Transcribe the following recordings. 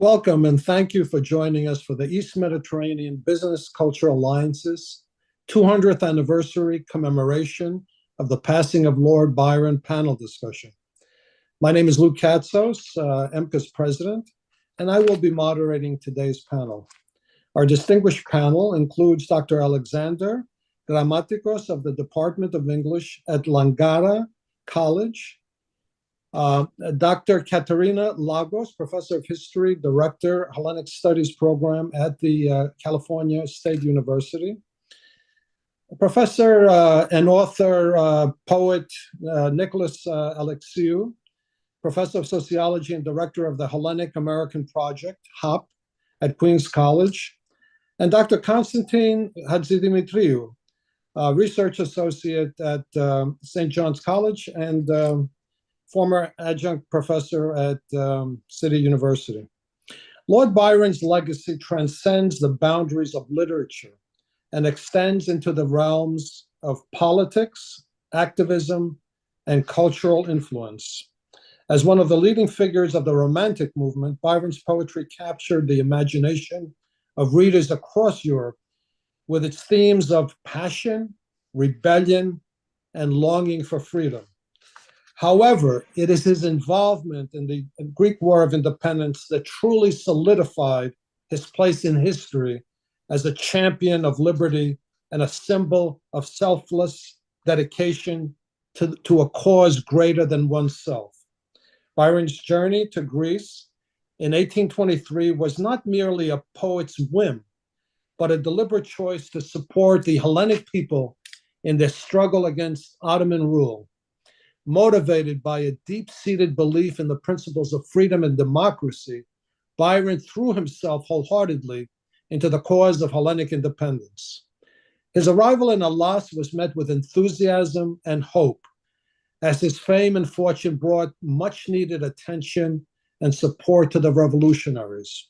Welcome and thank you for joining us for the East Mediterranean Business Culture Alliance's 200th anniversary commemoration of the passing of Lord Byron panel discussion. My name is Lou Katsos, EMBCA's president, and I will be moderating today's panel. Our distinguished panel includes Dr. Alexander, Grammatikos of the Department of English at Langara College, Dr. Katerina Lagos, Professor of History, Director, Hellenic Studies Program at the California State University. Professor and author, poet Nikos Alexiou, Professor of Sociology and Director of the Hellenic American Project, HOP, at Queens College. And Dr. Constantine Hadjidimitriou, Research Associate at St. John's College and former adjunct professor at City University. Lord Byron's legacy transcends the boundaries of literature and extends into the realms of politics, activism, and cultural influence. As one of the leading figures of the Romantic movement, Byron's poetry captured the imagination of readers across Europe with its themes of passion, rebellion, and longing for freedom. However, it is his involvement in the Greek War of Independence that truly solidified his place in history as a champion of liberty and a symbol of selfless dedication to a cause greater than oneself. Byron's journey to Greece in 1823 was not merely a poet's whim, but a deliberate choice to support the Hellenic people in their struggle against Ottoman rule. Motivated by a deep-seated belief in the principles of freedom and democracy, Byron threw himself wholeheartedly into the cause of Hellenic independence. His arrival in Hellas was met with enthusiasm and hope, as his fame and fortune brought much-needed attention and support to the revolutionaries.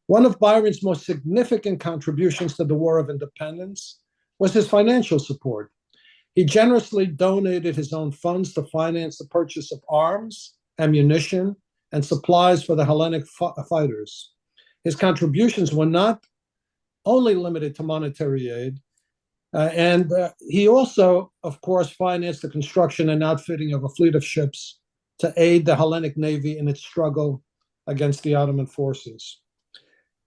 One of Byron's most significant contributions to the War of Independence was his financial support. He generously donated his own funds to finance the purchase of arms, ammunition, and supplies for the Hellenic fighters. His contributions were not only limited to monetary aid, and he also, of course, financed the construction and outfitting of a fleet of ships to aid the Hellenic Navy in its struggle against the Ottoman forces.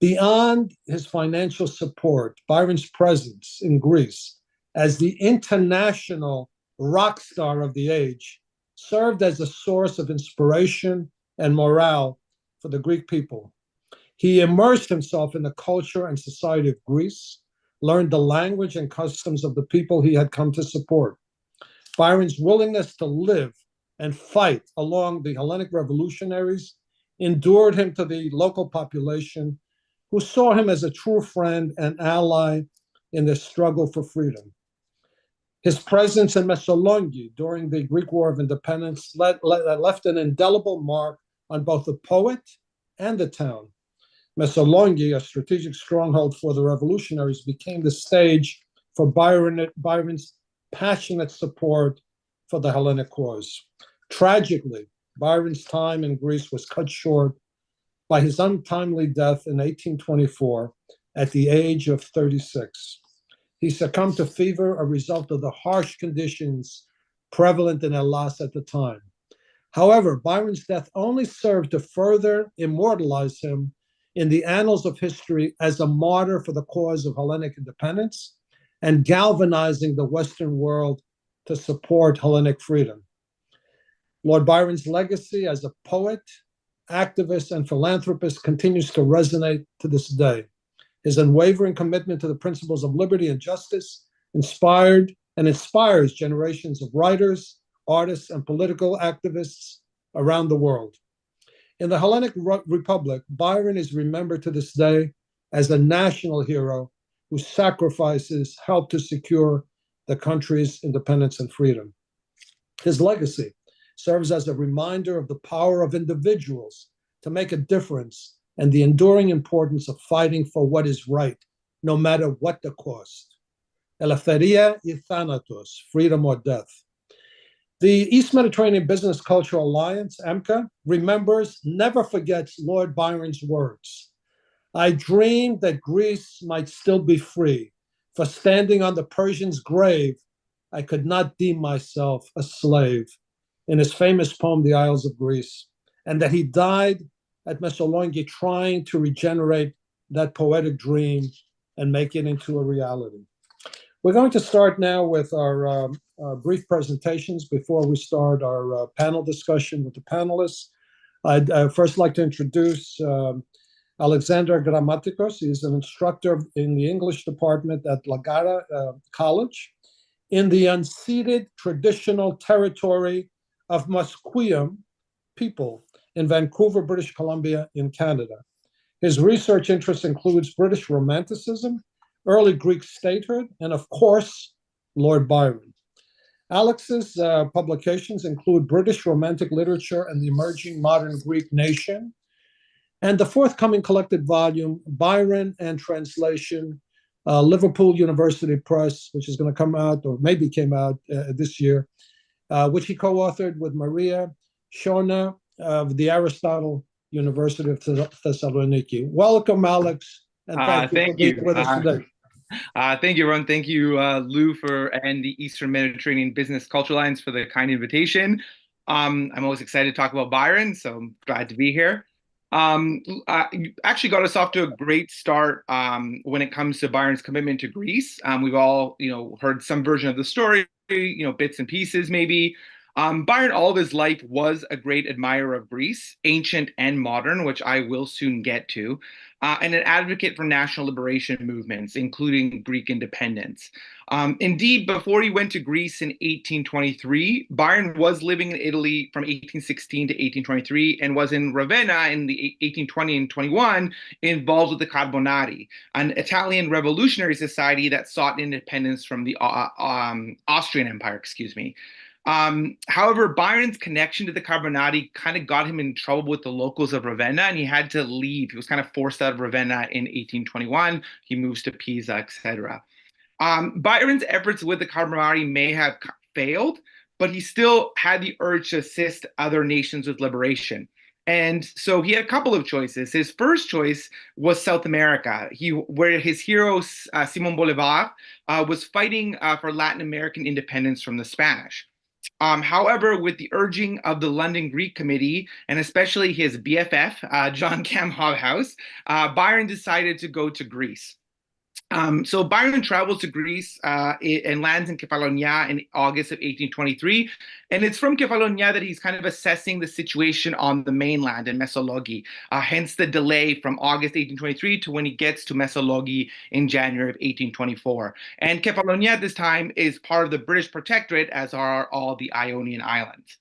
Beyond his financial support, Byron's presence in Greece as the international rock star of the age served as a source of inspiration and morale for the Greek people. He immersed himself in the culture and society of Greece, learned the language and customs of the people he had come to support. Byron's willingness to live and fight along the Hellenic revolutionaries endured him to the local population, who saw him as a true friend and ally in their struggle for freedom. His presence in Thessaloniki during the Greek War of Independence left an indelible mark on both the poet and the town. Thessaloniki, a strategic stronghold for the revolutionaries, became the stage for Byron's passionate support for the Hellenic cause. Tragically, Byron's time in Greece was cut short by his untimely death in 1824 at the age of 36. He succumbed to fever, a result of the harsh conditions prevalent in Hellas at the time. However, Byron's death only served to further immortalize him in the annals of history as a martyr for the cause of Hellenic independence and galvanizing the Western world to support Hellenic freedom. Lord Byron's legacy as a poet, activist, and philanthropist continues to resonate to this day. His unwavering commitment to the principles of liberty and justice inspired and inspires generations of writers, artists, and political activists around the world. In the Hellenic Republic, Byron is remembered to this day as a national hero whose sacrifices helped to secure the country's independence and freedom. His legacy serves as a reminder of the power of individuals to make a difference and the enduring importance of fighting for what is right, no matter what the cost. Eleftheria ή θάνατος, freedom or death. The East Mediterranean Business Cultural Alliance, EMBCA, remembers, never forgets Lord Byron's words. I dreamed that Greece might still be free, for standing on the Persian's grave, I could not deem myself a slave, in his famous poem, The Isles of Greece, and that he died at Missolonghi trying to regenerate that poetic dream and make it into a reality. We're going to start now with our brief presentations before we start our panel discussion with the panelists. I'd first like to introduce Alexander Grammatikos. He's an instructor in the English department at Langara College in the unceded traditional territory of Musqueam people in Vancouver, British Columbia, in Canada. His research interests includes British Romanticism, early Greek statehood, and of course, Lord Byron. Alex's publications include British Romantic literature and the emerging modern Greek nation, and the forthcoming collected volume, Byron and Translation, Liverpool University Press, which is going to come out, or maybe came out this year, which he co-authored with Maria Shona of the Aristotle University of Thessaloniki. Welcome, Alex, and thank you for being with us today. Thank you, Ron. Thank you, Lou, and the Eastern Mediterranean Business Culture Alliance for the kind invitation. I'm always excited to talk about Byron, so I'm glad to be here. You actually got us off to a great start when it comes to Byron's commitment to Greece. We've all, heard some version of the story, bits and pieces maybe. Byron, all of his life, was a great admirer of Greece, ancient and modern, which I will soon get to, and an advocate for national liberation movements, including Greek independence. Indeed, before he went to Greece in 1823, Byron was living in Italy from 1816 to 1823 and was in Ravenna in the 1820 and 21 involved with the Carbonari, an Italian revolutionary society that sought independence from the Austrian Empire, However, Byron's connection to the Carbonari kind of got him in trouble with the locals of Ravenna, and he had to leave. He was kind of forced out of Ravenna in 1821. He moves to Pisa, etc. Byron's efforts with the Carbonari may have failed, but he still had the urge to assist other nations with liberation. And so he had a couple of choices. His first choice was South America, where his hero, Simon Bolivar, was fighting for Latin American independence from the Spanish. However, with the urging of the London Greek Committee, and especially his BFF, John Cam Hobhouse, Byron decided to go to Greece. So Byron travels to Greece and lands in Kefalonia in August of 1823. And it's from Kefalonia that he's kind of assessing the situation on the mainland in Mesologi, hence the delay from August 1823 to when he gets to Mesologi in January of 1824. And Kefalonia at this time is part of the British Protectorate, as are all the Ionian Islands.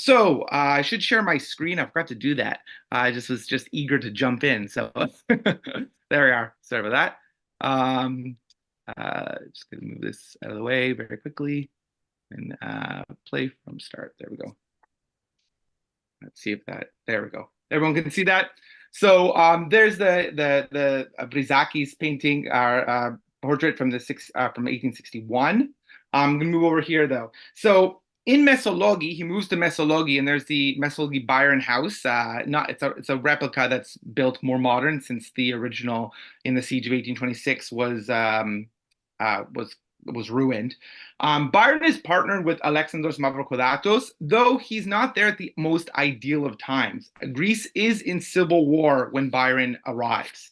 So I should share my screen. I forgot to do that. I was just eager to jump in. So there we are. Sorry about that. Just gonna move this out of the way very quickly and play from start. There we go. Let's see if there we go. Everyone can see that. So there's the Brizaki's painting, portrait from 1861. I'm gonna move over here though. So in Mesologi, he moves to Mesologi, and there's the Mesologi Byron house. It's a replica that's built more modern, since the original in the siege of 1826 was ruined. Byron is partnered with Alexandros Mavrokordatos, though he's not there at the most ideal of times. Greece is in civil war when Byron arrives.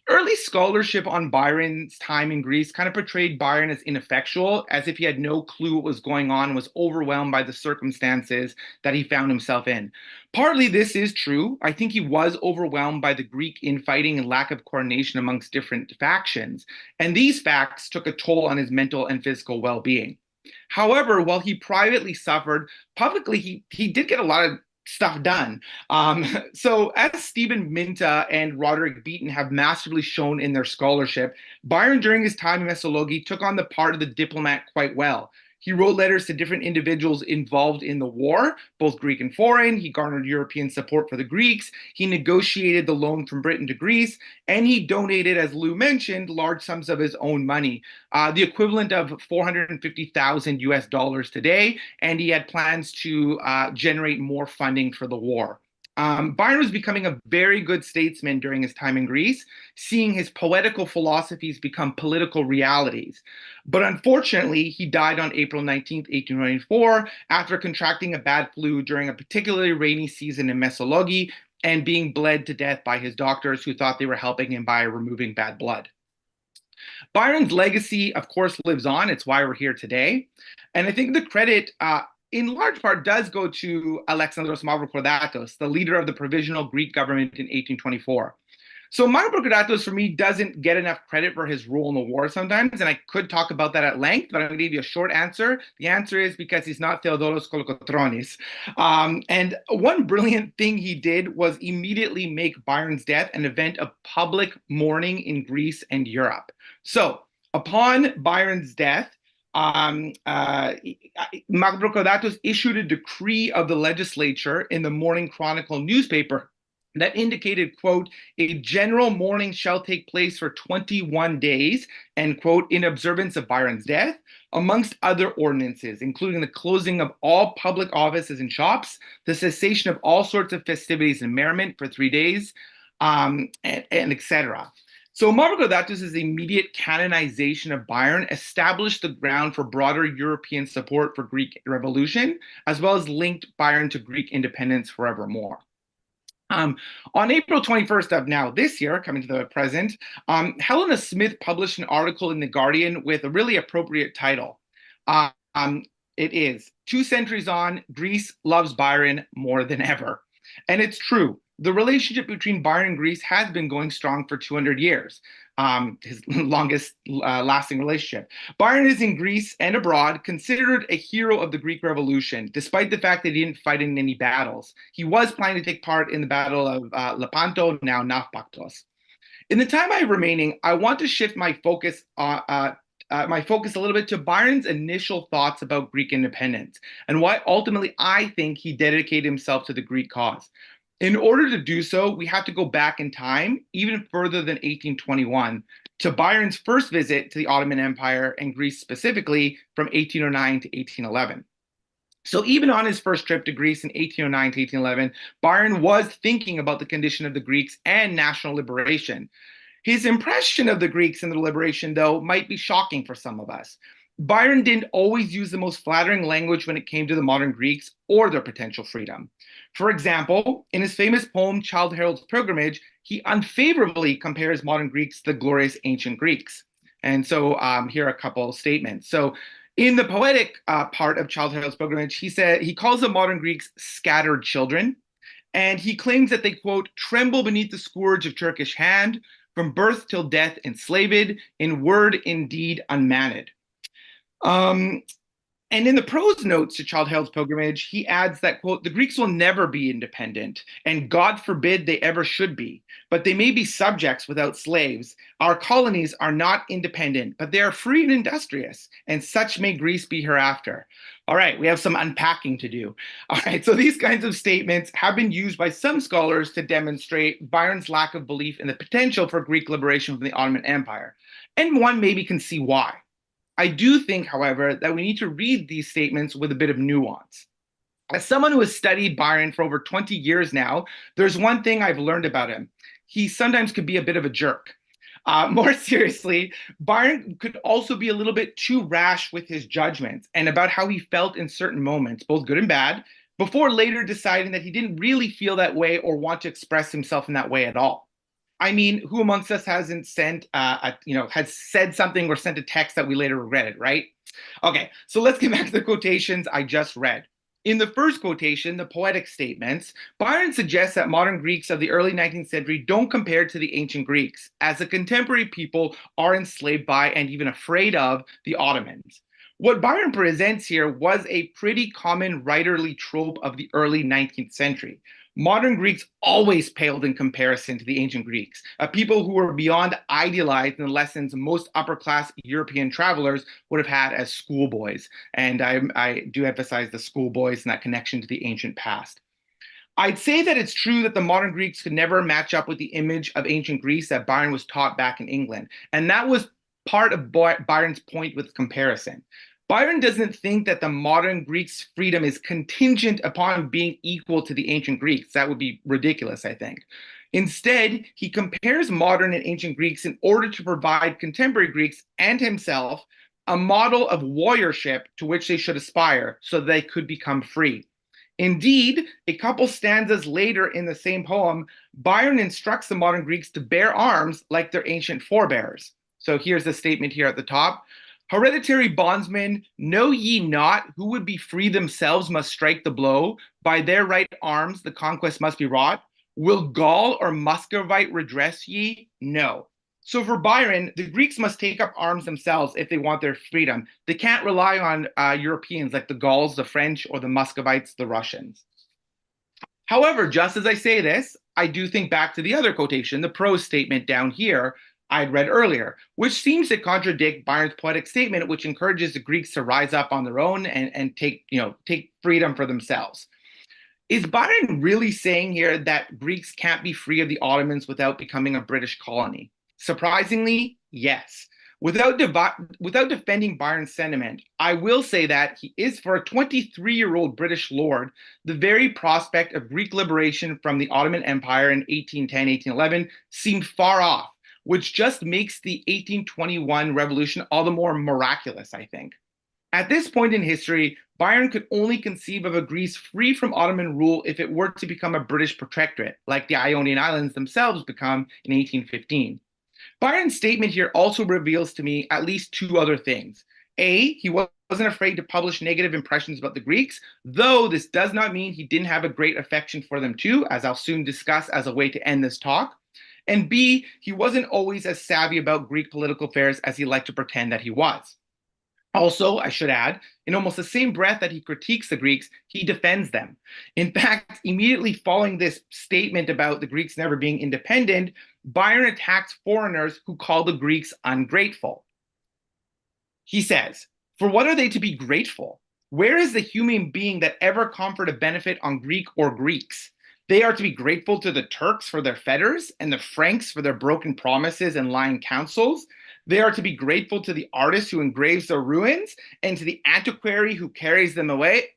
Early scholarship on Byron's time in Greece kind of portrayed Byron as ineffectual, as if he had no clue what was going on and was overwhelmed by the circumstances that he found himself in. Partly this is true. I think he was overwhelmed by the Greek infighting and lack of coordination amongst different factions, and these facts took a toll on his mental and physical well-being. However, while he privately suffered, publicly he did get a lot of stuff done. So as Stephen Minta and Roderick Beaton have massively shown in their scholarship, Byron during his time in Mesologi took on the part of the diplomat quite well. He wrote letters to different individuals involved in the war, both Greek and foreign. He garnered European support for the Greeks. He negotiated the loan from Britain to Greece, and he donated, as Lou mentioned, large sums of his own money, the equivalent of 450,000 US dollars today, and he had plans to generate more funding for the war. Byron was becoming a very good statesman during his time in Greece, seeing his poetical philosophies become political realities. But unfortunately, he died on April 19th, 1894, after contracting a bad flu during a particularly rainy season in Mesologi and being bled to death by his doctors who thought they were helping him by removing bad blood. Byron's legacy, of course, lives on. It's why we're here today. And I think the credit in large part does go to Alexandros Mavrokordatos, the leader of the provisional Greek government in 1824. So Mavrokordatos, for me, doesn't get enough credit for his role in the war sometimes, and I could talk about that at length, but I'm going to give you a short answer. The answer is because he's not Theodoros Kolokotronis. And one brilliant thing he did was immediately make Byron's death an event of public mourning in Greece and Europe. So upon Byron's death, Mavrokordatos issued a decree of the legislature in the Morning Chronicle newspaper that indicated, quote, a general mourning shall take place for 21 days, end quote, in observance of Byron's death, amongst other ordinances, including the closing of all public offices and shops, the cessation of all sorts of festivities and merriment for 3 days, and etc. So Mavrokordatos' immediate canonization of Byron established the ground for broader European support for Greek revolution, as well as linked Byron to Greek independence forevermore. On April 21st of now this year, coming to the present, Helena Smith published an article in The Guardian with a really appropriate title. It is, 2 centuries on, Greece loves Byron more than ever. And it's true. The relationship between Byron and Greece has been going strong for 200 years, his longest lasting relationship. Byron is in Greece and abroad considered a hero of the Greek Revolution, despite the fact that he didn't fight in any battles. He was planning to take part in the Battle of Lepanto, now Naupaktos. In the time I have remaining, I want to shift my focus a little bit to Byron's initial thoughts about Greek independence and why ultimately I think he dedicated himself to the Greek cause. In order to do so, we have to go back in time, even further than 1821, to Byron's first visit to the Ottoman Empire and Greece specifically from 1809 to 1811. So even on his first trip to Greece in 1809 to 1811, Byron was thinking about the condition of the Greeks and national liberation. His impression of the Greeks and the liberation, though, might be shocking for some of us. Byron didn't always use the most flattering language when it came to the modern Greeks or their potential freedom. For example, in his famous poem, Childe Harold's Pilgrimage, he unfavorably compares modern Greeks to the glorious ancient Greeks. And so here are a couple of statements. So in the poetic part of Childe Harold's Pilgrimage, he calls the modern Greeks scattered children. And he claims that they, quote, tremble beneath the scourge of Turkish hand, from birth till death enslaved, in word, in deed, unmanned. And in the prose notes to Childe Harold's Pilgrimage, he adds that, quote, the Greeks will never be independent, and God forbid they ever should be, but they may be subjects without slaves. Our colonies are not independent, but they are free and industrious, and such may Greece be hereafter. All right, we have some unpacking to do. All right, so these kinds of statements have been used by some scholars to demonstrate Byron's lack of belief in the potential for Greek liberation from the Ottoman Empire. And one maybe can see why. I do think, however, that we need to read these statements with a bit of nuance. As someone who has studied Byron for over 20 years now, there's one thing I've learned about him. He sometimes could be a bit of a jerk. More seriously, Byron could also be a little bit too rash with his judgments and about how he felt in certain moments, both good and bad, before later deciding that he didn't really feel that way or want to express himself in that way at all. I mean, who amongst us hasn't has said something or sent a text that we later regretted, right? Okay, so let's get back to the quotations I just read. In the first quotation, the poetic statements, Byron suggests that modern Greeks of the early 19th century don't compare to the ancient Greeks, as the contemporary people are enslaved by and even afraid of the Ottomans. What Byron presents here was a pretty common writerly trope of the early 19th century. Modern Greeks always paled in comparison to the ancient Greeks, a people who were beyond idealized in the lessons most upper-class European travelers would have had as schoolboys. And I do emphasize the schoolboys and that connection to the ancient past. I'd say that it's true that the modern Greeks could never match up with the image of ancient Greece that Byron was taught back in England. And that was part of Byron's point with comparison. Byron doesn't think that the modern Greeks' freedom is contingent upon being equal to the ancient Greeks. That would be ridiculous, I think. Instead, he compares modern and ancient Greeks in order to provide contemporary Greeks and himself a model of warriorship to which they should aspire so that they could become free. Indeed, a couple stanzas later in the same poem, Byron instructs the modern Greeks to bear arms like their ancient forebears. So here's the statement here at the top. Hereditary bondsmen, know ye not who would be free themselves must strike the blow? By their right arms the conquest must be wrought. Will Gaul or Muscovite redress ye? No. So for Byron, the Greeks must take up arms themselves if they want their freedom. They can't rely on Europeans like the Gauls, the French, or the Muscovites, the Russians. However, just as I say this, I do think back to the other quotation, the prose statement down here, I'd read earlier, which seems to contradict Byron's poetic statement, which encourages the Greeks to rise up on their own and take freedom for themselves. Is Byron really saying here that Greeks can't be free of the Ottomans without becoming a British colony? Surprisingly, yes. Without defending Byron's sentiment, I will say that he is, for a 23-year-old British lord, the very prospect of Greek liberation from the Ottoman Empire in 1810, 1811 seemed far off, which just makes the 1821 revolution all the more miraculous, I think. At this point in history, Byron could only conceive of a Greece free from Ottoman rule if it were to become a British protectorate, like the Ionian Islands themselves become in 1815. Byron's statement here also reveals to me at least two other things. A, he wasn't afraid to publish negative impressions about the Greeks, though this does not mean he didn't have a great affection for them too, as I'll soon discuss as a way to end this talk. And B, he wasn't always as savvy about Greek political affairs as he liked to pretend that he was. Also, I should add, in almost the same breath that he critiques the Greeks, he defends them. In fact, immediately following this statement about the Greeks never being independent, Byron attacks foreigners who call the Greeks ungrateful. He says, "For what are they to be grateful? Where is the human being that ever conferred a benefit on Greek or Greeks? They are to be grateful to the Turks for their fetters and the Franks for their broken promises and lying counsels. They are to be grateful to the artist who engraves their ruins and to the antiquary who carries them away,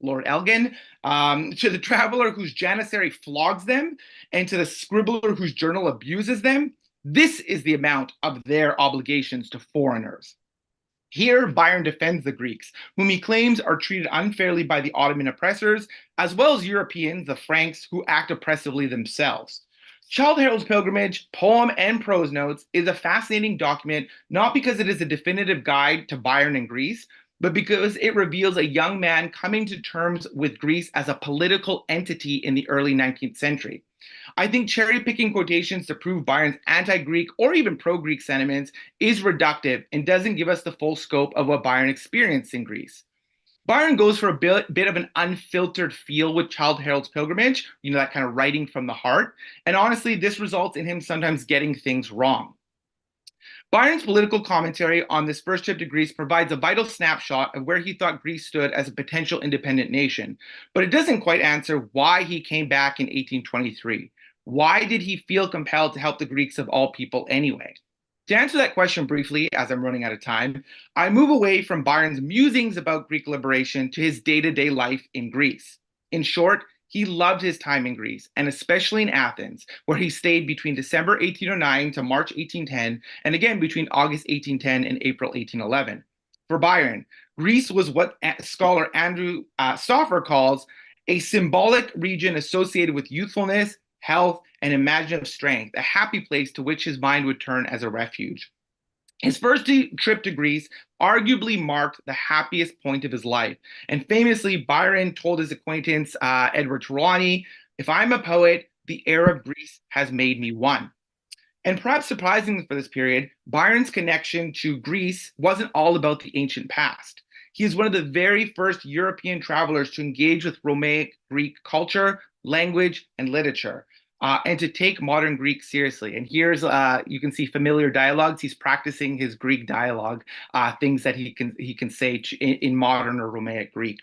Lord Elgin, to the traveler whose janissary flogs them, and to the scribbler whose journal abuses them. This is the amount of their obligations to foreigners." Here, Byron defends the Greeks, whom he claims are treated unfairly by the Ottoman oppressors, as well as Europeans, the Franks, who act oppressively themselves. Childe Harold's Pilgrimage, poem and prose notes, is a fascinating document, not because it is a definitive guide to Byron and Greece, but because it reveals a young man coming to terms with Greece as a political entity in the early 19th century. I think cherry-picking quotations to prove Byron's anti-Greek or even pro-Greek sentiments is reductive and doesn't give us the full scope of what Byron experienced in Greece. Byron goes for a bit of an unfiltered feel with Childe Harold's Pilgrimage, that kind of writing from the heart, and honestly, this results in him sometimes getting things wrong. Byron's political commentary on this first trip to Greece provides a vital snapshot of where he thought Greece stood as a potential independent nation, but it doesn't quite answer why he came back in 1823. Why did he feel compelled to help the Greeks of all people anyway? To answer that question briefly, as I'm running out of time, I move away from Byron's musings about Greek liberation to his day-to-day life in Greece. In short, he loved his time in Greece, and especially in Athens, where he stayed between December 1809 to March 1810, and again between August 1810 and April 1811. For Byron, Greece was what scholar Andrew Stauffer calls a symbolic region associated with youthfulness, health, and imaginative strength, a happy place to which his mind would turn as a refuge. His first trip to Greece arguably marked the happiest point of his life. And famously, Byron told his acquaintance, Edward Trelawney, "If I'm a poet, the air of Greece has made me one." And perhaps surprisingly for this period, Byron's connection to Greece wasn't all about the ancient past. He is one of the very first European travelers to engage with Romaic Greek culture, language, and literature, and to take modern Greek seriously. And here's, you can see familiar dialogues. He's practicing his Greek dialogue, things that he can say in modern or Romaic Greek.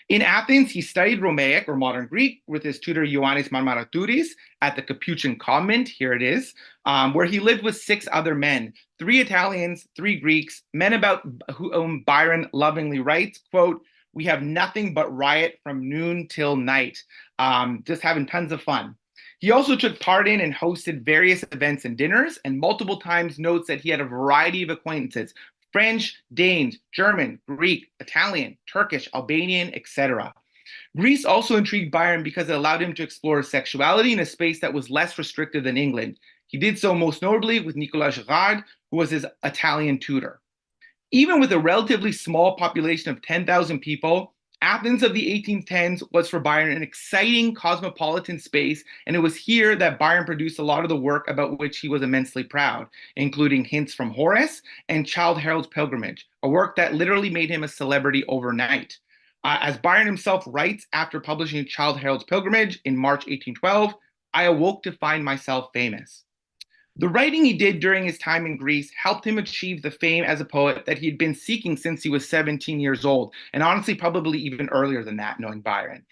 In Athens, he studied Romaic or modern Greek with his tutor Ioannis Marmaratouris at the Capuchin convent, here it is, where he lived with 6 other men, 3 Italians, 3 Greeks, men about whom Byron lovingly writes, quote, "We have nothing but riot from noon till night," just having tons of fun. He also took part in and hosted various events and dinners, and multiple times notes that he had a variety of acquaintances: French, Danes, German, Greek, Italian, Turkish, Albanian, etc. Greece also intrigued Byron because it allowed him to explore sexuality in a space that was less restrictive than England. He did so most notably with Nicolas Girard, who was his Italian tutor. Even with a relatively small population of 10,000 people, Athens of the 1810s was for Byron an exciting cosmopolitan space, and it was here that Byron produced a lot of the work about which he was immensely proud, including Hints from Horace and Childe Harold's Pilgrimage, a work that literally made him a celebrity overnight. As Byron himself writes after publishing Childe Harold's Pilgrimage in March 1812, "I awoke to find myself famous." The writing he did during his time in Greece helped him achieve the fame as a poet that he had been seeking since he was 17 years old, and honestly, probably even earlier than that, knowing Byron.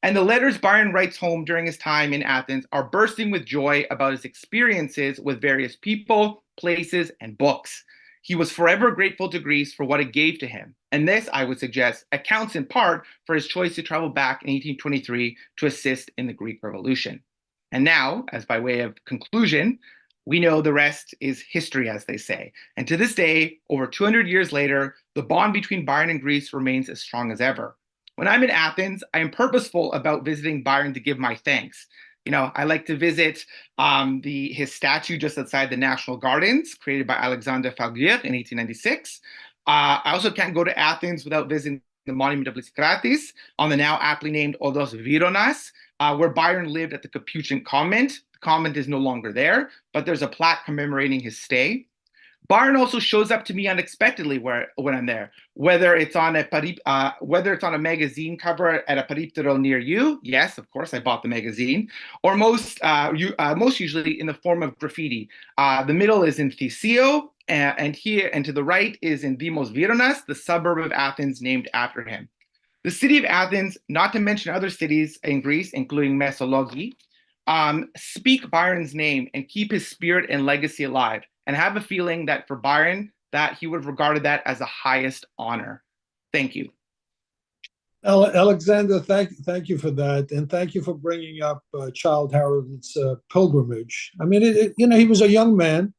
And the letters Byron writes home during his time in Athens are bursting with joy about his experiences with various people, places, and books. He was forever grateful to Greece for what it gave to him. And this, I would suggest, accounts in part for his choice to travel back in 1823 to assist in the Greek Revolution. And now, as by way of conclusion, we know the rest is history, as they say. And to this day, over 200 years later, the bond between Byron and Greece remains as strong as ever. When I'm in Athens, I am purposeful about visiting Byron to give my thanks. You know, I like to visit his statue just outside the National Gardens, created by Alexander Falguier in 1896. I also can't go to Athens without visiting the monument of Lysikrates on the now aptly named Odos Vironas, where Byron lived at the Capuchin convent. Convent is no longer there, but there's a plaque commemorating his stay. Byron also shows up to me unexpectedly when I'm there, whether it's on a magazine cover at a peripteral near you. Yes, of course, I bought the magazine, or most usually in the form of graffiti. The middle is in Theseo, and to the right is in Dimos Vironas, the suburb of Athens named after him. The city of Athens, not to mention other cities in Greece, including Mesologi, speak Byron's name and keep his spirit and legacy alive. And I have a feeling that for Byron, that he would have regarded that as the highest honor. Thank you. Alexander, thank you for that, and thank you for bringing up Childe Harold's Pilgrimage. I mean, he was a young man.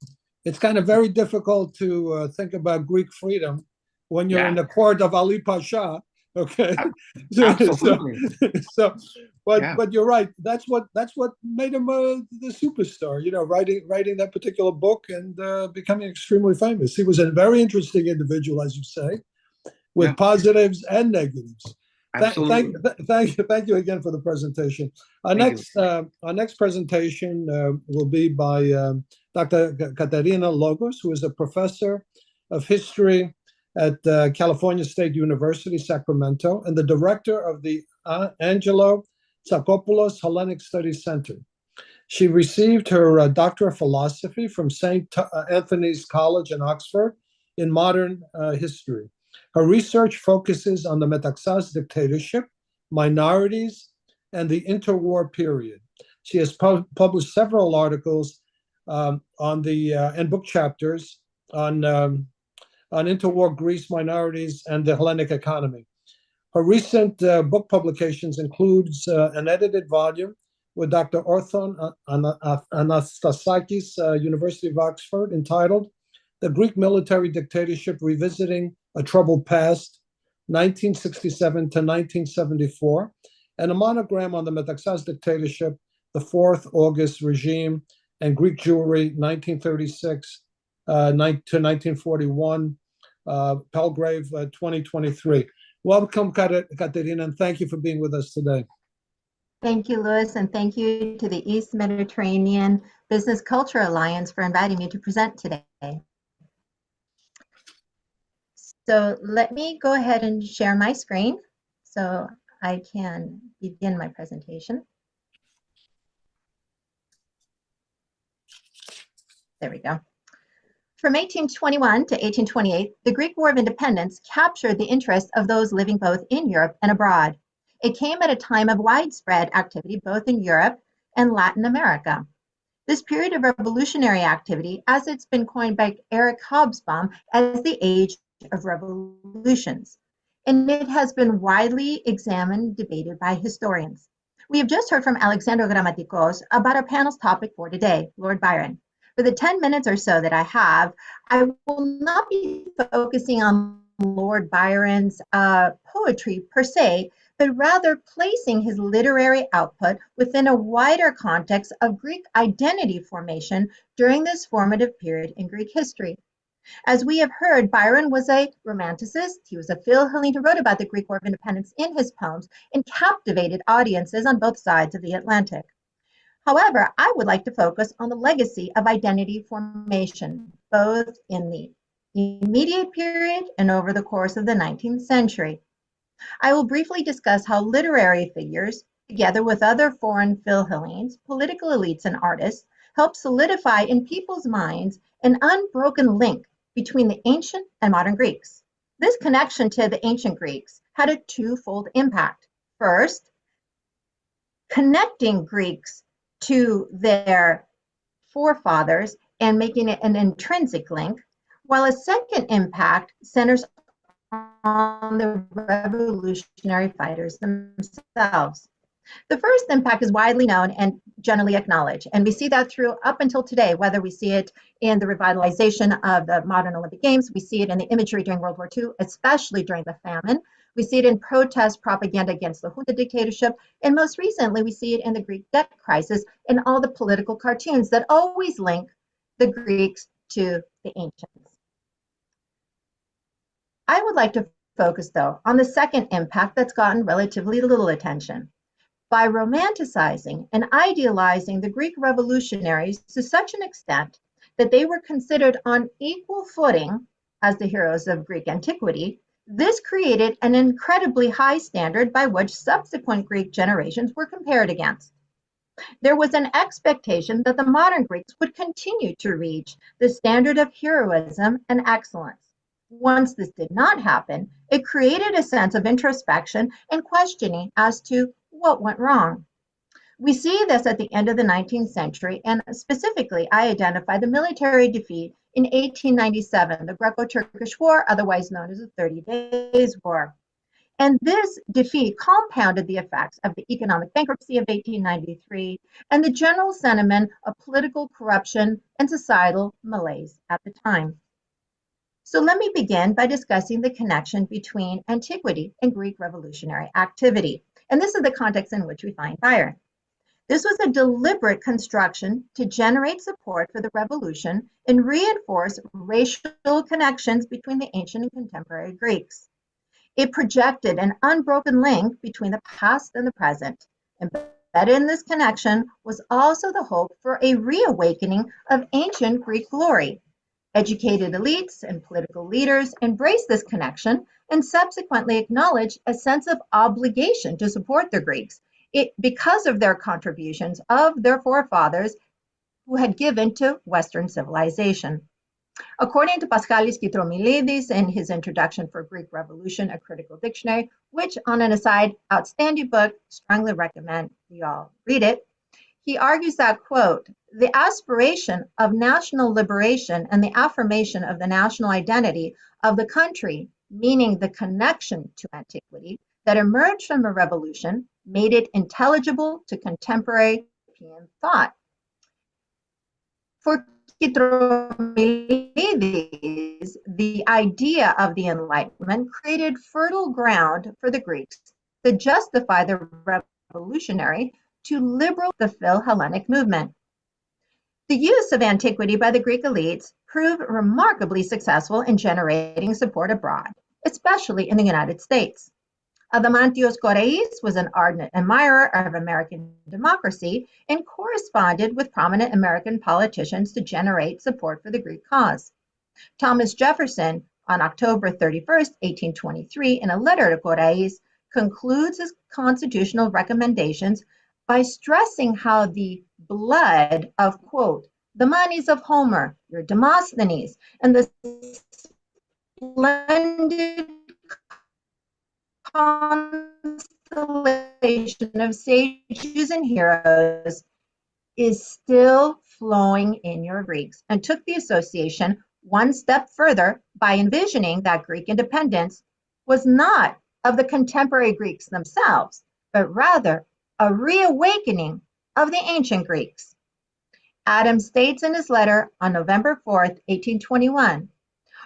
It's kind of very difficult to think about Greek freedom when you're in the court of Ali Pasha. Okay, Absolutely. But you're right. That's what made him the superstar. You know, writing that particular book and becoming extremely famous. He was a very interesting individual, as you say, with positives and negatives. Absolutely. Thank you again for the presentation. Our next presentation will be by Dr. Katerina Lagos, who is a professor of history at California State University, Sacramento, and the director of the Angelo Tsakopoulos Hellenic Studies Center. She received her Doctor of Philosophy from St. Anthony's College in Oxford in modern history. Her research focuses on the Metaxas dictatorship, minorities, and the interwar period. She has published several articles and book chapters on interwar Greece, minorities, and the Hellenic economy. Her recent book publications includes an edited volume with Dr. Orthon Anastasakis, University of Oxford, entitled "The Greek Military Dictatorship Revisiting a Troubled Past, 1967 to 1974," and a monogram on the Metaxas dictatorship, the Fourth August regime, and Greek Jewry, 1936 to 1941, Palgrave, 2023. Welcome, Katerina, and thank you for being with us today. Thank you, Louis, and thank you to the East Mediterranean Business Culture Alliance for inviting me to present today. So let me go ahead and share my screen so I can begin my presentation. There we go. From 1821 to 1828, the Greek War of Independence captured the interest of those living both in Europe and abroad. It came at a time of widespread activity both in Europe and Latin America. This period of revolutionary activity, as it's been coined by Eric Hobsbawm as the age of revolutions, and it has been widely examined, debated by historians. We have just heard from Alexander Grammatikos about our panel's topic for today, Lord Byron. For the 10 minutes or so that I have, I will not be focusing on Lord Byron's poetry per se, but rather placing his literary output within a wider context of Greek identity formation during this formative period in Greek history. As we have heard, Byron was a Romanticist. He was a Philhellene who wrote about the Greek War of Independence in his poems and captivated audiences on both sides of the Atlantic. However, I would like to focus on the legacy of identity formation, both in the immediate period and over the course of the 19th century. I will briefly discuss how literary figures, together with other foreign Philhellenes, political elites, and artists, help solidify in people's minds an unbroken link between the ancient and modern Greeks. This connection to the ancient Greeks had a twofold impact. First, connecting Greeks to their forefathers and making it an intrinsic link, while a second impact centers on the revolutionary fighters themselves. The first impact is widely known and generally acknowledged, and we see that through up until today, whether we see it in the revitalization of the modern Olympic Games, we see it in the imagery during World War II, especially during the famine. We see it in protest propaganda against the junta dictatorship, and most recently, we see it in the Greek debt crisis and all the political cartoons that always link the Greeks to the ancients. I would like to focus, though, on the second impact that's gotten relatively little attention. By romanticizing and idealizing the Greek revolutionaries to such an extent that they were considered on equal footing as the heroes of Greek antiquity, this created an incredibly high standard by which subsequent Greek generations were compared against. There was an expectation that the modern Greeks would continue to reach the standard of heroism and excellence. Once this did not happen, it created a sense of introspection and questioning as to what went wrong. We see this at the end of the 19th century, and specifically, I identify the military defeat in 1897, the Greco-Turkish War, otherwise known as the 30 Days War. And this defeat compounded the effects of the economic bankruptcy of 1893 and the general sentiment of political corruption and societal malaise at the time. So let me begin by discussing the connection between antiquity and Greek revolutionary activity. And this is the context in which we find Byron. This was a deliberate construction to generate support for the revolution and reinforce racial connections between the ancient and contemporary Greeks. It projected an unbroken link between the past and the present. Embedded in this connection was also the hope for a reawakening of ancient Greek glory. Educated elites and political leaders embraced this connection and subsequently acknowledged a sense of obligation to support the Greeks because of their contributions of their forefathers who had given to Western civilization. According to Paskalis Kitromilidis in his Introduction for Greek Revolution, a Critical Dictionary, which, on an aside, outstanding book, strongly recommend you all read it, he argues that, quote, the aspiration of national liberation and the affirmation of the national identity of the country, meaning the connection to antiquity that emerged from a revolution, made it intelligible to contemporary European thought. For Kitromilidis, the idea of the Enlightenment created fertile ground for the Greeks to justify the revolutionary to liberal the Philhellenic movement. The use of antiquity by the Greek elites proved remarkably successful in generating support abroad, especially in the United States. Adamantios Korais was an ardent admirer of American democracy and corresponded with prominent American politicians to generate support for the Greek cause. Thomas Jefferson on October 31st, 1823, in a letter to Korais, concludes his constitutional recommendations by stressing how the blood of, quote, the Manes of Homer, your Demosthenes, and the splendid constellation of sages and heroes is still flowing in your Greeks, and took the association one step further by envisioning that Greek independence was not of the contemporary Greeks themselves, but rather a reawakening of the ancient Greeks. Adams states in his letter on November 4th, 1821,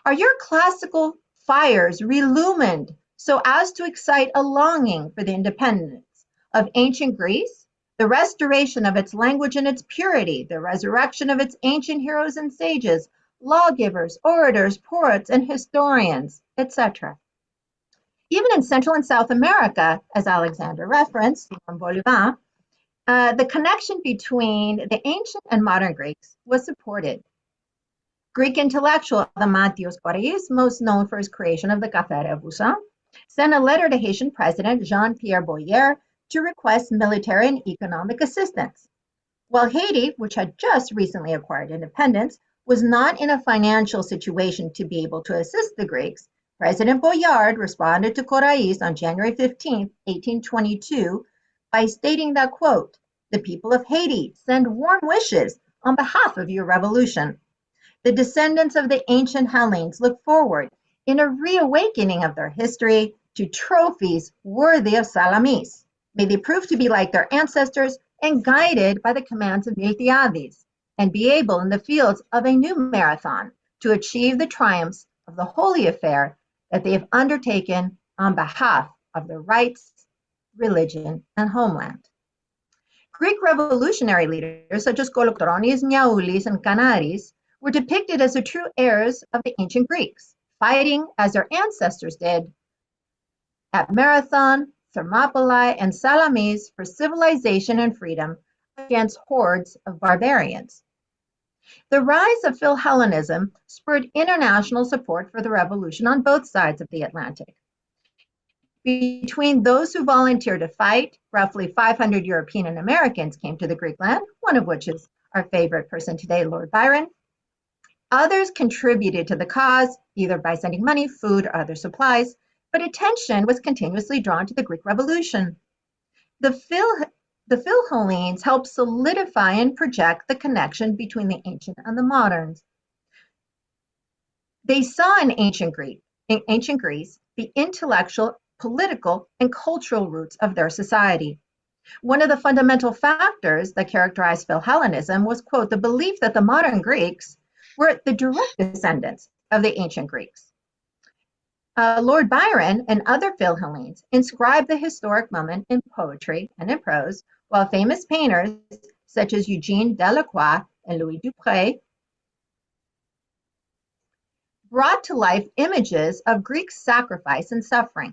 "Are your classical fires relumined so as to excite a longing for the independence of ancient Greece, the restoration of its language and its purity, the resurrection of its ancient heroes and sages, lawgivers, orators, poets, and historians, etc." Even in Central and South America, as Alexander referenced, the connection between the ancient and modern Greeks was supported. Greek intellectual Adamantios Korais, most known for his creation of the Café Revusa, sent a letter to Haitian President Jean-Pierre Boyer to request military and economic assistance. While Haiti, which had just recently acquired independence, was not in a financial situation to be able to assist the Greeks, President Boyard responded to Korais on January 15, 1822, by stating that, quote, the people of Haiti send warm wishes on behalf of your revolution. The descendants of the ancient Hellenes look forward in a reawakening of their history to trophies worthy of Salamis. May they prove to be like their ancestors and guided by the commands of Miltiades, and be able in the fields of a new marathon to achieve the triumphs of the holy affair that they have undertaken on behalf of their rights, religion, and homeland. Greek revolutionary leaders such as Kolokotronis, Miaoulis, and Kanaris were depicted as the true heirs of the ancient Greeks, fighting as their ancestors did at Marathon, Thermopylae, and Salamis for civilization and freedom against hordes of barbarians. The rise of Philhellenism spurred international support for the revolution on both sides of the Atlantic. Between those who volunteered to fight, roughly 500 European and Americans came to the Greek land, one of which is our favorite person today, Lord Byron. Others contributed to the cause, either by sending money, food, or other supplies, but attention was continuously drawn to the Greek Revolution. The Philhellenes helped solidify and project the connection between the ancient and the moderns. They saw in ancient Greece the intellectual, political, and cultural roots of their society. One of the fundamental factors that characterized Philhellenism was, quote, the belief that the modern Greeks were the direct descendants of the ancient Greeks. Lord Byron and other Philhellenes inscribed the historic moment in poetry and in prose, while famous painters such as Eugene Delacroix and Louis Dupré brought to life images of Greek sacrifice and suffering.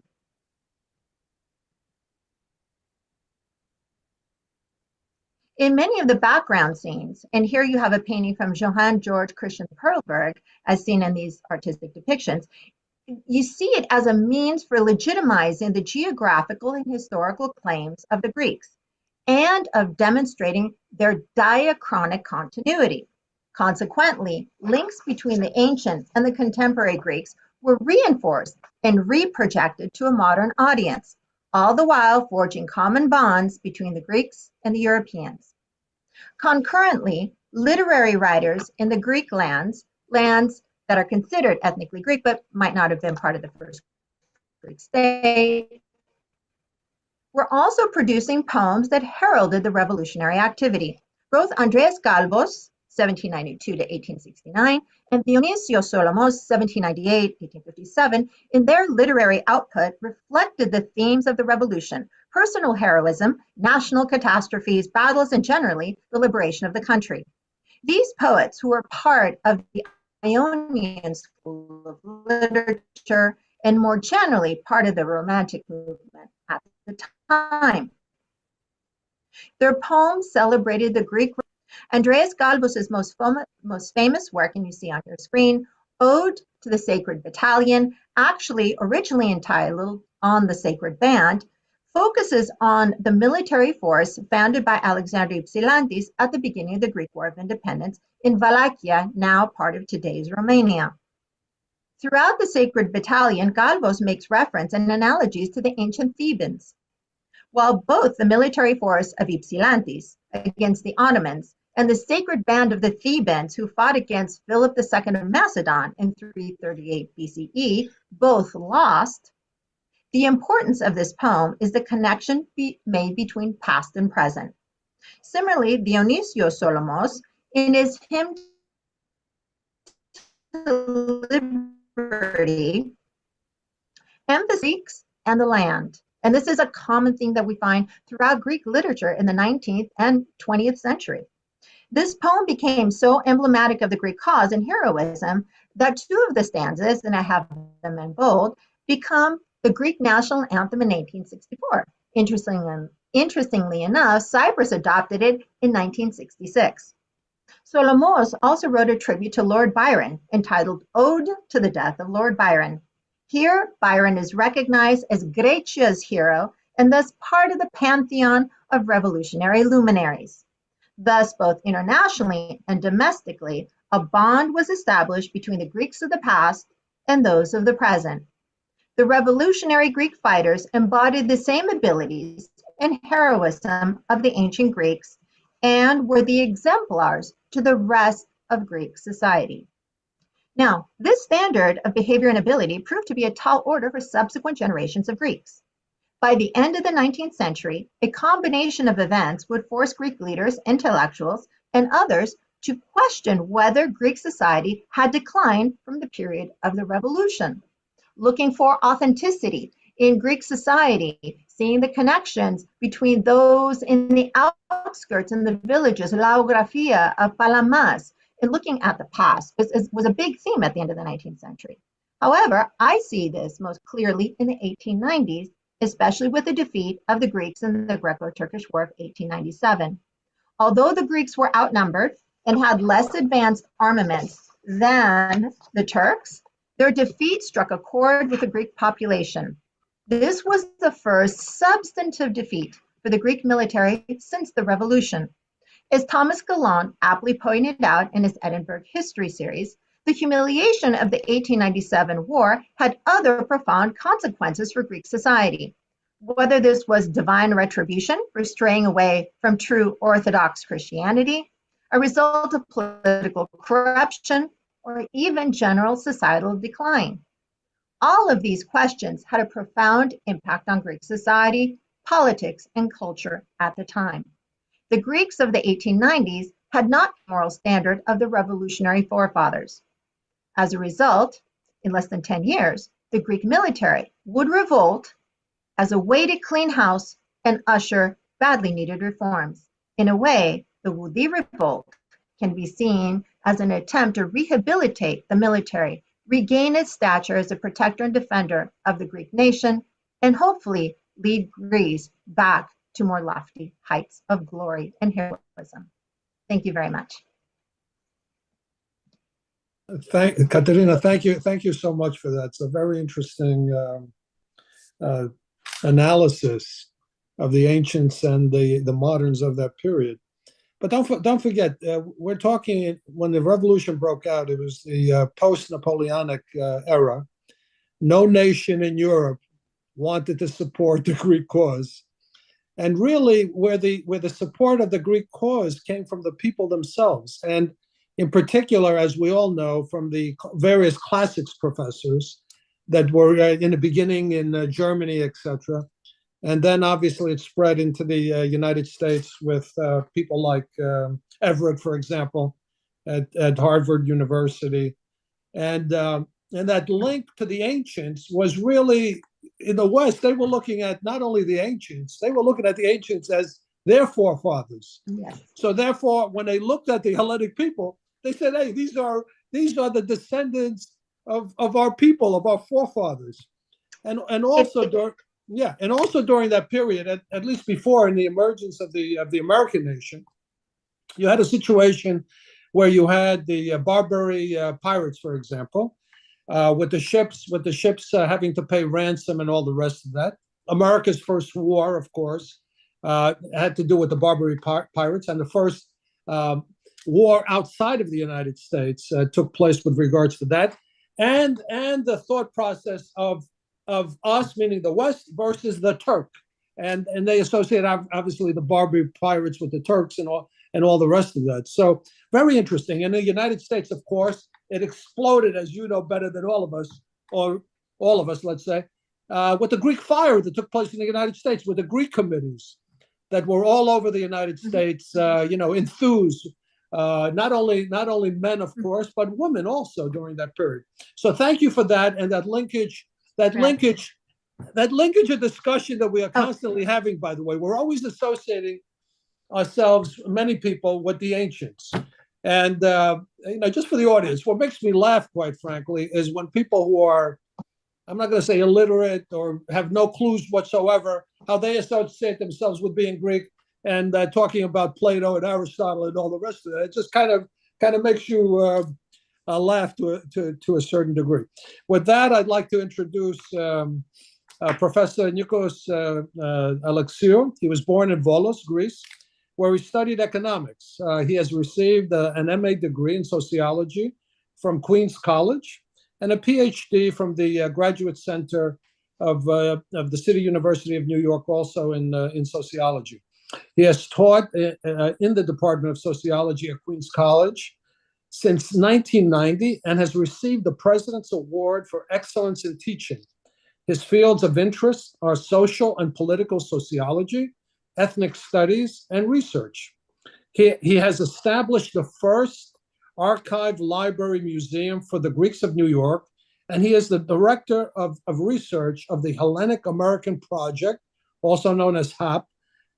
In many of the background scenes, and here you have a painting from Johann Georg Christian Perlberg, as seen in these artistic depictions, you see it as a means for legitimizing the geographical and historical claims of the Greeks, and of demonstrating their diachronic continuity. Consequently, links between the ancient and the contemporary Greeks were reinforced and reprojected to a modern audience, all the while forging common bonds between the Greeks and the Europeans. Concurrently, literary writers in the Greek lands that are considered ethnically Greek but might not have been part of the first Greek state, were also producing poems that heralded the revolutionary activity. Both Andreas Galbos, 1792 to 1869, and Dionysios Solomos, 1798-1857, in their literary output reflected the themes of the revolution: personal heroism, national catastrophes, battles, and generally the liberation of the country. These poets, who were part of the Ionian school of literature and more generally part of the Romantic movement at the time, their poems celebrated the Greek. Andreas Galbos' most famous work, and you see on your screen, Ode to the Sacred Battalion, actually originally entitled On the Sacred Band, focuses on the military force founded by Alexander Ypsilantis at the beginning of the Greek War of Independence in Wallachia, now part of today's Romania. Throughout the Sacred Battalion, Galvos makes reference and analogies to the ancient Thebans. While both the military force of Ypsilantis against the Ottomans and the sacred band of the Thebans who fought against Philip II of Macedon in 338 BCE both lost, the importance of this poem is the connection made between past and present. Similarly, Dionysios Solomos, in his hymn to liberty, emphasizes and the land. And this is a common thing that we find throughout Greek literature in the 19th and 20th century. This poem became so emblematic of the Greek cause and heroism that two of the stanzas, and I have them in bold, become the Greek national anthem in 1864. Interestingly enough, Cyprus adopted it in 1966. Solomos also wrote a tribute to Lord Byron entitled Ode to the Death of Lord Byron. Here, Byron is recognized as Grecia's hero and thus part of the pantheon of revolutionary luminaries. Thus, both internationally and domestically, a bond was established between the Greeks of the past and those of the present. The revolutionary Greek fighters embodied the same abilities and heroism of the ancient Greeks and were the exemplars to the rest of Greek society. Now, this standard of behavior and ability proved to be a tall order for subsequent generations of Greeks. By the end of the 19th century, a combination of events would force Greek leaders, intellectuals, and others to question whether Greek society had declined from the period of the revolution. Looking for authenticity in Greek society, seeing the connections between those in the outskirts and the villages, Laographia of Palamas, and looking at the past was a big theme at the end of the 19th century. However, I see this most clearly in the 1890s, especially with the defeat of the Greeks in the Greco-Turkish War of 1897. Although the Greeks were outnumbered and had less advanced armaments than the Turks, their defeat struck a chord with the Greek population. This was the first substantive defeat for the Greek military since the revolution. As Thomas Gallant aptly pointed out in his Edinburgh History series, the humiliation of the 1897 war had other profound consequences for Greek society. Whether this was divine retribution for straying away from true Orthodox Christianity, a result of political corruption, or even general societal decline. All of these questions had a profound impact on Greek society, politics, and culture at the time. The Greeks of the 1890s had not the moral standard of the revolutionary forefathers. As a result, in less than 10 years, the Greek military would revolt as a way to clean house and usher badly needed reforms. In a way, the Woody revolt can be seen as an attempt to rehabilitate the military, regain its stature as a protector and defender of the Greek nation, and hopefully lead Greece back to more lofty heights of glory and heroism. Thank you very much. Katerina, thank you so much for that. It's a very interesting analysis of the ancients and the moderns of that period. But don't forget, we're talking when the revolution broke out. It was the post-Napoleonic era. No nation in Europe wanted to support the Greek cause. And really, where the support of the Greek cause came from the people themselves, and in particular, as we all know, from the various classics professors that were in the beginning in Germany, etc. And then obviously it spread into the United States with people like Everett, for example, at Harvard University. And that link to the ancients was really, in the West, they were looking at not only the ancients, they were looking at the ancients as their forefathers. Yes. So therefore, when they looked at the Hellenic people, they said, hey, these are the descendants of our people, of our forefathers. And also during that period, at least before in the emergence of the American nation, you had a situation where you had the Barbary pirates, for example, with the ships having to pay ransom and all the rest of that. America's first war, of course, had to do with the Barbary pirates, and the first war outside of the United States took place with regards to that, and the thought process of us, meaning the West, versus the Turk, and they associate obviously the Barbary pirates with the Turks and all the rest of that. So very interesting. In the United States, of course, it exploded, as you know better than all of us, or all of us, let's say, with the Greek fire that took place in the United States, with the Greek committees that were all over the United States, enthused. Not only men, of course, but women also during that period. So thank you for that, and that linkage of discussion that we are constantly having. By the way, we're always associating ourselves, many people, with the ancients. And just for the audience, what makes me laugh, quite frankly, is when people who are, I'm not going to say illiterate or have no clues whatsoever, how they associate themselves with being Greek and talking about Plato and Aristotle and all the rest of it. It just kind of makes you laugh to a certain degree. With that, I'd like to introduce Professor Nikos Alexiou. He was born in Volos, Greece, where he studied economics. He has received an MA degree in sociology from Queen's College and a PhD from the Graduate Center of the City University of New York, also in sociology. He has taught in the Department of Sociology at Queen's College since 1990 and has received the President's Award for Excellence in Teaching. His fields of interest are social and political sociology, ethnic studies, and research. He has established the first archive library museum for the Greeks of New York, and he is the director of research of the Hellenic American Project, also known as HAP,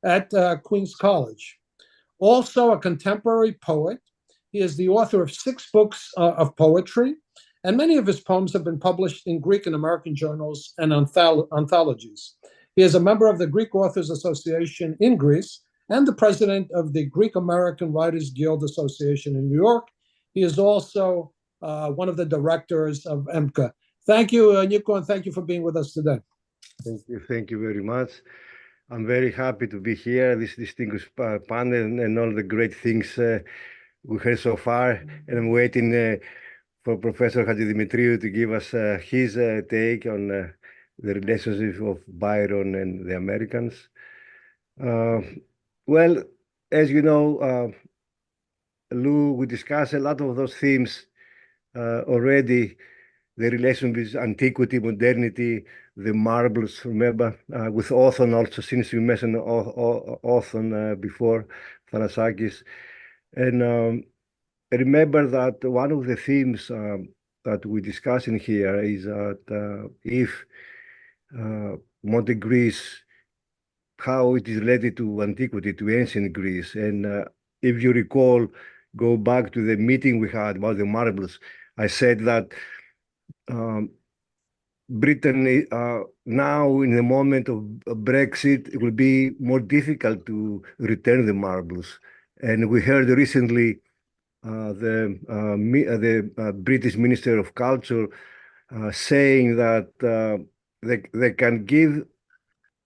at Queen's College. Also a contemporary poet, he is the author of 6 books of poetry, and many of his poems have been published in Greek and American journals and anthologies. He is a member of the Greek Authors Association in Greece and the president of the Greek American Writers Guild Association in New York. He is also one of the directors of EMBCA. Thank you, Nico, and thank you for being with us today. Thank you very much. I'm very happy to be here, this distinguished panel, and all the great things we heard so far. And I'm waiting for Professor Hadjidimitriou to give us his take on the relationship of Byron and the Americans. Well, as you know, Lou, we discussed a lot of those themes already, the relation with antiquity, modernity, the marbles, remember, with Othon also, since you mentioned Othon before, Thanasakis. And remember that one of the themes that we discuss in here is that if modern Greece, how it is related to antiquity, to ancient Greece. And if you recall, go back to the meeting we had about the marbles, I said that Britain now, in the moment of Brexit, it will be more difficult to return the marbles. And we heard recently the British Minister of Culture saying that they can give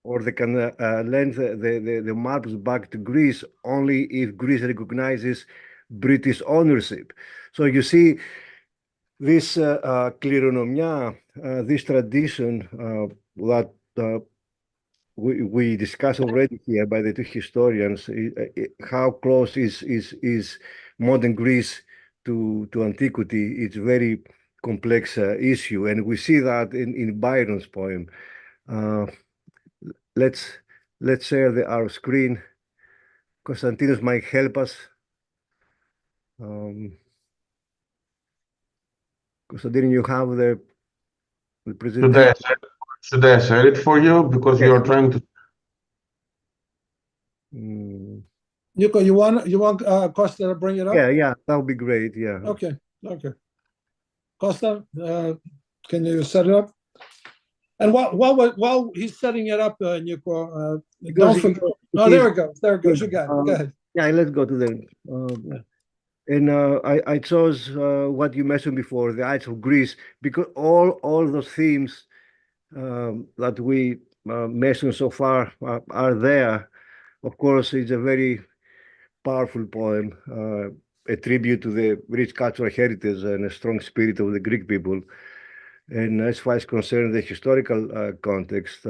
or they can lend the marbles back to Greece only if Greece recognizes British ownership. So you see, this kleronomia, this tradition that we discussed already here by the 2 historians, how close is modern Greece to antiquity? It's a very complex issue, and we see that in Byron's poem. Let's share our screen. Konstantinos might help us. Constantine, you have the presentation. Should I share it for you? Because Yes. you're trying to. Nico, you want Costa to bring it up? Yeah, that would be great. Yeah. Okay. Costa, can you set it up? And while he's setting it up, Nico, don't forget. Oh, there it goes. You got it. Go ahead. Yeah, let's go to the. And I chose what you mentioned before, the Ides of Greece, because all those themes that we mentioned so far are there. Of course, it's a very powerful poem, a tribute to the rich cultural heritage and a strong spirit of the Greek people. And as far as concerned the historical context,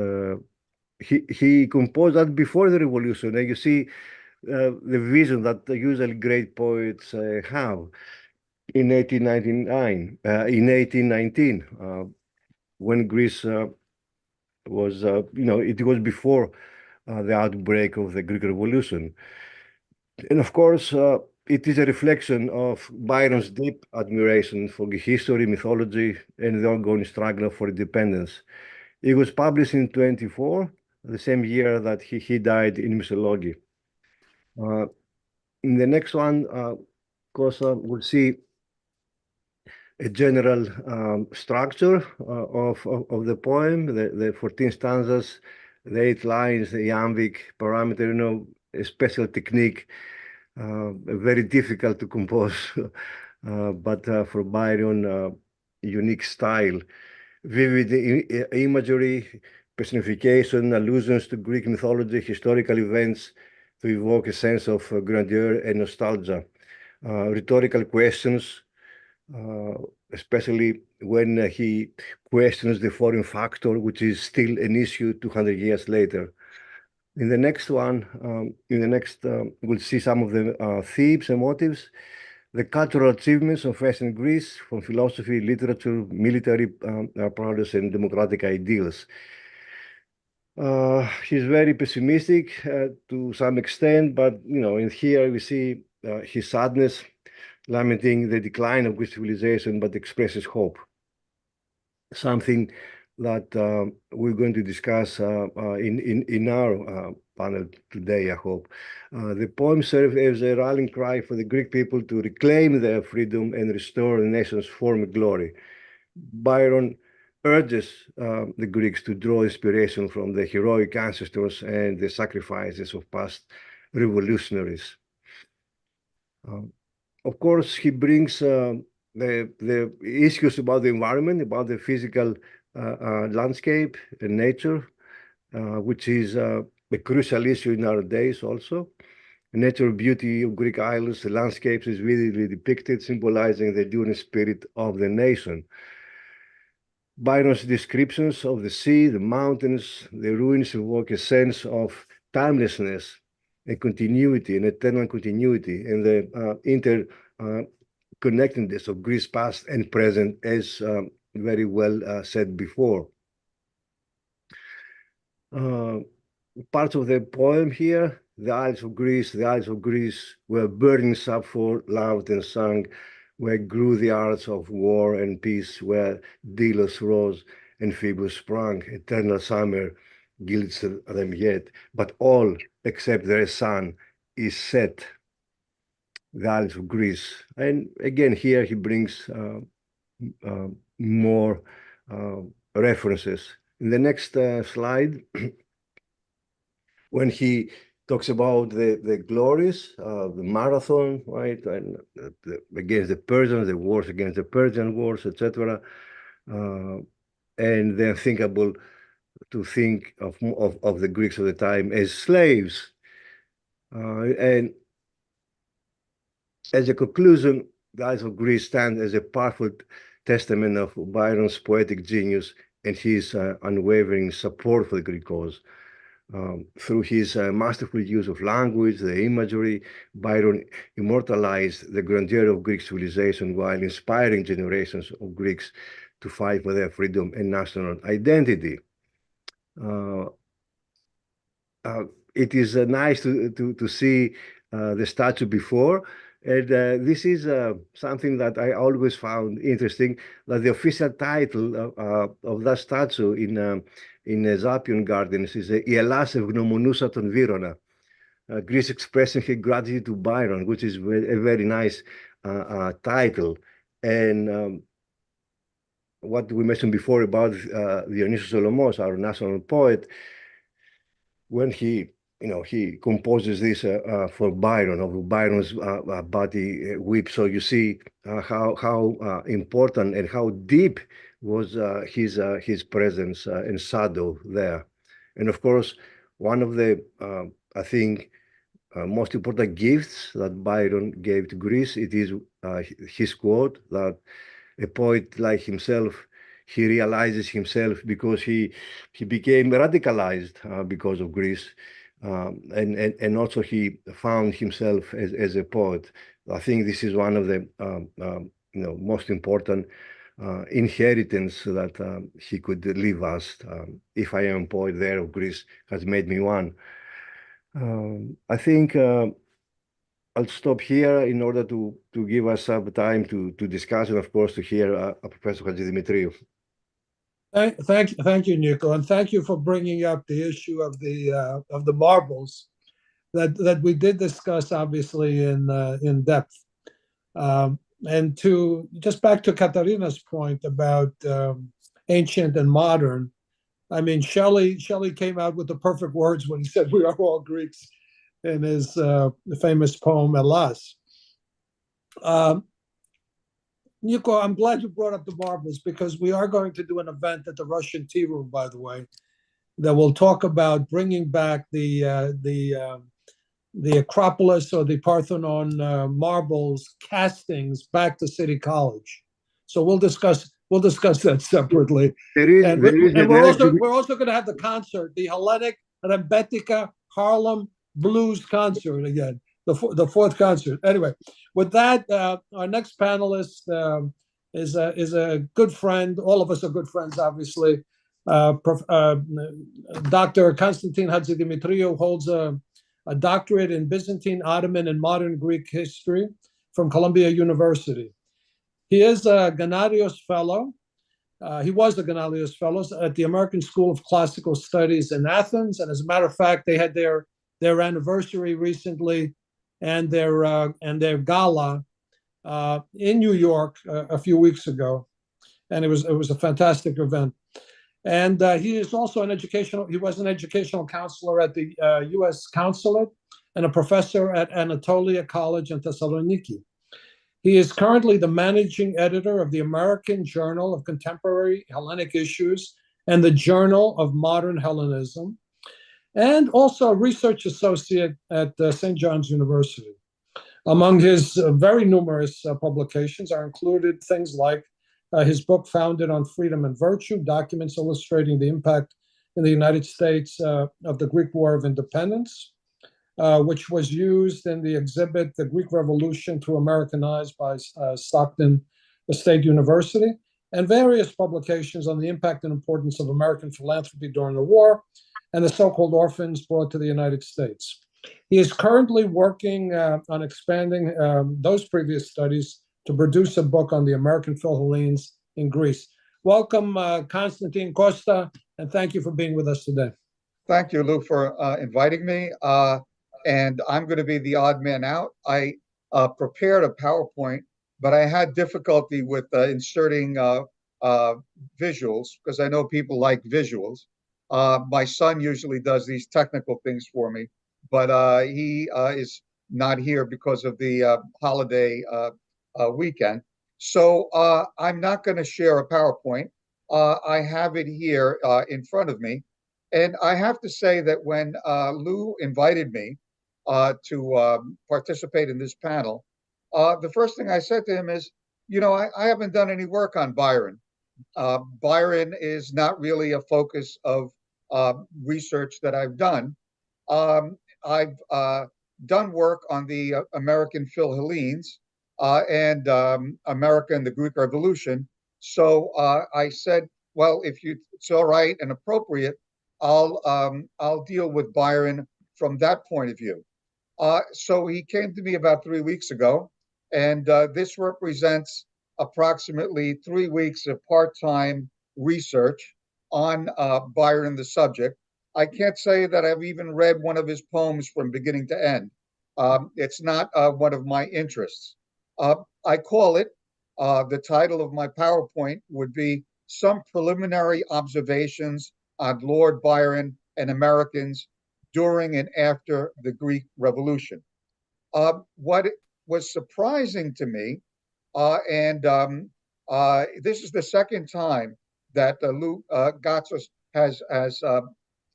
he composed that before the revolution. And you see the vision that usually great poets have. In 1899, in 1819, when Greece was, it was before the outbreak of the Greek Revolution. And of course, it is a reflection of Byron's deep admiration for the history, mythology, and the ongoing struggle for independence. It was published in 24, the same year that he died in Missolonghi. In the next one, Kosa will see a general structure of the poem, the 14 stanzas, the 8 lines, the iambic parameter, a special technique, very difficult to compose, but for Byron, unique style, vivid imagery, personification, allusions to Greek mythology, historical events to evoke a sense of grandeur and nostalgia, rhetorical questions, especially when he questions the foreign factor, which is still an issue 200 years later. In the next one, we'll see some of the themes and motives, the cultural achievements of ancient Greece, from philosophy, literature, military prowess, and democratic ideals. He's very pessimistic to some extent, but in here we see his sadness, lamenting the decline of Greek civilization, but expresses hope. Something that we're going to discuss in our panel today, I hope. The poem serves as a rallying cry for the Greek people to reclaim their freedom and restore the nation's former glory. Byron urges the Greeks to draw inspiration from the heroic ancestors and the sacrifices of past revolutionaries. Of course, he brings the issues about the environment, about the physical landscape and nature, which is a crucial issue in our days also. The natural beauty of Greek islands, the landscapes is vividly depicted, symbolizing the enduring spirit of the nation. Byron's descriptions of the sea, the mountains, the ruins evoke a sense of timelessness and continuity, and eternal continuity, and the interconnectedness of Greece past and present, as very well said before. Parts of the poem here, the Isles of Greece were burning for loved and sung, where grew the arts of war and peace, where Delos rose and Phoebus sprung, eternal summer gilds them yet, but all except their sun is set. The Isles of Greece. And again, here he brings more references. In the next slide, when he talks about the glories, the marathon, right, and against the Persians, the wars against the Persian wars, etc., and the unthinkable to think of the Greeks of the time as slaves. And as a conclusion, the Isles of Greece stand as a powerful testament of Byron's poetic genius and his unwavering support for the Greek cause. Through his masterful use of language, the imagery, Byron immortalized the grandeur of Greek civilization while inspiring generations of Greeks to fight for their freedom and national identity. It is nice to see the statue before. And this is something that I always found interesting, that the official title of that statue in Zapion Gardens is «Η Ελλάς ευγνωμονούσα τον Βύρωνα», Greece expressing her gratitude to Byron, which is a very nice title. And what we mentioned before about Dionysios Solomos, our national poet, when he he composes this for Byron, of Byron's body whip. So you see how important and how deep was his presence and shadow there. And of course, one of the I think most important gifts that Byron gave to Greece, it is his quote that a poet like himself, he realizes himself because he became radicalized because of Greece. And also he found himself as a poet. I think this is one of the most important inheritance that he could leave us. If I am a poet, there of Greece has made me one. I think I'll stop here in order to give us some time to discuss and of course to hear Professor Hadjidimitriou. Thank you, Nico, and thank you for bringing up the issue of the marbles that we did discuss, obviously in depth. And to just back to Katerina's point about ancient and modern, I mean, Shelley came out with the perfect words when he said we are all Greeks in his famous poem Hellas. Nico, I'm glad you brought up the marbles because we are going to do an event at the Russian Tea Room, by the way, that will talk about bringing back the Acropolis or the Parthenon marbles castings back to City College. So we'll discuss that separately. We're also going to have the concert, the Hellenic Grammatikos Harlem Blues concert again. The fourth concert. Anyway, with that, our next panelist is a good friend. All of us are good friends, obviously. Dr. Constantine Hadjidimitriou holds a doctorate in Byzantine, Ottoman, and modern Greek history from Columbia University. He is a Grammaticos fellow. He was a Grammaticos fellow at the American School of Classical Studies in Athens, and as a matter of fact, they had their anniversary recently. And their gala in New York a few weeks ago, and it was a fantastic event. And he is also he was an educational counselor at the U.S. Consulate and a professor at Anatolia College in Thessaloniki. He is currently the managing editor of the American Journal of Contemporary Hellenic Issues and the Journal of Modern Hellenism, and also a research associate at St. John's University. Among his very numerous publications are included things like his book Founded on Freedom and Virtue, documents illustrating the impact in the United States of the Greek War of Independence, which was used in the exhibit The Greek Revolution Through American Eyes by Stockton State University, and various publications on the impact and importance of American philanthropy during the war, and the so-called orphans brought to the United States. He is currently working on expanding those previous studies to produce a book on the American Philhellenes in Greece. Welcome, Constantine Costa, and thank you for being with us today. Thank you, Lou, for inviting me. And I'm going to be the odd man out. I prepared a PowerPoint, but I had difficulty with inserting visuals because I know people like visuals. My son usually does these technical things for me, but he is not here because of the holiday weekend. So I'm not going to share a PowerPoint. I have it here in front of me. And I have to say that when Lou invited me to participate in this panel, the first thing I said to him is, I haven't done any work on Byron. Byron is not really a focus of research that I've done. I've done work on the American Philhellenes and America and the Greek Revolution. So I said, well, if it's all right and appropriate, I'll deal with Byron from that point of view. So he came to me about 3 weeks ago, and this represents approximately 3 weeks of part-time research on Byron the subject. I can't say that I've even read one of his poems from beginning to end. It's not one of my interests. I call it, the title of my PowerPoint would be Some Preliminary Observations on Lord Byron and Americans during and after the Greek Revolution. What was surprising to me, and this is the second time that Katsos has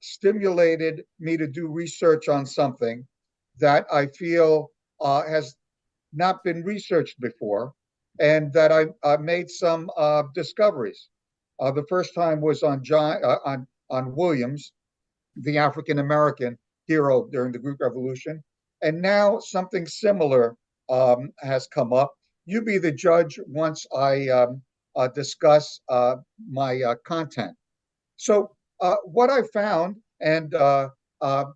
stimulated me to do research on something that I feel has not been researched before, and that I made some discoveries. The first time was on Williams, the African American hero during the Greek Revolution, and now something similar has come up. You be the judge once I discuss my content. So what I found, and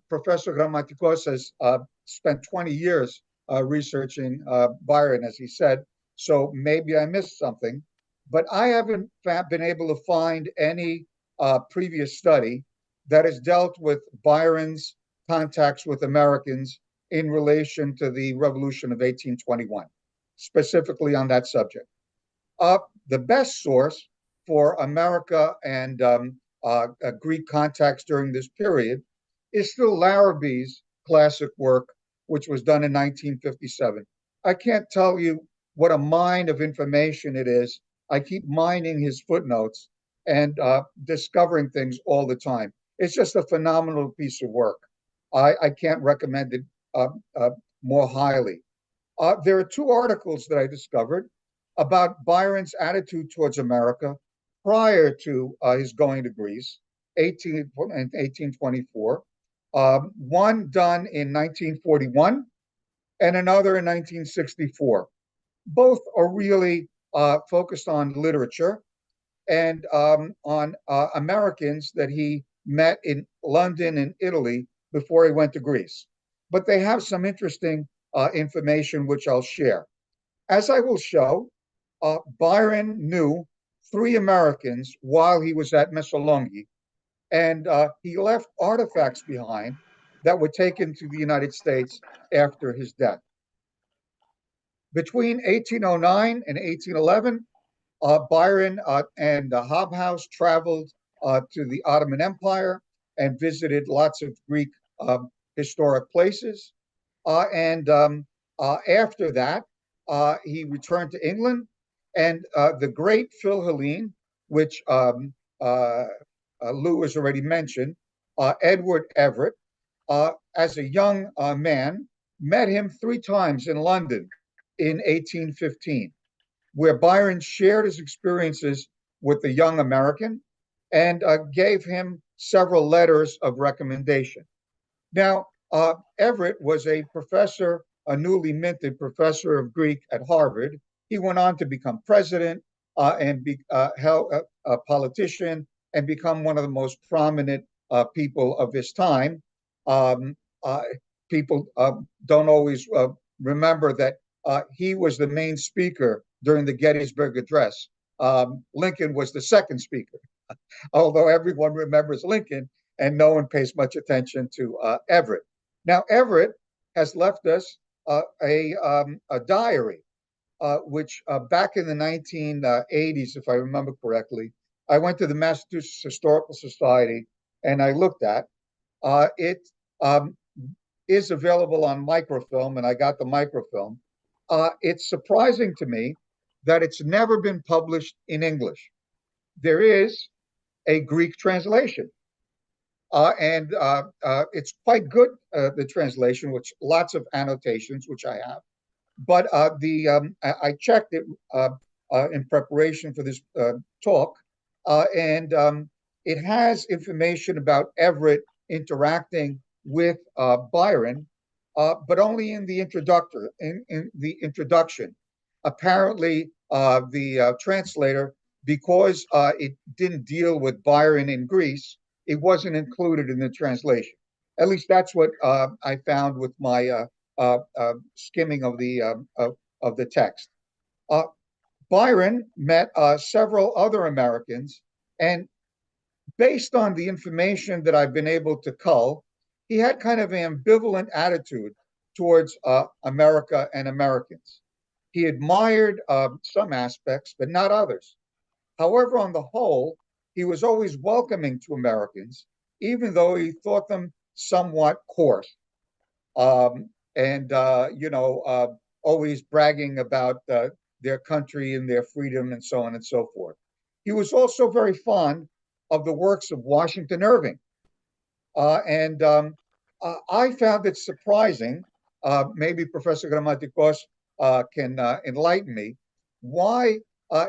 Professor Grammatikos has spent 20 years researching Byron, as he said, so maybe I missed something, but I haven't been able to find any previous study that has dealt with Byron's contacts with Americans in relation to the Revolution of 1821, specifically on that subject. The best source for America and Greek contacts during this period is still Larrabee's classic work, which was done in 1957. I can't tell you what a mine of information it is. I keep mining his footnotes and discovering things all the time. It's just a phenomenal piece of work. I can't recommend it more highly. There are two articles that I discovered about Byron's attitude towards America prior to his going to Greece, 1824. One done in 1941 and another in 1964. Both are really focused on literature and on Americans that he met in London and Italy before he went to Greece. But they have some interesting information which I'll share. As I will show, Byron knew 3 Americans while he was at Missolonghi, and he left artifacts behind that were taken to the United States after his death. Between 1809 and 1811, Byron and Hobhouse traveled to the Ottoman Empire and visited lots of Greek historic places. And after that, he returned to England, and the great Philhellene, which Lou has already mentioned, Edward Everett, as a young man, met him 3 times in London in 1815, where Byron shared his experiences with the young American and gave him several letters of recommendation. Now, Everett was a professor, a newly minted professor of Greek at Harvard. He went on to become president and be a politician and become one of the most prominent people of his time. People don't always remember that he was the main speaker during the Gettysburg Address. Lincoln was the second speaker, although everyone remembers Lincoln and no one pays much attention to Everett. Now, Everett has left us a diary, which back in the 1980s, if I remember correctly, I went to the Massachusetts Historical Society and I looked at. It is available on microfilm, and I got the microfilm. It's surprising to me that it's never been published in English. There is a Greek translation. And it's quite good, the translation, which lots of annotations, which I have. But I checked it in preparation for this talk, and it has information about Everett interacting with Byron, but only in the introduction. Apparently, the translator, because it didn't deal with Byron in Greece, it wasn't included in the translation. At least that's what I found with my skimming of the text. Byron met several other Americans, and based on the information that I've been able to cull, he had kind of an ambivalent attitude towards America and Americans. He admired some aspects, but not others. However, on the whole, he was always welcoming to Americans, even though he thought them somewhat coarse, and always bragging about their country and their freedom and so on and so forth. He was also very fond of the works of Washington Irving. And I found it surprising, maybe Professor Grammatikos can enlighten me, why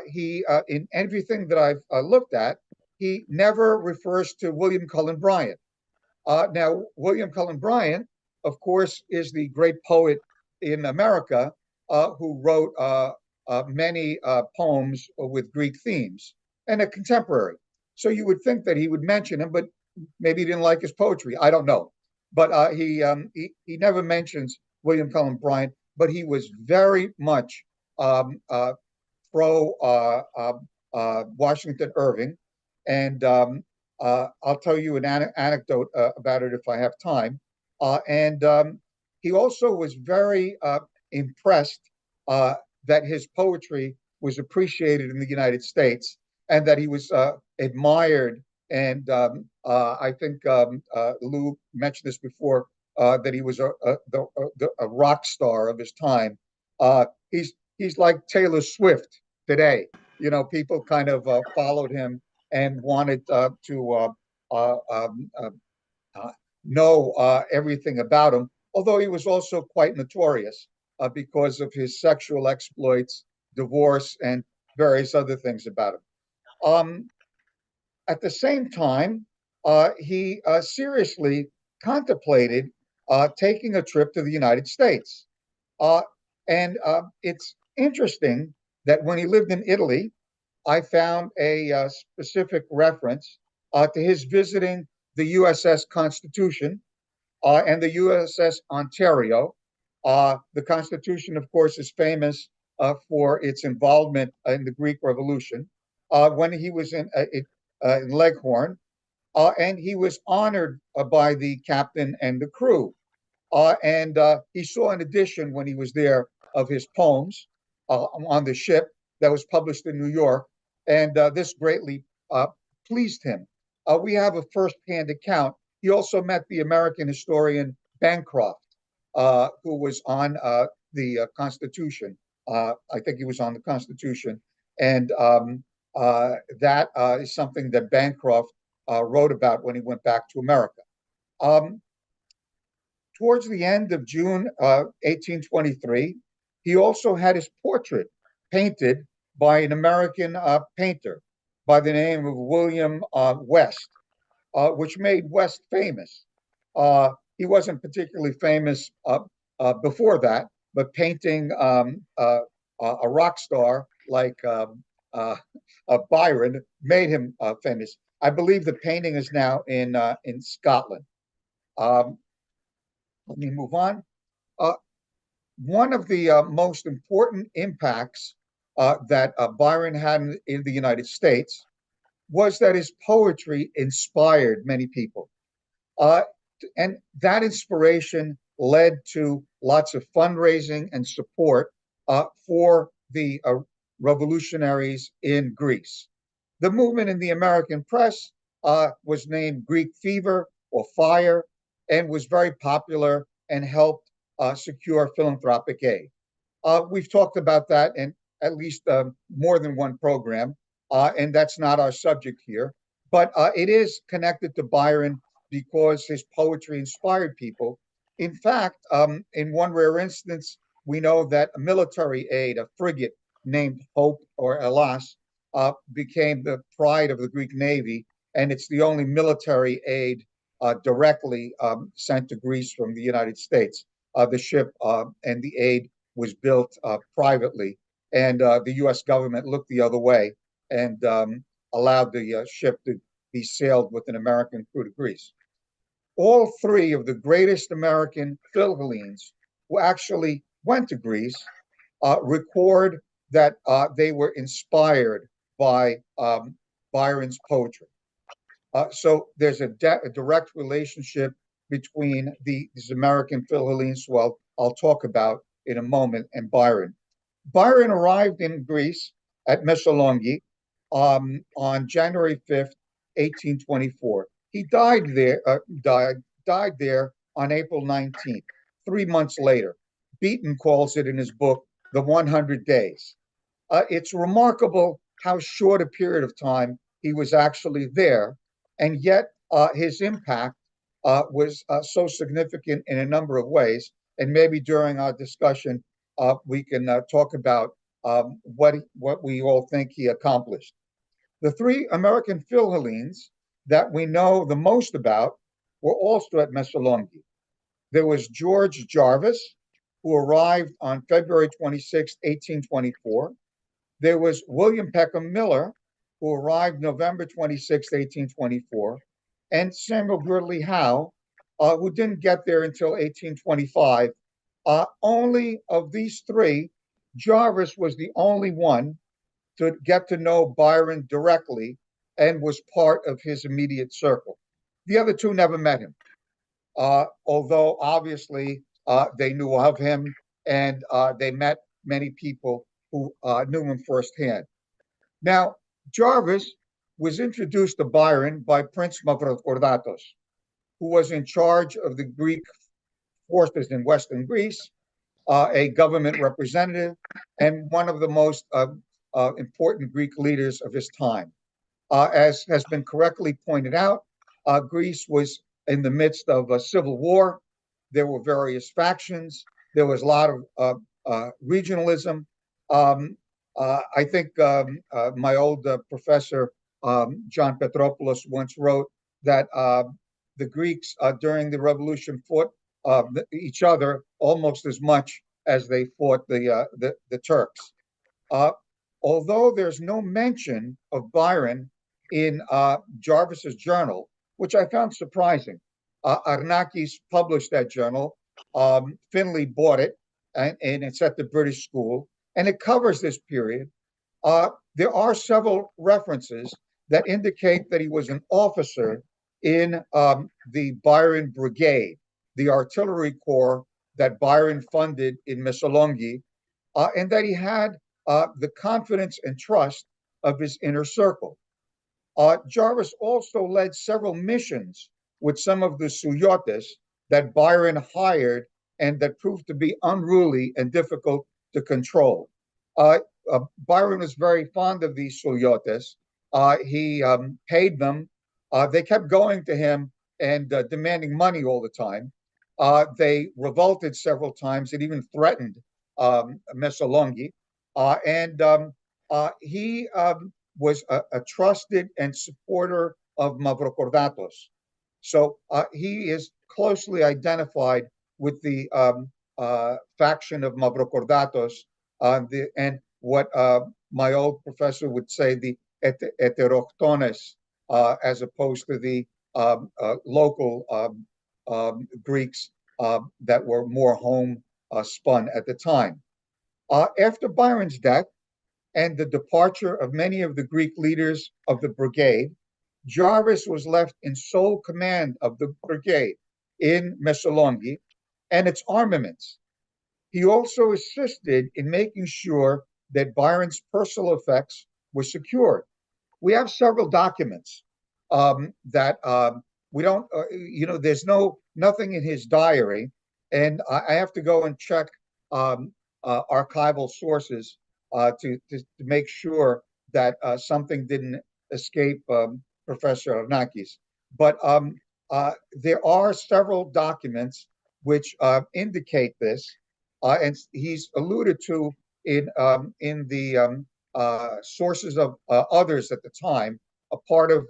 he, in everything that I've looked at, he never refers to William Cullen Bryant. Now, William Cullen Bryant, of course, is the great poet in America who wrote many poems with Greek themes, and a contemporary. So you would think that he would mention him, but maybe he didn't like his poetry. I don't know. But he never mentions William Cullen Bryant, but he was very much pro Washington Irving. And I'll tell you an anecdote about it if I have time. And he also was very impressed that his poetry was appreciated in the United States, and that he was admired. And I think Lou mentioned this before, that he was a rock star of his time. He's like Taylor Swift today. You know, people kind of followed him and wanted to know everything about him, although he was also quite notorious because of his sexual exploits, divorce, and various other things about him. At the same time, he seriously contemplated taking a trip to the United States. And it's interesting that when he lived in Italy, I found a specific reference to his visiting the USS Constitution and the USS Ontario. The Constitution, of course, is famous for its involvement in the Greek Revolution. When he was in Leghorn, and he was honored by the captain and the crew. And he saw an edition when he was there of his poems on the ship that was published in New York, and this greatly pleased him. We have a first-hand account. He also met the American historian Bancroft, who was on the Constitution. I think he was on the Constitution, and that is something that Bancroft wrote about when he went back to America. Towards the end of June 1823, he also had his portrait painted by an American painter by the name of William West, which made West famous. He wasn't particularly famous before that, but painting a rock star like Byron made him famous. I believe the painting is now in Scotland. Let me move on. One of the most important impacts that Byron had in the United States was that his poetry inspired many people. And that inspiration led to lots of fundraising and support for the revolutionaries in Greece. The movement in the American press was named Greek Fever or Fire, and was very popular and helped secure philanthropic aid. We've talked about that in at least more than one program, and that's not our subject here, but it is connected to Byron because his poetry inspired people. In fact, in one rare instance, we know that a military aid, a frigate named Hope or Hellas, became the pride of the Greek Navy, and it's the only military aid directly sent to Greece from the United States. The ship and the aid was built privately, and the US government looked the other way and allowed the ship to be sailed with an American crew to Greece. All three of the greatest American Philhellenes who actually went to Greece record that they were inspired by Byron's poetry. So there's a direct relationship between these American Philhellenes, who I'll talk about in a moment, and Byron. Byron arrived in Greece at Missolonghi on January 5th, 1824. He died died there on April 19th, 3 months later. Beaton calls it in his book, The 100 Days. It's remarkable how short a period of time he was actually there, and yet his impact was so significant in a number of ways. And maybe during our discussion, we can talk about what we all think he accomplished. The three American Philhellenes that we know the most about were also at Missolonghi. There was George Jarvis, who arrived on February 26, 1824. There was William Peckham Miller, who arrived November 26, 1824, and Samuel Gridley Howe, who didn't get there until 1825. Only of these three, Jarvis was the only one to get to know Byron directly and was part of his immediate circle. The other two never met him, although obviously they knew of him and they met many people who knew him firsthand. Now, Jarvis was introduced to Byron by Prince Mavrokordatos, who was in charge of the Greek forces in Western Greece, a government representative, and one of the most important Greek leaders of his time. As has been correctly pointed out, Greece was in the midst of a civil war. There were various factions. There was a lot of regionalism. I think my old professor, John Petropoulos, once wrote that the Greeks during the revolution fought each other almost as much as they fought the Turks. Although there's no mention of Byron in Jarvis's journal, which I found surprising. Arnakis published that journal. Finley bought it, and it's at the British School, and it covers this period. There are several references that indicate that he was an officer in the Byron Brigade, the artillery corps that Byron funded in Missolonghi, and that he had the confidence and trust of his inner circle. Jarvis also led several missions with some of the Suyotes that Byron hired and that proved to be unruly and difficult to control. Byron was very fond of these Suyotes. He paid them. They kept going to him and demanding money all the time. They revolted several times and even threatened Missolonghi. He was a trusted and supporter of Mavrokordatos. So he is closely identified with the faction of Mavrokordatos and what my old professor would say, the heterochtones, as opposed to the local Greeks that were more home spun at the time. After Byron's death and the departure of many of the Greek leaders of the brigade, Jarvis was left in sole command of the brigade in Missolonghi and its armaments. He also assisted in making sure that Byron's personal effects were secured. We have several documents that we don't, there's nothing in his diary, and I have to go and check archival sources to make sure that something didn't escape Professor Arnakis. But there are several documents which indicate this, and he's alluded to in the sources of others at the time, a part of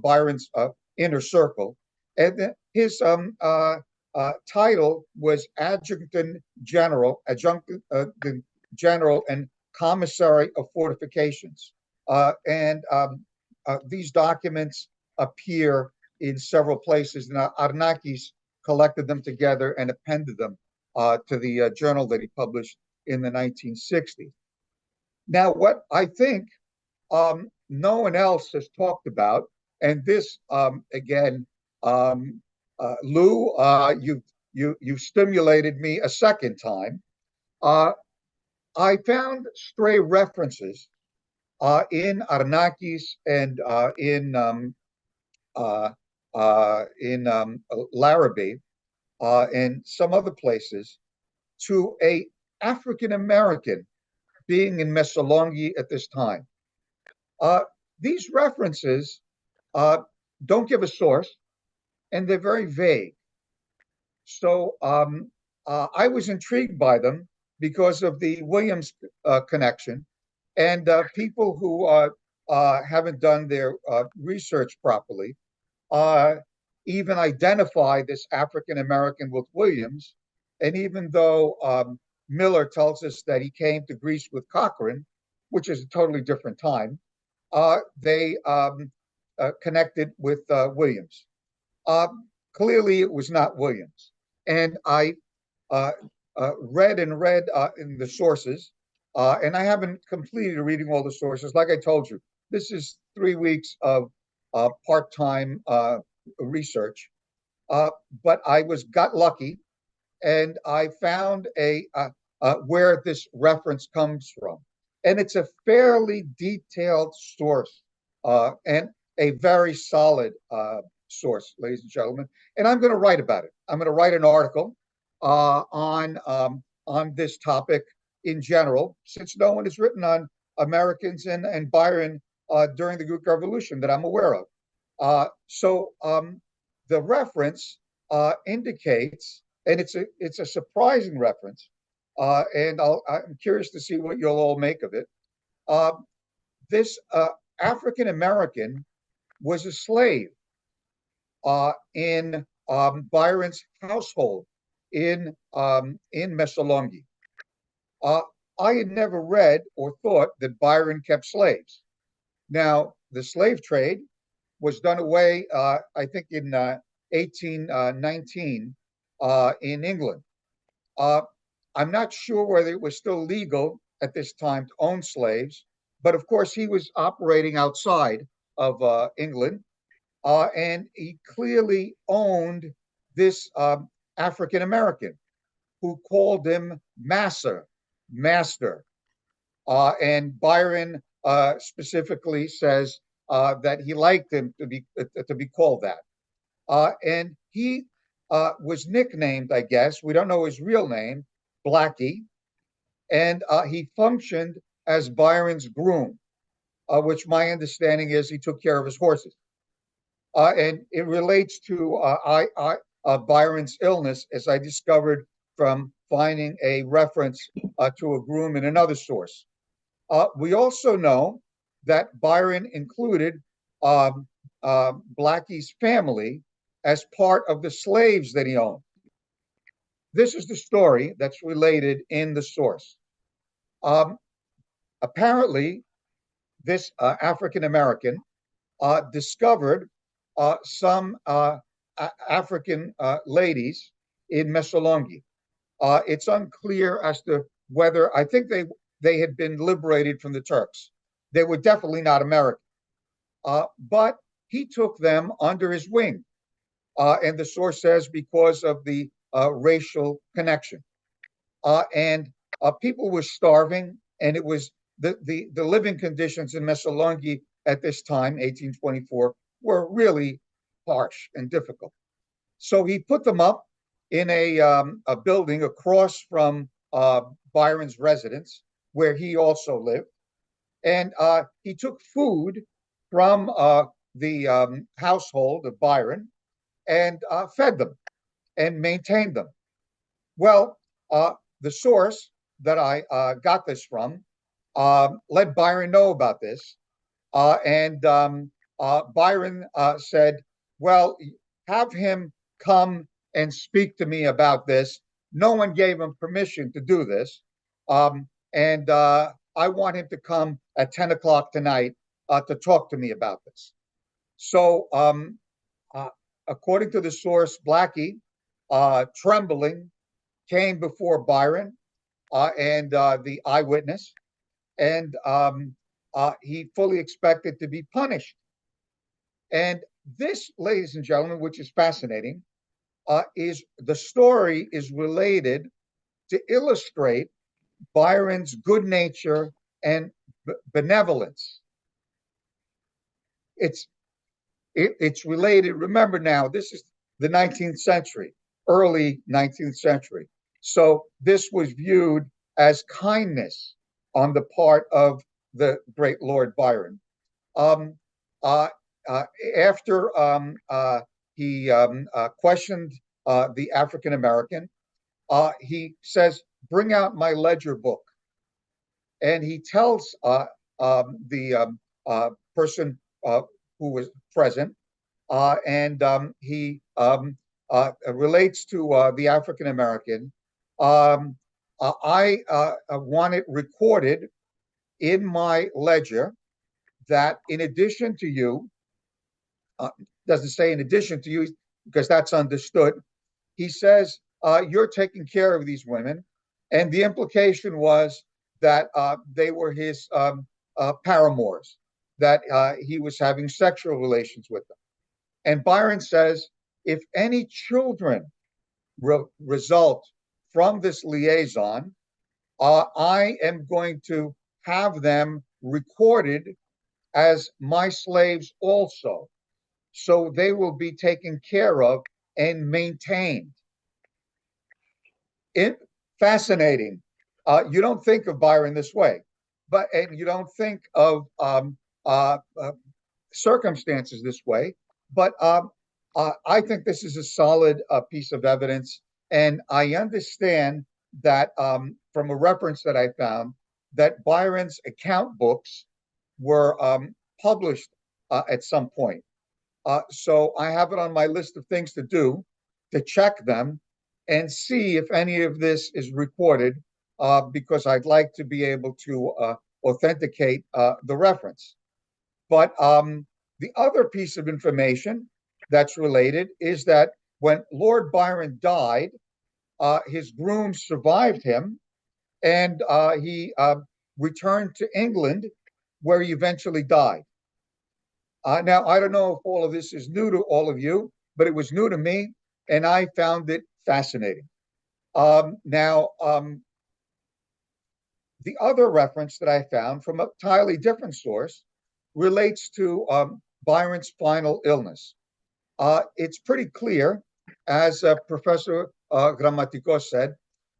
Byron's inner circle. And his title was Adjunct General and Commissary of Fortifications. These documents appear in several places, and Arnakis collected them together and appended them to the journal that he published in the 1960s. Now, what I think no one else has talked about, and this again, Lou, you stimulated me a second time. I found stray references in Arnakis and in in Larrabee, and some other places, to a African American being in Messalongi at this time. These references don't give a source, and they're very vague. So I was intrigued by them because of the Williams connection, and people who haven't done their research properly even identify this African American with Williams. And even though Miller tells us that he came to Greece with Cochrane, which is a totally different time, they connected with Williams. Clearly, it was not Williams. And I read in the sources, and I haven't completed reading all the sources. Like I told you, this is 3 weeks of part-time research. But I got lucky, and I found where this reference comes from. And it's a fairly detailed source and a very solid source, ladies and gentlemen. And I'm going to write about it. I'm going to write an article on this topic in general, since no one has written on Americans and Byron during the Greek Revolution that I'm aware of. So the reference indicates, and it's a surprising reference, and I'm curious to see what you'll all make of it. This African American was a slave in Byron's household in Messalongi. I had never read or thought that Byron kept slaves. Now, the slave trade was done away, I think, in 1819 in England. I'm not sure whether it was still legal at this time to own slaves, but of course he was operating outside of England, and he clearly owned this African American who called him master. And Byron specifically says that he liked him to be called that. And he was nicknamed, I guess, we don't know his real name, Blackie, and he functioned as Byron's groom, which my understanding is he took care of his horses. And it relates to Byron's illness, as I discovered from finding a reference to a groom in another source. We also know that Byron included Blackie's family as part of the slaves that he owned. This is the story that's related in the source. Apparently, this African American discovered some African ladies in Messalongi. It's unclear as to whether, I think they had been liberated from the Turks. They were definitely not American. But he took them under his wing. And the source says because of the racial connection. And people were starving, and it was the living conditions in Messalongi at this time, 1824, were really harsh and difficult. So he put them up in a building across from Byron's residence, where he also lived. And he took food from the household of Byron and fed them and maintained them. Well, the source that I got this from let Byron know about this. And Byron said, well, have him come and speak to me about this. No one gave him permission to do this. And I want him to come at 10 o'clock tonight to talk to me about this. So according to the source, Blackie, trembling, came before Byron and the eyewitness, and he fully expected to be punished. And this, ladies and gentlemen, which is fascinating, is the story is related to illustrate Byron's good nature and benevolence. It's it's related. Remember now, this is the 19th century, early 19th century. So this was viewed as kindness on the part of the great Lord Byron. After he questioned the African American, he says, "Bring out my ledger book." And he tells the person who was present, and he relates to the African American. I want it recorded in my ledger that in addition to you, doesn't say in addition to you because that's understood. He says, you're taking care of these women. And the implication was that they were his paramours, that he was having sexual relations with them. And Byron says, if any children result from this liaison, I am going to have them recorded as my slaves also. So they will be taken care of and maintained. Fascinating. You don't think of Byron this way, and you don't think of circumstances this way, but I think this is a solid piece of evidence, and I understand that from a reference that I found, that Byron's account books were published at some point. So I have it on my list of things to do, to check them and see if any of this is recorded, because I'd like to be able to authenticate the reference. But the other piece of information that's related is that when Lord Byron died, his groom survived him, and he returned to England, where he eventually died. Now, I don't know if all of this is new to all of you, but it was new to me, and I found it fascinating. The other reference that I found from a entirely different source relates to Byron's final illness. It's pretty clear, as Professor Grammatikos said,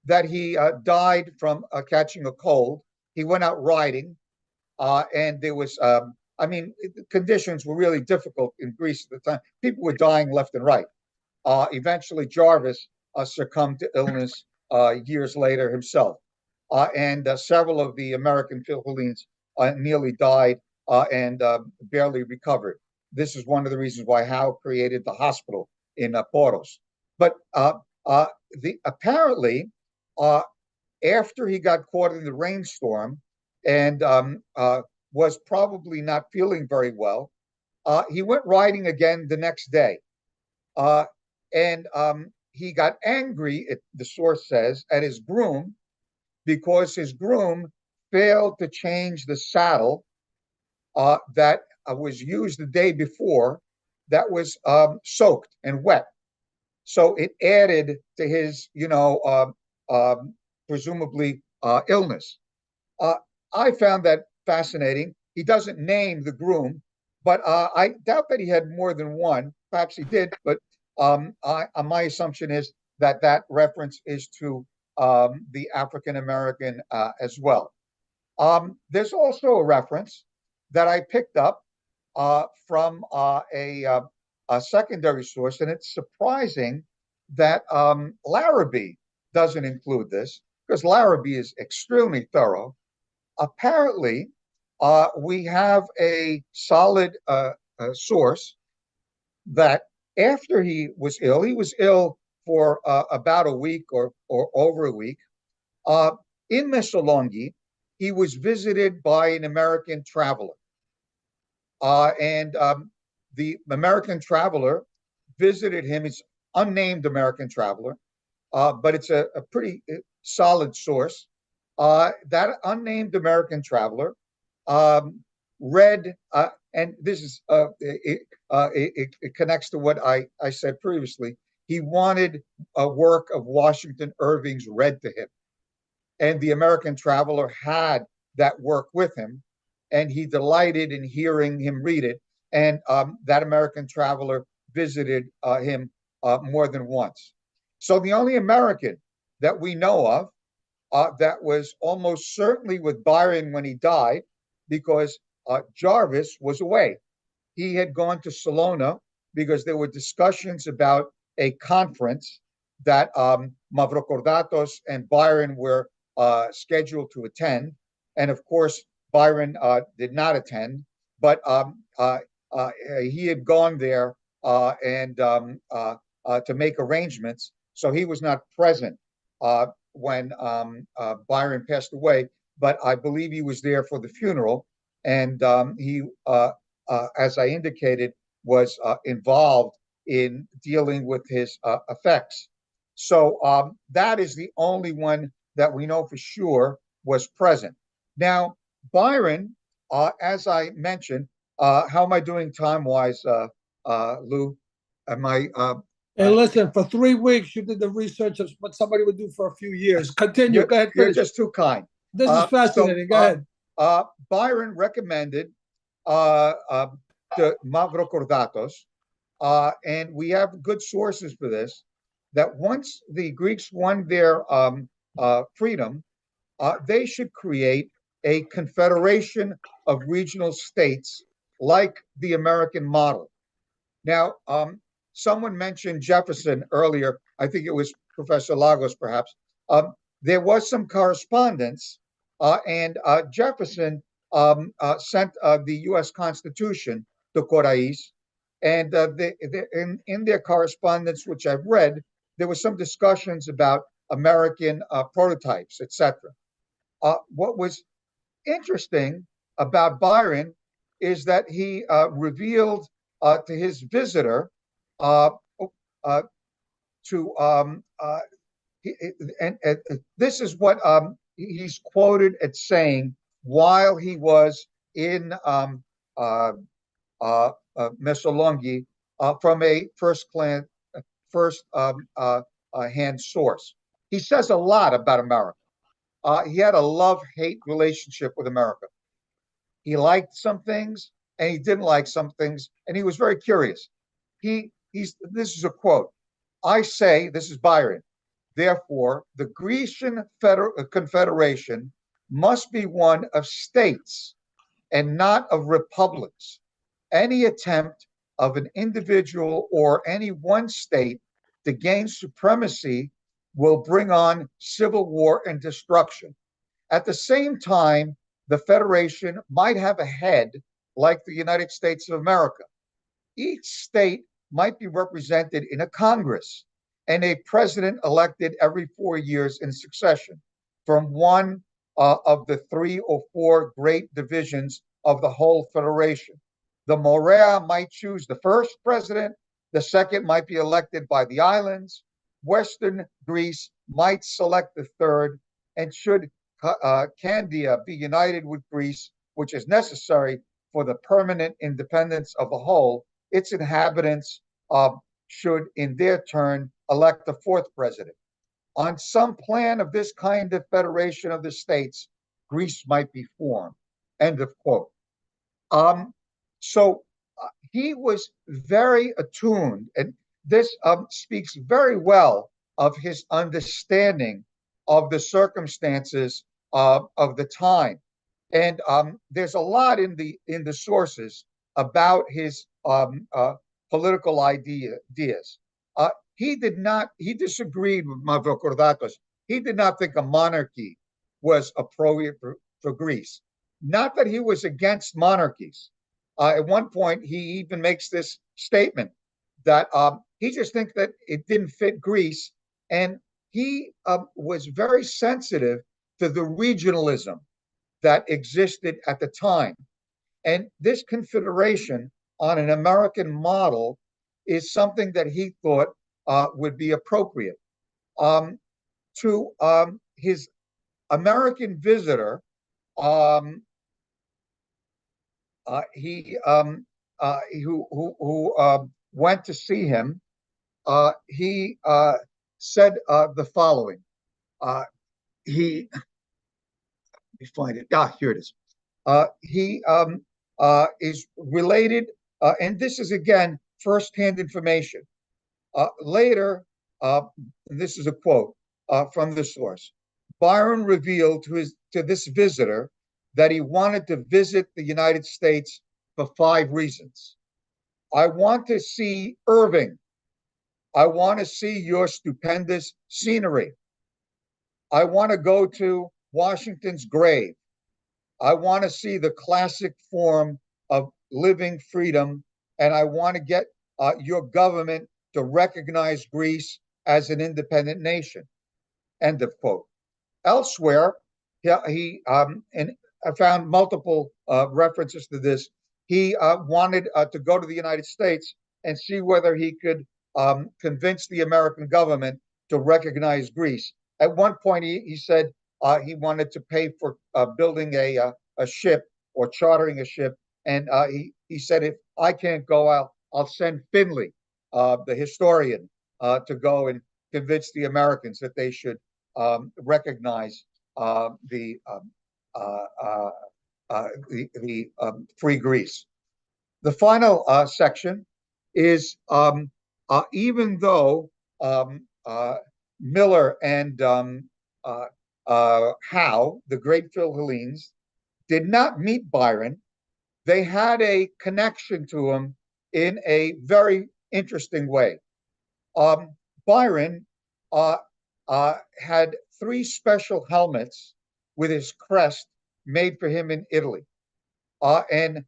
that he died from catching a cold. He went out riding, and there was, conditions were really difficult in Greece at the time. People were dying left and right. Eventually, Jarvis succumbed to illness years later himself. And several of the American Philhellenes nearly died and barely recovered. This is one of the reasons why Howe created the hospital in Poros. But apparently, after he got caught in the rainstorm and was probably not feeling very well, he went riding again the next day. And he got angry, the source says, at his groom because his groom failed to change the saddle that was used the day before, that was soaked and wet. So it added to his, presumably illness. I found that fascinating. He doesn't name the groom, but I doubt that he had more than one. Perhaps he did, but my assumption is that that reference is to the African American as well. There's also a reference that I picked up from a secondary source, and it's surprising that Larrabee doesn't include this, because Larrabee is extremely thorough. Apparently, we have a solid source that after he was ill for about a week or over a week. In Missolonghi, he was visited by an American traveler. And the American traveler visited him. It's unnamed American traveler, but it's a pretty solid source. That unnamed American traveler read, and this is it connects to what I said previously. He wanted a work of Washington Irving's read to him, and the American traveler had that work with him, and he delighted in hearing him read it. and that American traveler visited him more than once. So the only American that we know of that was almost certainly with Byron when he died, because Jarvis was away. He had gone to Salona because there were discussions about a conference that Mavrokordatos and Byron were scheduled to attend. And of course, Byron did not attend, but he had gone there and to make arrangements. So he was not present when Byron passed away, but I believe he was there for the funeral. And he, as I indicated, was involved in dealing with his effects. So that is the only one that we know for sure was present. Now, Byron, as I mentioned, how am I doing time-wise, Lou? Am I? Hey, listen, for 3 weeks, you did the research of what somebody would do for a few years. Continue. Go ahead. You're just too kind. This is fascinating. Go ahead. Byron recommended to Mavrokordatos, and we have good sources for this, that once the Greeks won their freedom, they should create a confederation of regional states like the American model. Now, someone mentioned Jefferson earlier. I think it was Professor Lagos, perhaps. There was some correspondence, and Jefferson sent the U.S. Constitution to Corais, and in their correspondence, which I've read, there was some discussions about American prototypes, etc. What was interesting about Byron is that he revealed to his visitor this is what he's quoted as saying while he was in Messaloniki from a first-hand source. He says a lot about America. He had a love-hate relationship with America. He liked some things and he didn't like some things, and he was very curious. This is a quote. I say, this is Byron, therefore, the Grecian Confederation must be one of states and not of republics. Any attempt of an individual or any one state to gain supremacy will bring on civil war and destruction. At the same time, the Federation might have a head like the United States of America. Each state might be represented in a Congress and a president elected every 4 years in succession from one of the 3 or 4 great divisions of the whole Federation. The Morea might choose the first president, the second might be elected by the islands, Western Greece might select the third, and should Candia be united with Greece, which is necessary for the permanent independence of the whole, its inhabitants should in their turn elect the fourth president. On some plan of this kind of federation of the states, Greece might be formed. End of quote. So he was very attuned, and this speaks very well of his understanding of the circumstances of the time. And there's a lot in the sources about his political ideas. He disagreed with Mavrokordatos. He did not think a monarchy was appropriate for Greece. Not that he was against monarchies. At one point, he even makes this statement that he just thinks that it didn't fit Greece, and he was very sensitive to the regionalism that existed at the time. And this confederation on an American model is something that he thought would be appropriate. To his American visitor, who went to see him, he said the following. Let me find it. Here it is. He is related And this is, again, firsthand information. Later, this is a quote from the source. Byron revealed to this visitor that he wanted to visit the United States for 5 reasons. I want to see Irving. I want to see your stupendous scenery. I want to go to Washington's grave. I want to see the classic form of living freedom, and I want to get your government to recognize Greece as an independent nation. End of quote. Elsewhere, and I found multiple references to this. He wanted to go to the United States and see whether he could convince the American government to recognize Greece. At one point, he said he wanted to pay for building a ship or chartering a ship, and he said, if I can't go, I'll send Finley, the historian, to go and convince the Americans that they should recognize the free Greece. The final section is even though Miller and Howe, the great Philhellenes, did not meet Byron, they had a connection to him in a very interesting way. Byron had 3 special helmets with his crest made for him in Italy. And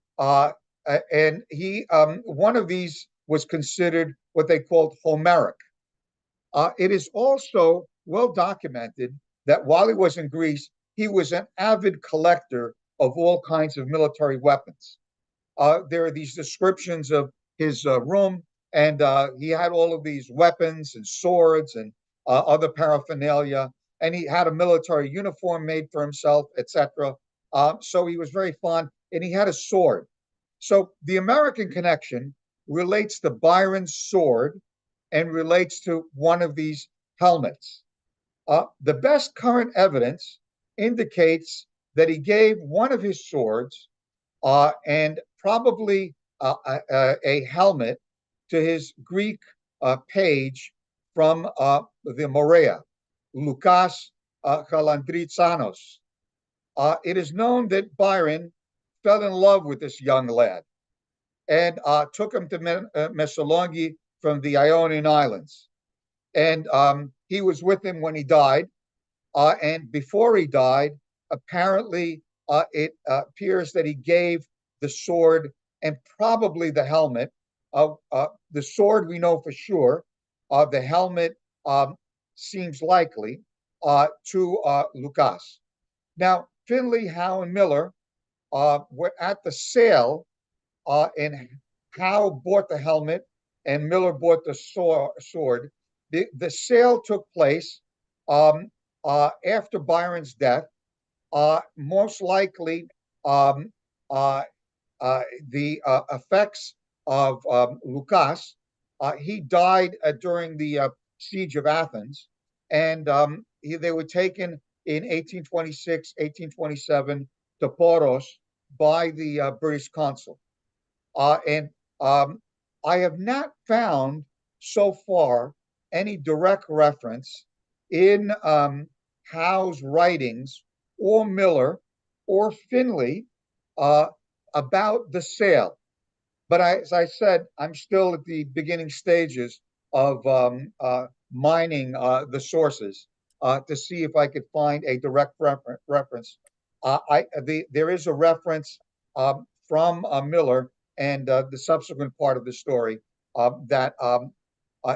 he, one of these was considered what they called Homeric. It is also well documented that while he was in Greece, he was an avid collector of all kinds of military weapons. There are these descriptions of his room, and he had all of these weapons and swords and other paraphernalia, and he had a military uniform made for himself, etc. So he was very fond, and he had a sword. So the American connection relates to Byron's sword and relates to one of these helmets. The best current evidence indicates that he gave one of his swords and probably a helmet to his Greek page from the Morea, Lukas Kalandritsanos. It is known that Byron fell in love with this young lad and took him to Messaloniki from the Ionian Islands. And he was with him when he died. And before he died, apparently it appears that he gave the sword and probably the helmet. The sword we know for sure. The helmet seems likely to Lukas. Now, Finley, Howe, and Miller were at the sale, and Howe bought the helmet and Miller bought the sword. The sale took place after Byron's death. Most likely, the effects of Lukas. He died during the siege of Athens, and they were taken in 1826, 1827 to Poros by the British consul. And I have not found so far any direct reference in Howe's writings or Miller or Finley about the sale. But as I said, I'm still at the beginning stages of mining the sources to see if I could find a direct reference. There is a reference from Miller and the subsequent part of the story that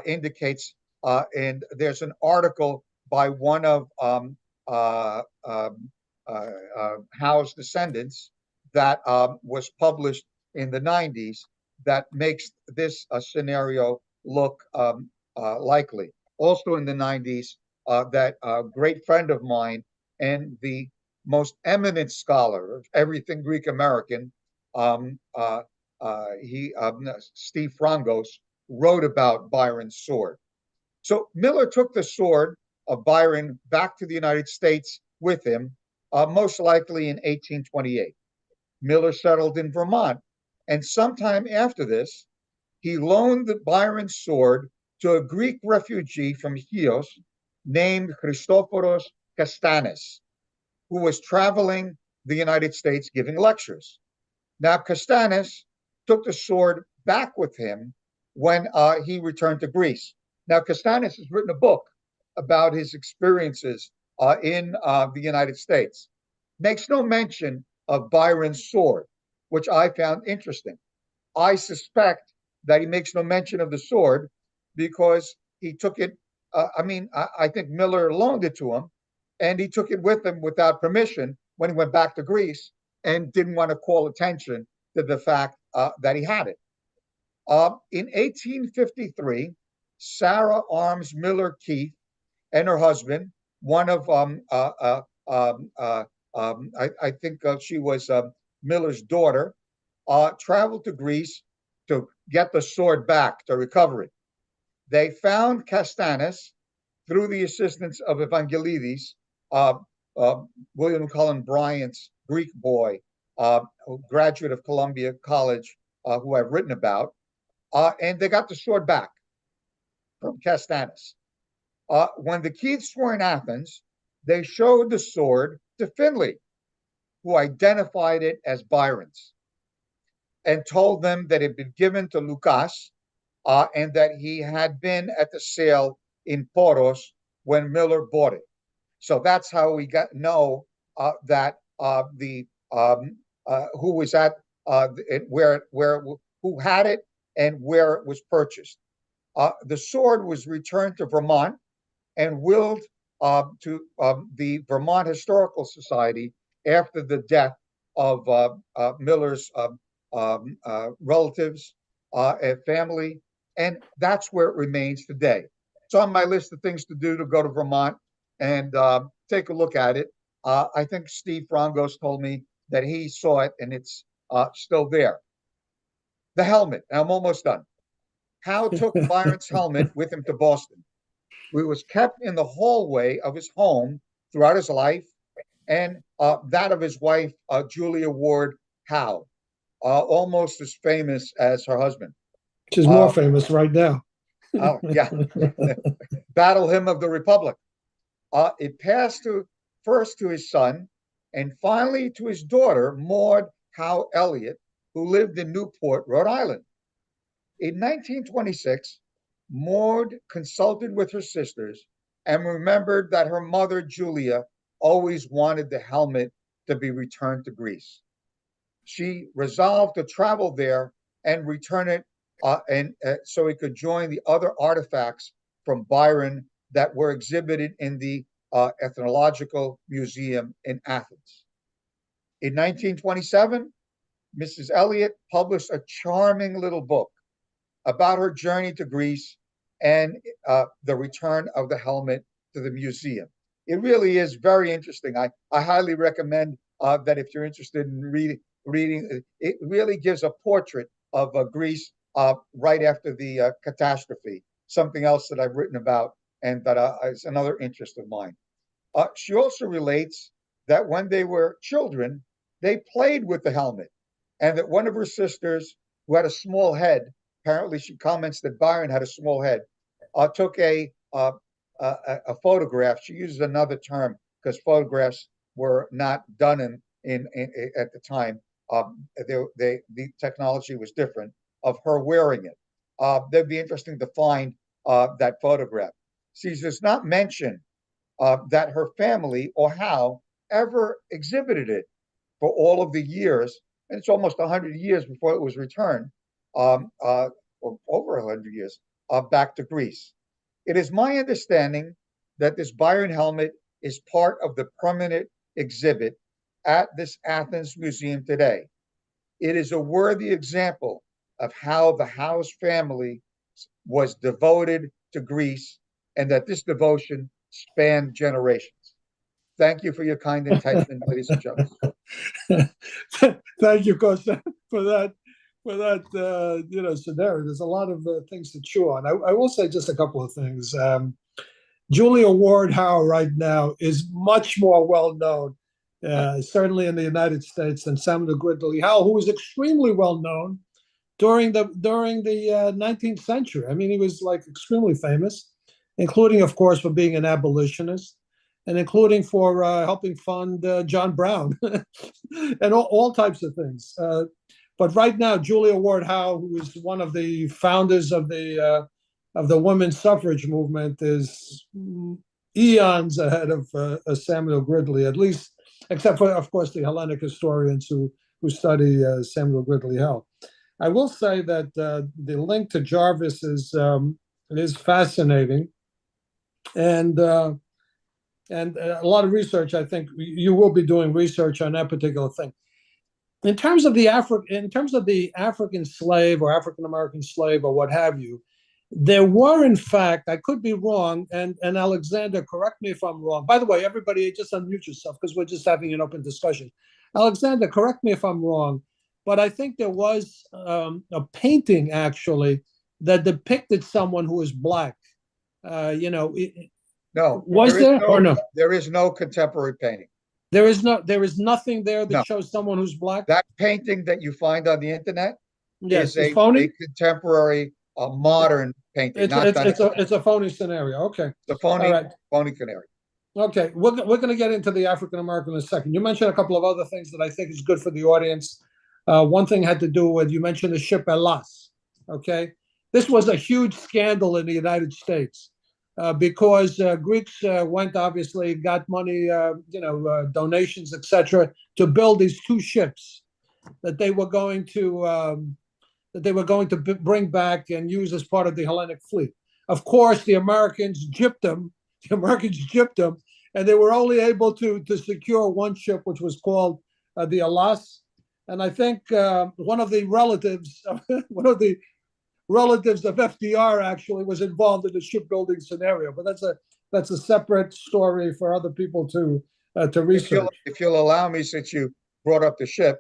indicates, and there's an article by one of Howe's descendants that was published in the 90s that makes this scenario look likely. Also in the 90s, that great friend of mine and the most eminent scholar of everything Greek American, Steve Frangos, wrote about Byron's sword. So Miller took the sword of Byron back to the United States with him, most likely in 1828. Miller settled in Vermont, And sometime after this, he loaned the Byron's sword to a Greek refugee from Chios named Christophoros Kastanis, who was traveling the United States giving lectures. Now, Kastanis took the sword back with him when he returned to Greece. Now, Kastanis has written a book about his experiences in the United States. Makes no mention of Byron's sword, which I found interesting. I suspect that he makes no mention of the sword because he took it. I think Miller loaned it to him, and he took it with him without permission when he went back to Greece and didn't want to call attention to the fact that he had it. In 1853, Sarah Arms Miller Keith and her husband, one of I think she was Miller's daughter, traveled to Greece to get the sword back, to recover it. They found Kastanis through the assistance of Evangelides, William Cullen Bryant's Greek boy, graduate of Columbia College, who I've written about, and they got the sword back from Kastanis. When the Keiths were in Athens, they showed the sword to Finley, who identified it as Byron's, and told them that it had been given to Lukas, and that he had been at the sale in Poros when Miller bought it. So that's how we know that who was at who had it and where it was purchased. The sword was returned to Vermont and willed to the Vermont Historical Society after the death of Miller's relatives and family, and that's where it remains today. It's on my list of things to do, to go to Vermont and take a look at it. I think Steve Frangos told me that he saw it and it's still there. The helmet, and I'm almost done. Howe took Byron's helmet with him to Boston. It was kept in the hallway of his home throughout his life, and that of his wife, Julia Ward Howe, almost as famous as her husband. She's more famous right now. Oh, yeah. Battle Hymn of the Republic. It passed first to his son and finally to his daughter, Maud Howe Elliott, who lived in Newport, Rhode Island. In 1926, Maud consulted with her sisters and remembered that her mother, Julia, always wanted the helmet to be returned to Greece. She resolved to travel there and return it so he could join the other artifacts from Byron that were exhibited in the Ethnological Museum in Athens. In 1927, Mrs. Elliott published a charming little book about her journey to Greece and the return of the helmet to the museum. It really is very interesting. I highly recommend that if you're interested in reading, it really gives a portrait of Greece right after the catastrophe, something else that I've written about and that is another interest of mine. She also relates that when they were children, they played with the helmet, and that one of her sisters, who had a small head, apparently she comments that Byron had a small head, took a photograph. She uses another term because photographs were not done at the time. The technology was different, of her wearing it. That'd be interesting to find that photograph. She does not mention that her family or Howe ever exhibited it for all of the years, and it's almost 100 years before it was returned, or over 100 years, back to Greece. It is my understanding that this Byron helmet is part of the permanent exhibit at this Athens museum today. It is a worthy example of how the Howe's family was devoted to Greece, and that this devotion spanned generations. Thank you for your kind attention, ladies and gentlemen. Thank you, Costa, for that. Scenario. There's a lot of things to chew on. I will say just a couple of things. Julia Ward Howe right now is much more well known, certainly in the United States, than Samuel Gridley Howe, who was extremely well known during the 19th century. I mean, he was like extremely famous, including, of course, for being an abolitionist, and including for helping fund John Brown and all types of things. But right now, Julia Ward Howe, who is one of the founders of the women's suffrage movement, is eons ahead of Samuel Gridley, at least, except for, of course, the Hellenic historians who study Samuel Gridley Howe. I will say that the link to Jarvis is fascinating, and a lot of research. I think you will be doing research on that particular thing. In terms of the African slave or African American slave or what have you, there were, in fact, I could be wrong, and Alexander, correct me if I'm wrong. By the way, everybody, just unmute yourself because we're just having an open discussion. Alexander, correct me if I'm wrong, but I think there was a painting actually that depicted someone who was black. No. Was there or no? There is no contemporary painting. There is nothing there that No. shows someone who's black. That painting that you find on the internet Yes, is it's phony. a contemporary, modern painting. It's a phony scenario. Okay. It's a phony, All right. phony scenario. Okay, we're going to get into the African American in a second. You mentioned a couple of other things that I think is good for the audience. One thing had to do with, you mentioned the ship Hellas. Okay, this was a huge scandal in the United States because Greeks went, obviously, got money, donations, etc., to build these two ships that they were going to bring back and use as part of the Hellenic fleet. Of course, the Americans gypped them. And they were only able to secure one ship, which was called the Hellas. And I think one of the relatives of FDR actually was involved in the shipbuilding scenario. But that's a separate story for other people to research. If you'll allow me, since you brought up the ship,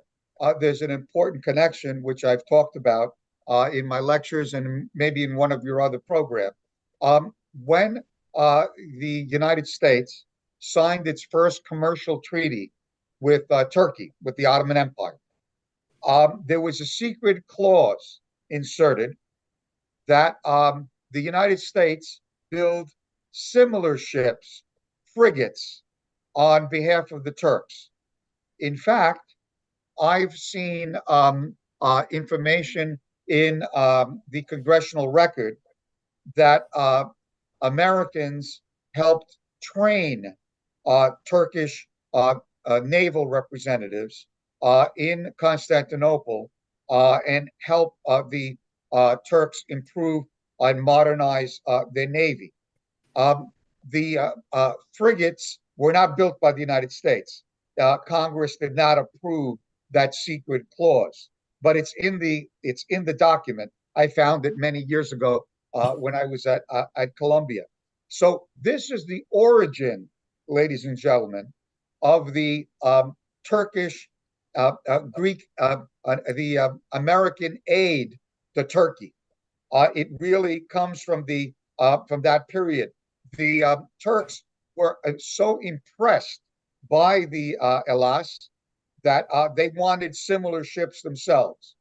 there's an important connection which I've talked about in my lectures and maybe in one of your other programs. When the United States signed its first commercial treaty with Turkey, with the Ottoman Empire, there was a secret clause inserted that the United States build similar ships, frigates, on behalf of the Turks. In fact, I've seen information in the congressional record that Americans helped train Turkish naval representatives in Constantinople and help the Turks improve and modernize their navy. The frigates were not built by the United States. Congress did not approve that secret clause, but it's in the document. I found it many years ago when I was at Columbia. So this is the origin, ladies and gentlemen, of the Turkish, Greek, the American aid to Turkey. It really comes from that period. The Turks were so impressed by the Hellas that they wanted similar ships themselves,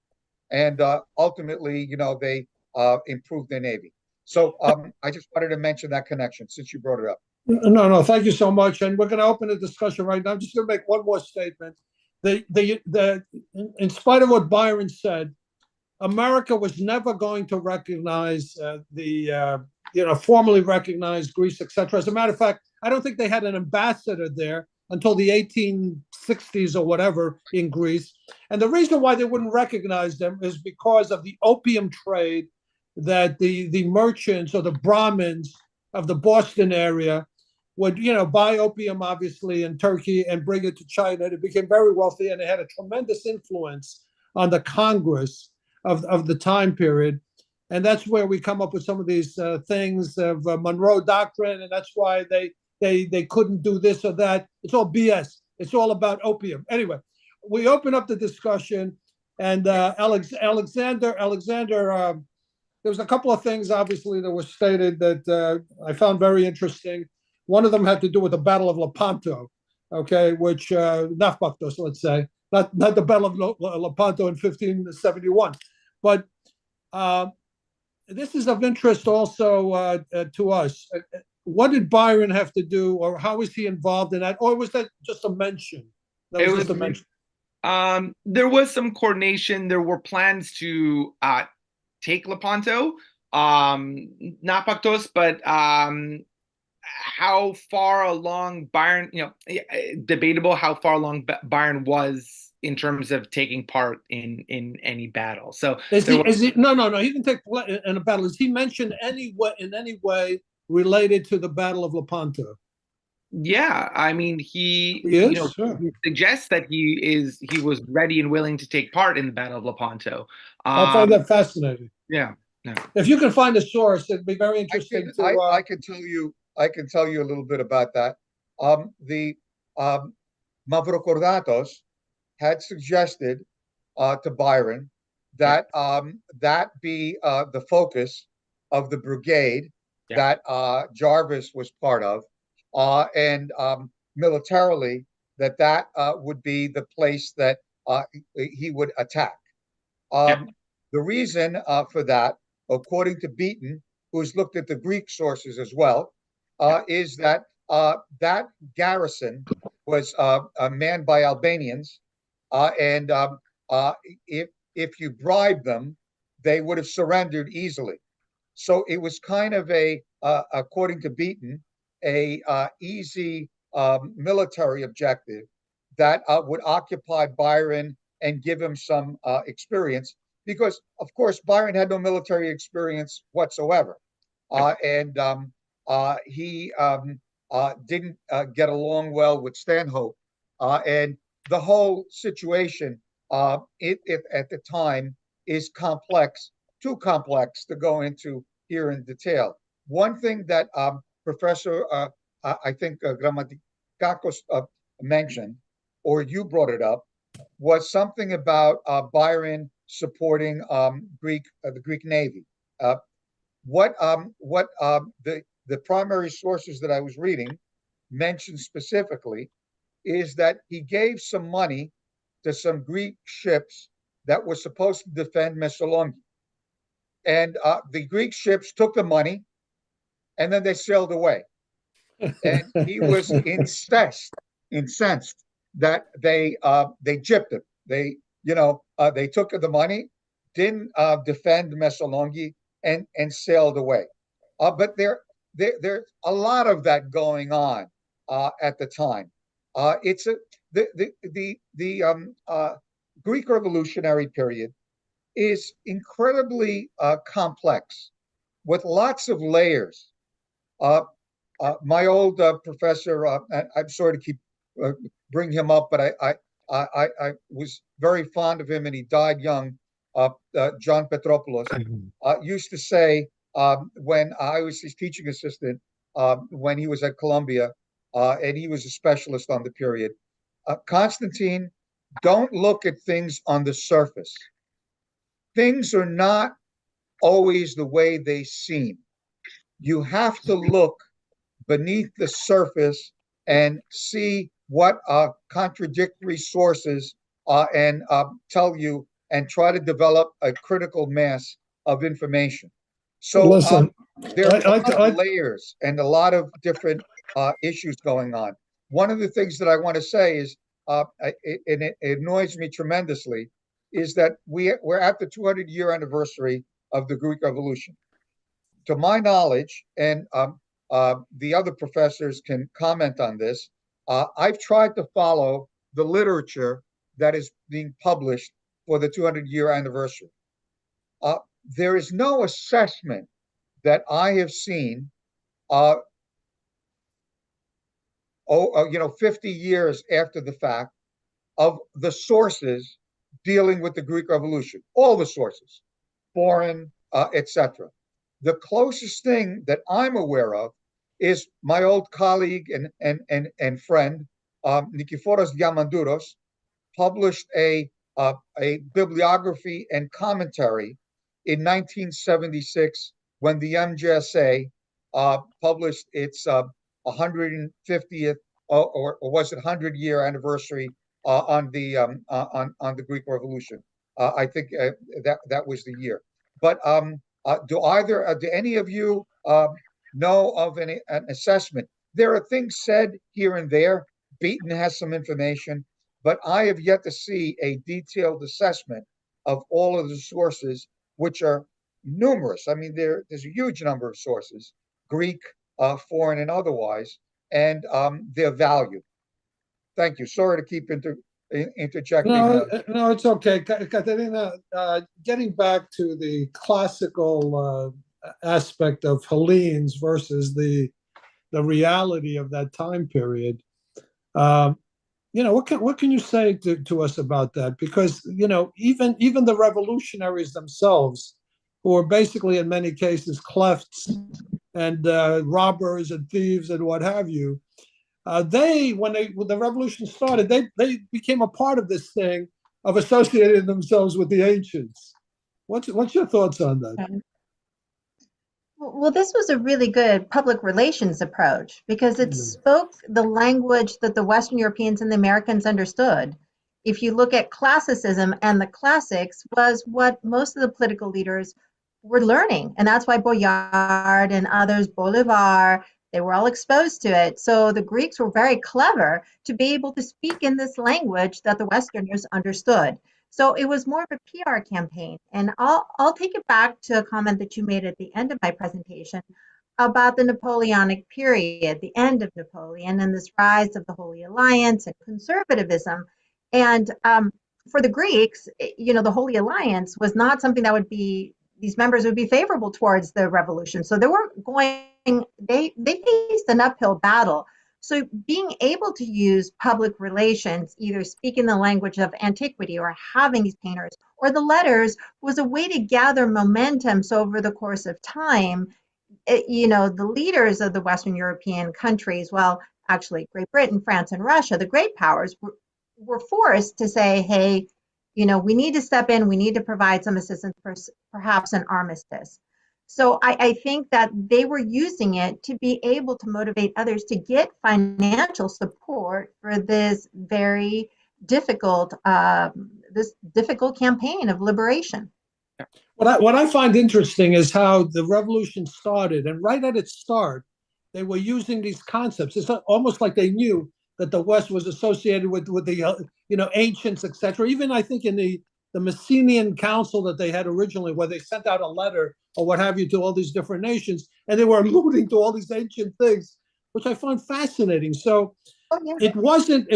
and ultimately, they improved their navy. So I just wanted to mention that connection since you brought it up. No, thank you so much. And we're going to open the discussion right now. I'm just going to make one more statement. In spite of what Byron said, America was never going to recognize formally recognize Greece, etc. As a matter of fact, I don't think they had an ambassador there until the 1860s or whatever in Greece. And the reason why they wouldn't recognize them is because of the opium trade that the merchants or the Brahmins of the Boston area would, buy opium, obviously, in Turkey and bring it to China. It became very wealthy, and it had a tremendous influence on the Congress of the time period. And that's where we come up with some of these things of Monroe Doctrine, and that's why they couldn't do this or that. It's all BS. It's all about opium. Anyway, we open up the discussion, and Alexander, there was a couple of things, obviously, that were stated that I found very interesting. One of them had to do with the Battle of Lepanto, okay, which, Nafbaktos, let's say, not the Battle of Lepanto in 1571. But This is of interest also to us. What did Byron have to do, or how was he involved in that, or was that just a mention? That was just a mention. There was some coordination. There were plans to take Lepanto, not Paktos, but how far along Byron, debatable how far along Byron was in terms of taking part in any battle. So no, he didn't take part in a battle. Is he mentioned in any way related to the Battle of Lepanto? Yeah, I mean, he suggests that he was ready and willing to take part in the Battle of Lepanto. I find that fascinating. Yeah. If you can find a source, it'd be very interesting I can tell you a little bit about that. The Mavrokordatos had suggested to Byron that that be the focus of the brigade that Jarvis was part of, and militarily that would be the place that he would attack. The reason for that, according to Beaton, who's looked at the Greek sources as well, is that that garrison was manned by Albanians, and if you bribed them, they would have surrendered easily. So it was kind of according to Beaton, a easy military objective that would occupy Byron and give him some experience, because of course Byron had no military experience whatsoever, and he didn't get along well with Stanhope, and the whole situation at the time is complex, too complex to go into here in detail. One thing that Professor, I think Grammatikos mentioned, or you brought it up, was something about Byron supporting the Greek Navy. What the primary sources that I was reading mentioned specifically is that he gave some money to some Greek ships that were supposed to defend Missolonghi. And the Greek ships took the money and then they sailed away. And he was incensed that they gypped him. They took the money, didn't defend Missolonghi, and sailed away. But there's a lot of that going on at the time. It's the Greek revolutionary period is incredibly complex with lots of layers. My old professor, I'm sorry to keep bring him up, but I was very fond of him, and he died young. John Petropoulos used to say, when I was his teaching assistant, when he was at Columbia, and he was a specialist on the period, Constantine, don't look at things on the surface. Things are not always the way they seem. You have to look beneath the surface and see what contradictory sources and tell you, and try to develop a critical mass of information. So there are a lot of layers and a lot of different issues going on. One of the things that I want to say is, and it annoys me tremendously, is that we're at the 200-year anniversary of the Greek Revolution. To my knowledge, and the other professors can comment on this, I've tried to follow the literature that is being published for the 200-year anniversary. There is no assessment that I have seen, 50 years after the fact, of the sources dealing with the Greek Revolution. All the sources, foreign, etc. The closest thing that I'm aware of is my old colleague and friend, Nikiforos Diamandouros, published a bibliography and commentary in 1976 when the EMBCA published its 150th or was it 100-year anniversary on the Greek Revolution. I think that was the year. But do any of you know of an assessment? There are things said here and there. Beaton has some information, but I have yet to see a detailed assessment of all of the sources, which are numerous. I mean, there's a huge number of sources, Greek, foreign, and otherwise, and their value. Thank you. Sorry to keep interjecting. No, it's okay. Katerina, getting back to the classical aspect of Hellenes versus the reality of that time period, what can you say to us about that? Because, even the revolutionaries themselves, who are basically in many cases clefts and robbers and thieves and what have you, when the revolution started, they became a part of this thing of associating themselves with the ancients. What's your thoughts on that? Well, this was a really good public relations approach because it spoke the language that the Western Europeans and the Americans understood. If you look at classicism and the classics was what most of the political leaders were learning. And that's why Boyard and others, Bolivar, they were all exposed to it. So the Greeks were very clever to be able to speak in this language that the Westerners understood. So it was more of a PR campaign. And I'll take it back to a comment that you made at the end of my presentation about the Napoleonic period, the end of Napoleon and this rise of the Holy Alliance and conservatism. And for the Greeks, the Holy Alliance was not something that these members would be favorable towards the revolution. So they faced an uphill battle. So being able to use public relations, either speaking the language of antiquity or having these painters or the letters, was a way to gather momentum. So over the course of time, the leaders of the Western European countries, well, actually Great Britain, France, and Russia, the great powers, were forced to say, hey, we need to step in, we need to provide some assistance, perhaps an armistice. So I think that they were using it to be able to motivate others to get financial support for this very difficult, campaign of liberation. What I find interesting is how the revolution started, and right at its start, they were using these concepts. It's almost like they knew that the West was associated with the ancients, etc. Even I think in the Messenian Council that they had originally, where they sent out a letter or what have you to all these different nations, and they were alluding to all these ancient things, which I find fascinating. So it wasn't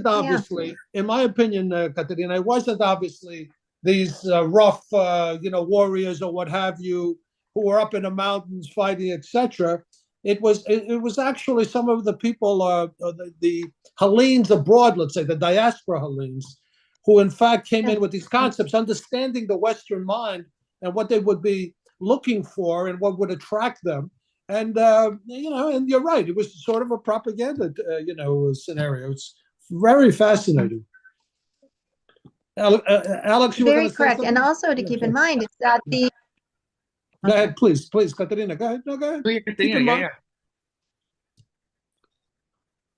obviously, in my opinion, Katerina, it wasn't obviously these rough, warriors or what have you, who were up in the mountains fighting, etc. It was actually some of the people, the Hellenes abroad, let's say, the diaspora Hellenes, who in fact came in with these concepts, understanding the Western mind and what they would be looking for and what would attract them. And, and you're right, it was sort of a propaganda, scenario. It's very fascinating. Alex, you were very correct. And also to keep in mind is that the... Go ahead, please, Katerina, go ahead. No, go ahead. Keep in mind.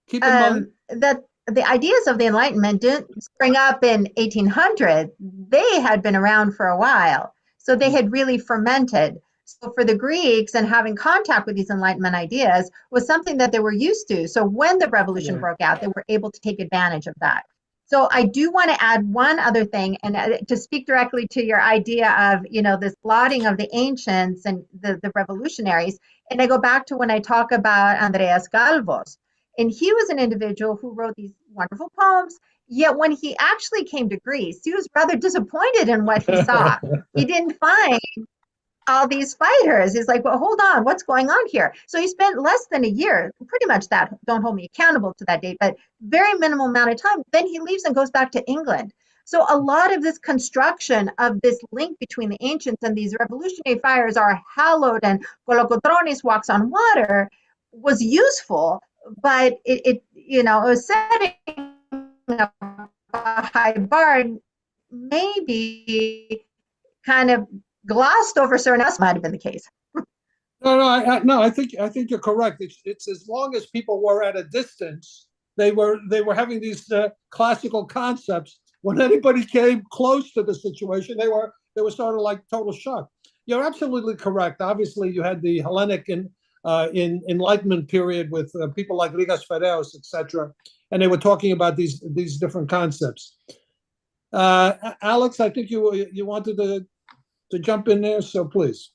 Keep in mind that the ideas of the Enlightenment didn't spring up in 1800. They had been around for a while. So they had really fermented. So for the Greeks, and having contact with these Enlightenment ideas was something that they were used to. So when the revolution broke out, they were able to take advantage of that. So I do want to add one other thing, and to speak directly to your idea of, this lauding of the ancients and the revolutionaries. And I go back to when I talk about Andreas Galvos. And he was an individual who wrote these wonderful poems. Yet when he actually came to Greece, he was rather disappointed in what he saw. He didn't find all these fighters. He's like, well, hold on, what's going on here? So he spent less than a year, pretty much that, don't hold me accountable to that date, but very minimal amount of time. Then he leaves and goes back to England. So a lot of this construction of this link between the ancients and these revolutionary fighters are hallowed, and Kolokotronis walks on water was useful, but it was setting a high bar, maybe kind of glossed over certain else might have been the case. No, I think you're correct. It's as long as people were at a distance, they were having these classical concepts. When anybody came close to the situation, they were sort of like total shock. you're absolutely correct. Obviously, you had the Hellenic in Enlightenment period with people like Nikos Alexiou, etc., and they were talking about these different concepts. Alex, I think you wanted to jump in there, so please.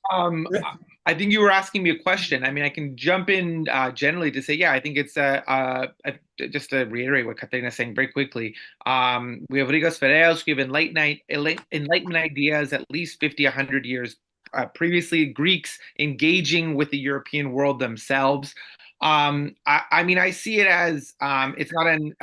I think you were asking me a question. I mean, I can jump in generally to say, yeah, I think it's just to reiterate what Katerina is saying very quickly. We have Nikos Alexiou, we have Enlightenment ideas at least 50, 100 years previously, Greeks engaging with the European world themselves. I mean, I see it as it's not an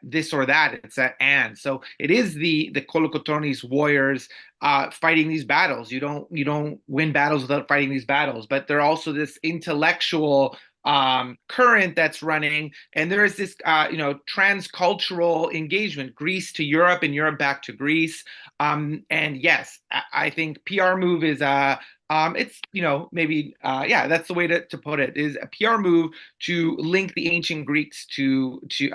this or that, it's an and. So it is the Kolokotronis warriors fighting these battles. You don't win battles without fighting these battles. But they're also this intellectual current that's running, and there is this transcultural engagement, Greece to Europe and Europe back to Greece. And yes, I think PR move is it's maybe that's the way to put it, is a PR move to link the ancient Greeks to the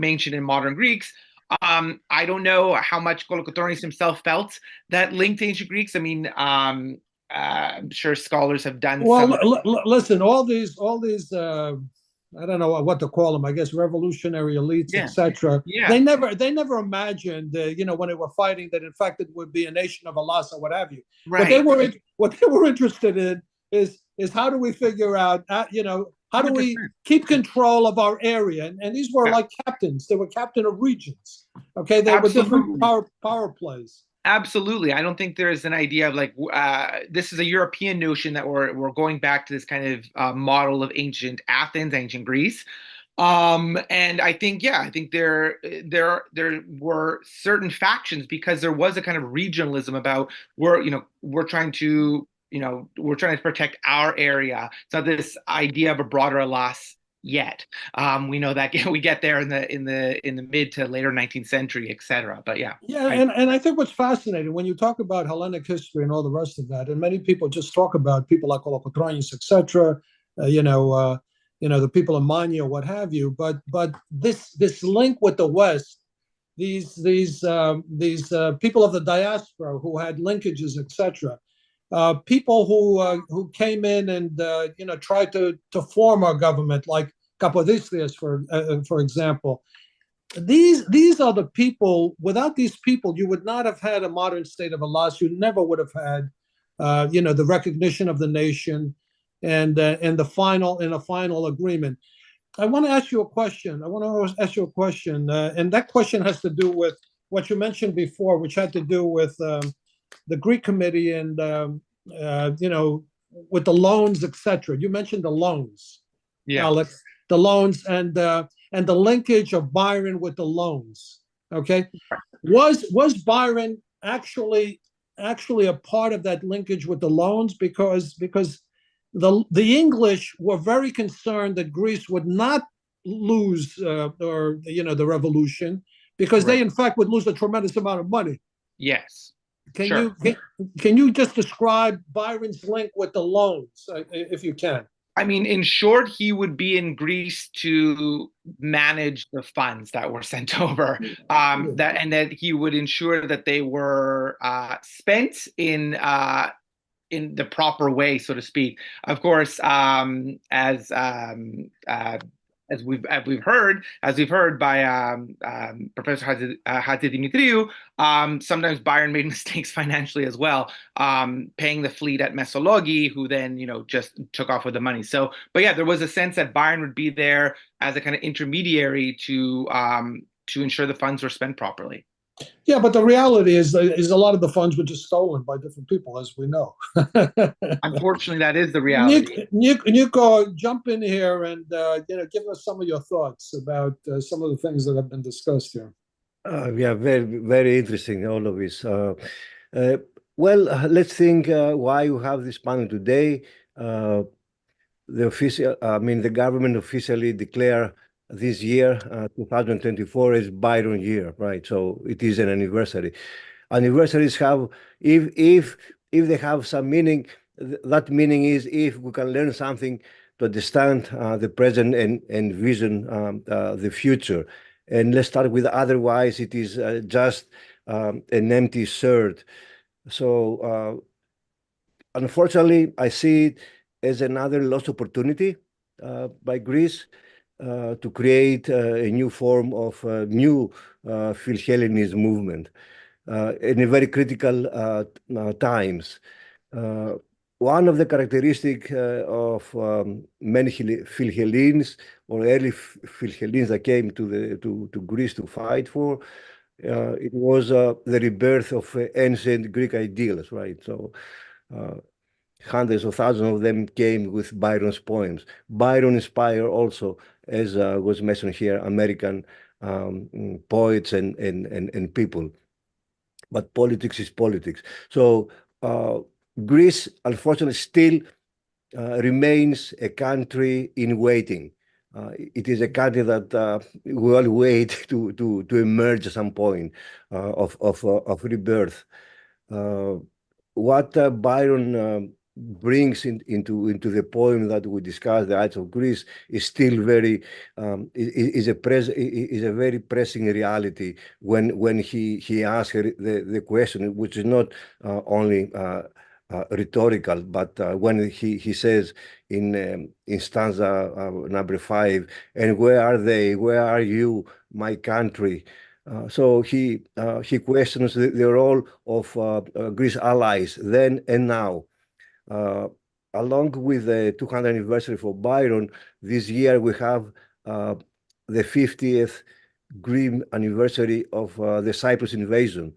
ancient and modern Greeks. I don't know how much Kolokotronis himself felt that linked ancient Greeks. I mean, I'm sure scholars have done. Well, listen, all these I don't know what to call them. I guess revolutionary elites, etc. Yeah. They never imagined, when they were fighting, that in fact it would be a nation of Allahs or what have you. Right. What they were interested in is how do we figure out, how do we 100%. keep control of our area? And these were like captains. They were captain of regions. Okay, they were different power plays. Absolutely. I don't think there's an idea of like this is a European notion that we're going back to this kind of model of ancient Athens, ancient Greece. And I think there were certain factions, because there was a kind of regionalism about we're trying to protect our area. It's not this idea of a broader Allahs yet. We know that we get there in the mid to later 19th century, etc. But and I think what's fascinating when you talk about Hellenic history and all the rest of that, and many people just talk about people like Kolokotronis, etc. The people of Manya, what have you. But this link with the West, these people of the diaspora who had linkages, etc. People who came in and tried to form our government, like Kapodisthias, for example. These are the people. Without these people, you would not have had a modern state of Allahs. You never would have had, the recognition of the nation, and the final agreement. I want to ask you a question. And that question has to do with what you mentioned before, which had to do with the Greek committee and with the loans, etc. You mentioned the loans, Alex, the loans and the linkage of Byron with the loans. Okay, was Byron actually a part of that linkage with the loans? Because the English were very concerned that Greece would not lose the revolution, because they in fact would lose a tremendous amount of money. Yes. Can you just describe Byron's link with the loans, if you can? I mean, in short, he would be in Greece to manage the funds that were sent over, that he would ensure that they were spent in the proper way, so to speak. Of course, as we've heard by Professor Hatzidimitriou, sometimes Byron made mistakes financially as well, paying the fleet at Mesologi, who then just took off with the money. So, but yeah, there was a sense that Byron would be there as a kind of intermediary to ensure the funds were spent properly. Yeah, but the reality is a lot of the funds were just stolen by different people, as we know. Unfortunately, that is the reality. Nico, jump in here and give us some of your thoughts about some of the things that have been discussed here. Very, very interesting, all of this. Let's think why you have this panel today. The government officially declared this year, 2024, is Byron year, right? So it is an anniversary. Anniversaries have, if they have some meaning, that meaning is if we can learn something to understand the present and vision the future. And let's start with, otherwise it is just an empty shirt. So unfortunately, I see it as another lost opportunity by Greece to create a new form of new Philhellenism movement in a very critical times. One of the characteristics of many Philhellenes or early Philhellenes that came to Greece to fight for, it was the rebirth of ancient Greek ideals, right? So hundreds of thousands of them came with Byron's poems. Byron inspired also, as was mentioned here, American poets and people. But politics is politics. So Greece, unfortunately, still remains a country in waiting. It is a country that will wait to emerge at some point of rebirth. What Byron brings into the poem that we discussed, the Heights of Greece, is still very is a very pressing reality when he asks the question, which is not only rhetorical, but when he says in stanza number 5, and where are they? Where are you, my country? So he questions the role of Greece allies then and now. Along with the 200th anniversary for Byron, this year we have the 50th grim anniversary of the Cyprus invasion.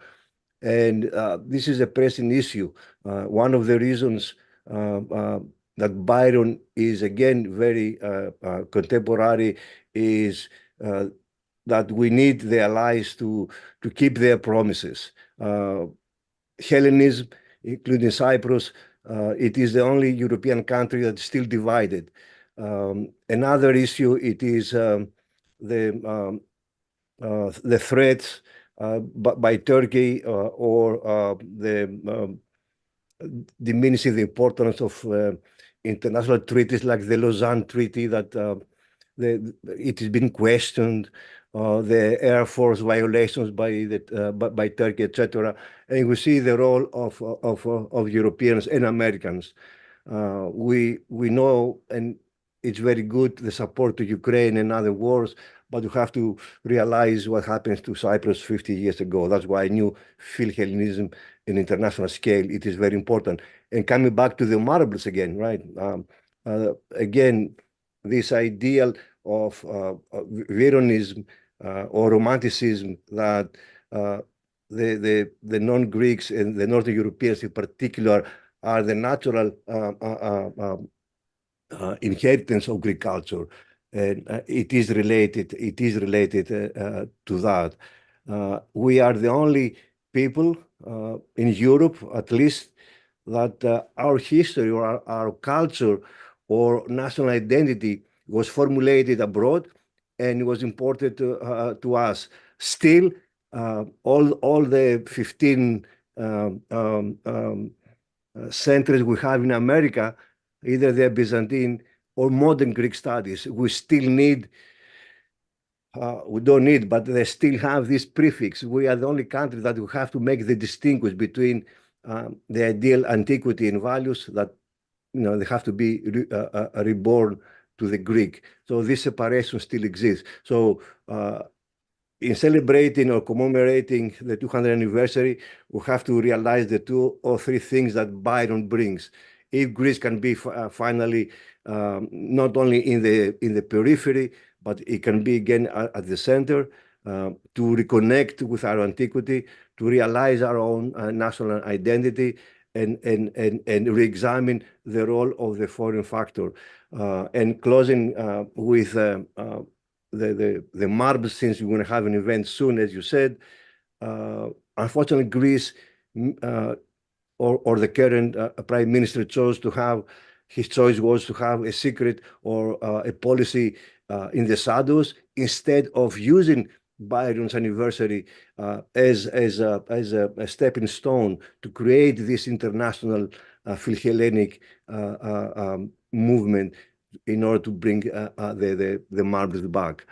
And this is a pressing issue. One of the reasons that Byron is again very contemporary is that we need the allies to keep their promises. Hellenism, including Cyprus, it is the only European country that is still divided. Another issue, it is the threats by Turkey or the diminishing the importance of international treaties like the Lausanne Treaty that it has been questioned, the Air Force violations by Turkey, etc. And we see the role of Europeans and Americans. We know, and it's very good, the support to Ukraine and other wars, but you have to realize what happens to Cyprus 50 years ago. That's why I knew Philhellenism in international scale, it is very important. And coming back to the marbles again, right? Again, this ideal of Veronism or Romanticism that the non-Greeks and the Northern Europeans in particular are the natural inheritance of Greek culture. And it is related to that. We are the only people in Europe, at least, that our history or our culture or national identity was formulated abroad and was imported to us. Still, all the 15 centuries we have in America, either they're Byzantine or modern Greek studies, we still need, we don't need, but they still have this prefix. We are the only country that we have to make the distinguish between the ideal antiquity and values that, you know, they have to be reborn to the Greek. So this separation still exists. So in celebrating or commemorating the 200th anniversary, we have to realize the 2 or 3 things that Byron brings. If Greece can be finally not only in the periphery, but it can be again at the center, to reconnect with our antiquity, to realize our own national identity, and re-examine the role of the foreign factor. And closing with the marbles, since we're going to have an event soon, as you said, unfortunately, Greece or the current prime minister chose to have, his choice was to have a secret or a policy in the shadows instead of using Byron's anniversary as a stepping stone to create this international Philhellenic movement in order to bring the marbles back.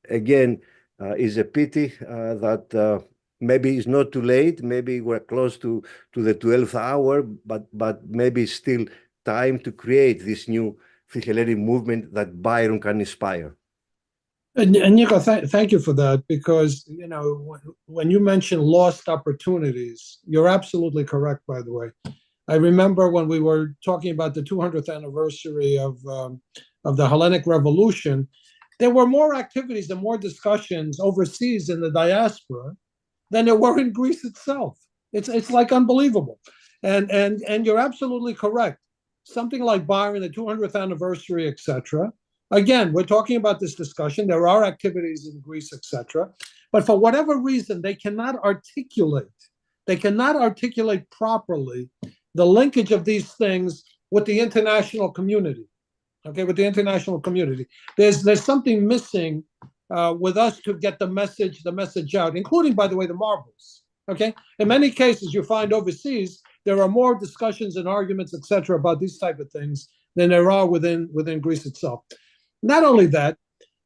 Again, it's a pity that maybe it's not too late. Maybe we're close to the 12th hour, but maybe it's still time to create this new Philhellenic movement that Byron can inspire. And Nico, thank you for that, because when you mention lost opportunities, you're absolutely correct. By the way, I remember when we were talking about the 200th anniversary of the Hellenic Revolution, there were more activities and more discussions overseas in the diaspora than there were in Greece itself. It's like unbelievable, and you're absolutely correct. Something like Byron, the 200th anniversary, etc. Again, we're talking about this discussion. There are activities in Greece, etc. But for whatever reason, they cannot articulate properly the linkage of these things with the international community. Okay, with the international community, there's something missing with us to get the message out, including, by the way, the marbles. Okay, in many cases, you find overseas there are more discussions and arguments, etc., about these type of things than there are within Greece itself. Not only that,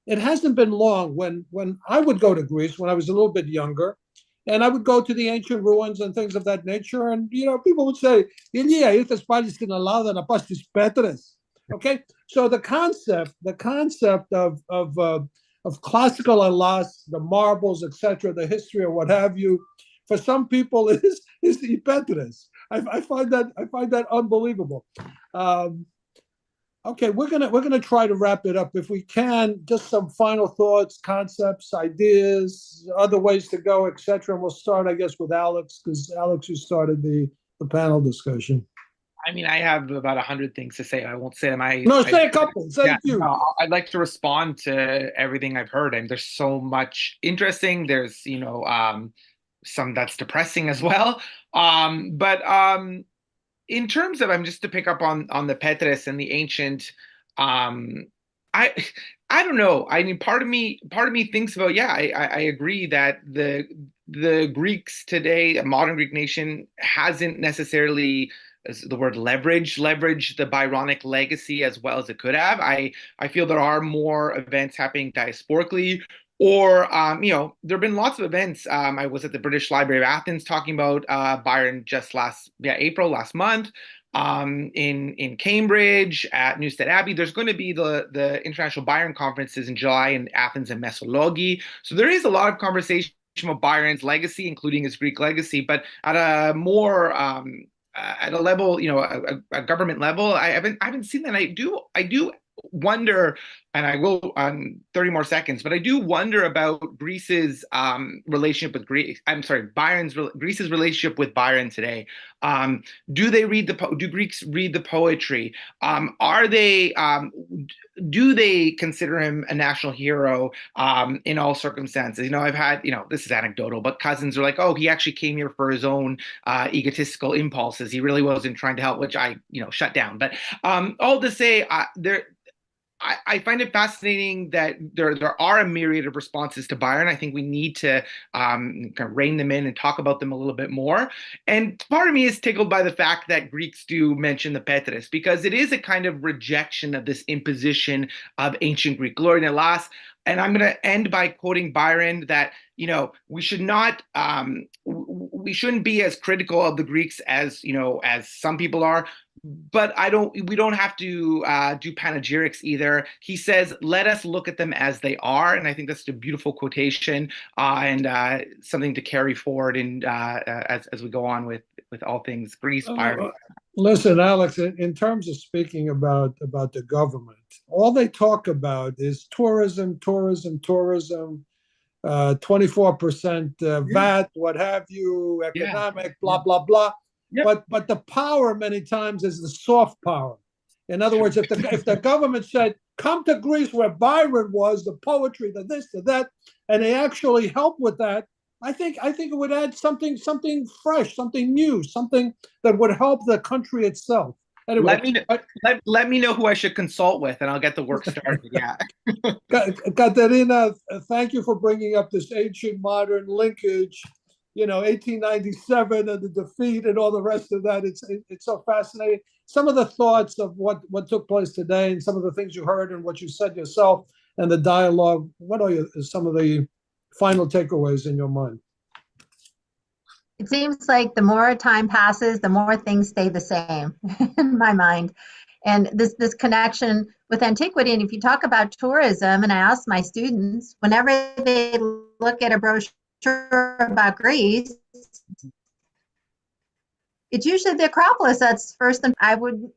it hasn't been long when I would go to Greece when I was a little bit younger, and I would go to the ancient ruins and things of that nature, and people would say, "Ilia, ήρθες πάλι στην Ελλάδα να πας στις πέτρες." Okay, so the concept of classical Hellas, the marbles, etc., the history or what have you, for some people is the petres. I find that unbelievable. Okay, we're gonna try to wrap it up if we can. Just some final thoughts, concepts, ideas, other ways to go, etc. And we'll start, I guess, with Alex, because Alex, you started the panel discussion. I mean, I have about 100 things to say. I won't say them. Say a couple. Say a few. No, I'd like to respond to everything I've heard, and there's so much interesting. There's some that's depressing as well. But in terms of, just to pick up on the Petres and the ancient, I don't know. I mean, part of me thinks about, I agree that the Greeks today, a modern Greek nation, hasn't necessarily, as the word leverage the Byronic legacy as well as it could have. I feel there are more events happening diasporically, or there have been lots of events. I was at the British Library of Athens talking about Byron just last month. In Cambridge at Newstead Abbey, there's going to be the International Byron conferences in July in Athens and Mesologi. So there is a lot of conversation about Byron's legacy, including his Greek legacy, but at a more at a level, a government level, I haven't seen that. I do wonder, and I will on 30 more seconds, but I do wonder about Greece's relationship with Greece. I'm sorry, Greece's relationship with Byron today. Do Greeks read the poetry? Do they consider him a national hero in all circumstances? I've had, this is anecdotal, but cousins are like, oh, he actually came here for his own egotistical impulses. He really wasn't trying to help, which I, shut down. But all to say, I find it fascinating that there are a myriad of responses to Byron. I think we need to kind of rein them in and talk about them a little bit more. And part of me is tickled by the fact that Greeks do mention the Petres, because it is a kind of rejection of this imposition of ancient Greek glory. And last, and I'm going to end by quoting Byron that, we should not, we shouldn't be as critical of the Greeks as some people are. But we don't have to do panegyrics either. He says, let us look at them as they are. And I think that's a beautiful quotation and something to carry forward as we go on with all things Greece. Byron. Listen, Alex, in terms of speaking about the government, all they talk about is tourism, 24% VAT, what have you, economic, blah, blah, blah. Yep. But the power many times is the soft power. In other words, if the government said, come to Greece where Byron was, the poetry, the this, the that, and they actually help with that, I think it would add something fresh, something new, something that would help the country itself. Anyway, let me know who I should consult with, and I'll get the work started. Yeah. Katerina, thank you for bringing up this ancient modern linkage. 1897 and the defeat and all the rest of that. It's so fascinating. Some of the thoughts of what took place today and some of the things you heard and what you said yourself and the dialogue. What are some of the final takeaways in your mind? It seems like the more time passes, the more things stay the same in my mind. And this connection with antiquity, and if you talk about tourism, and I ask my students, whenever they look at a brochure about Greece, it's usually the Acropolis that's first, and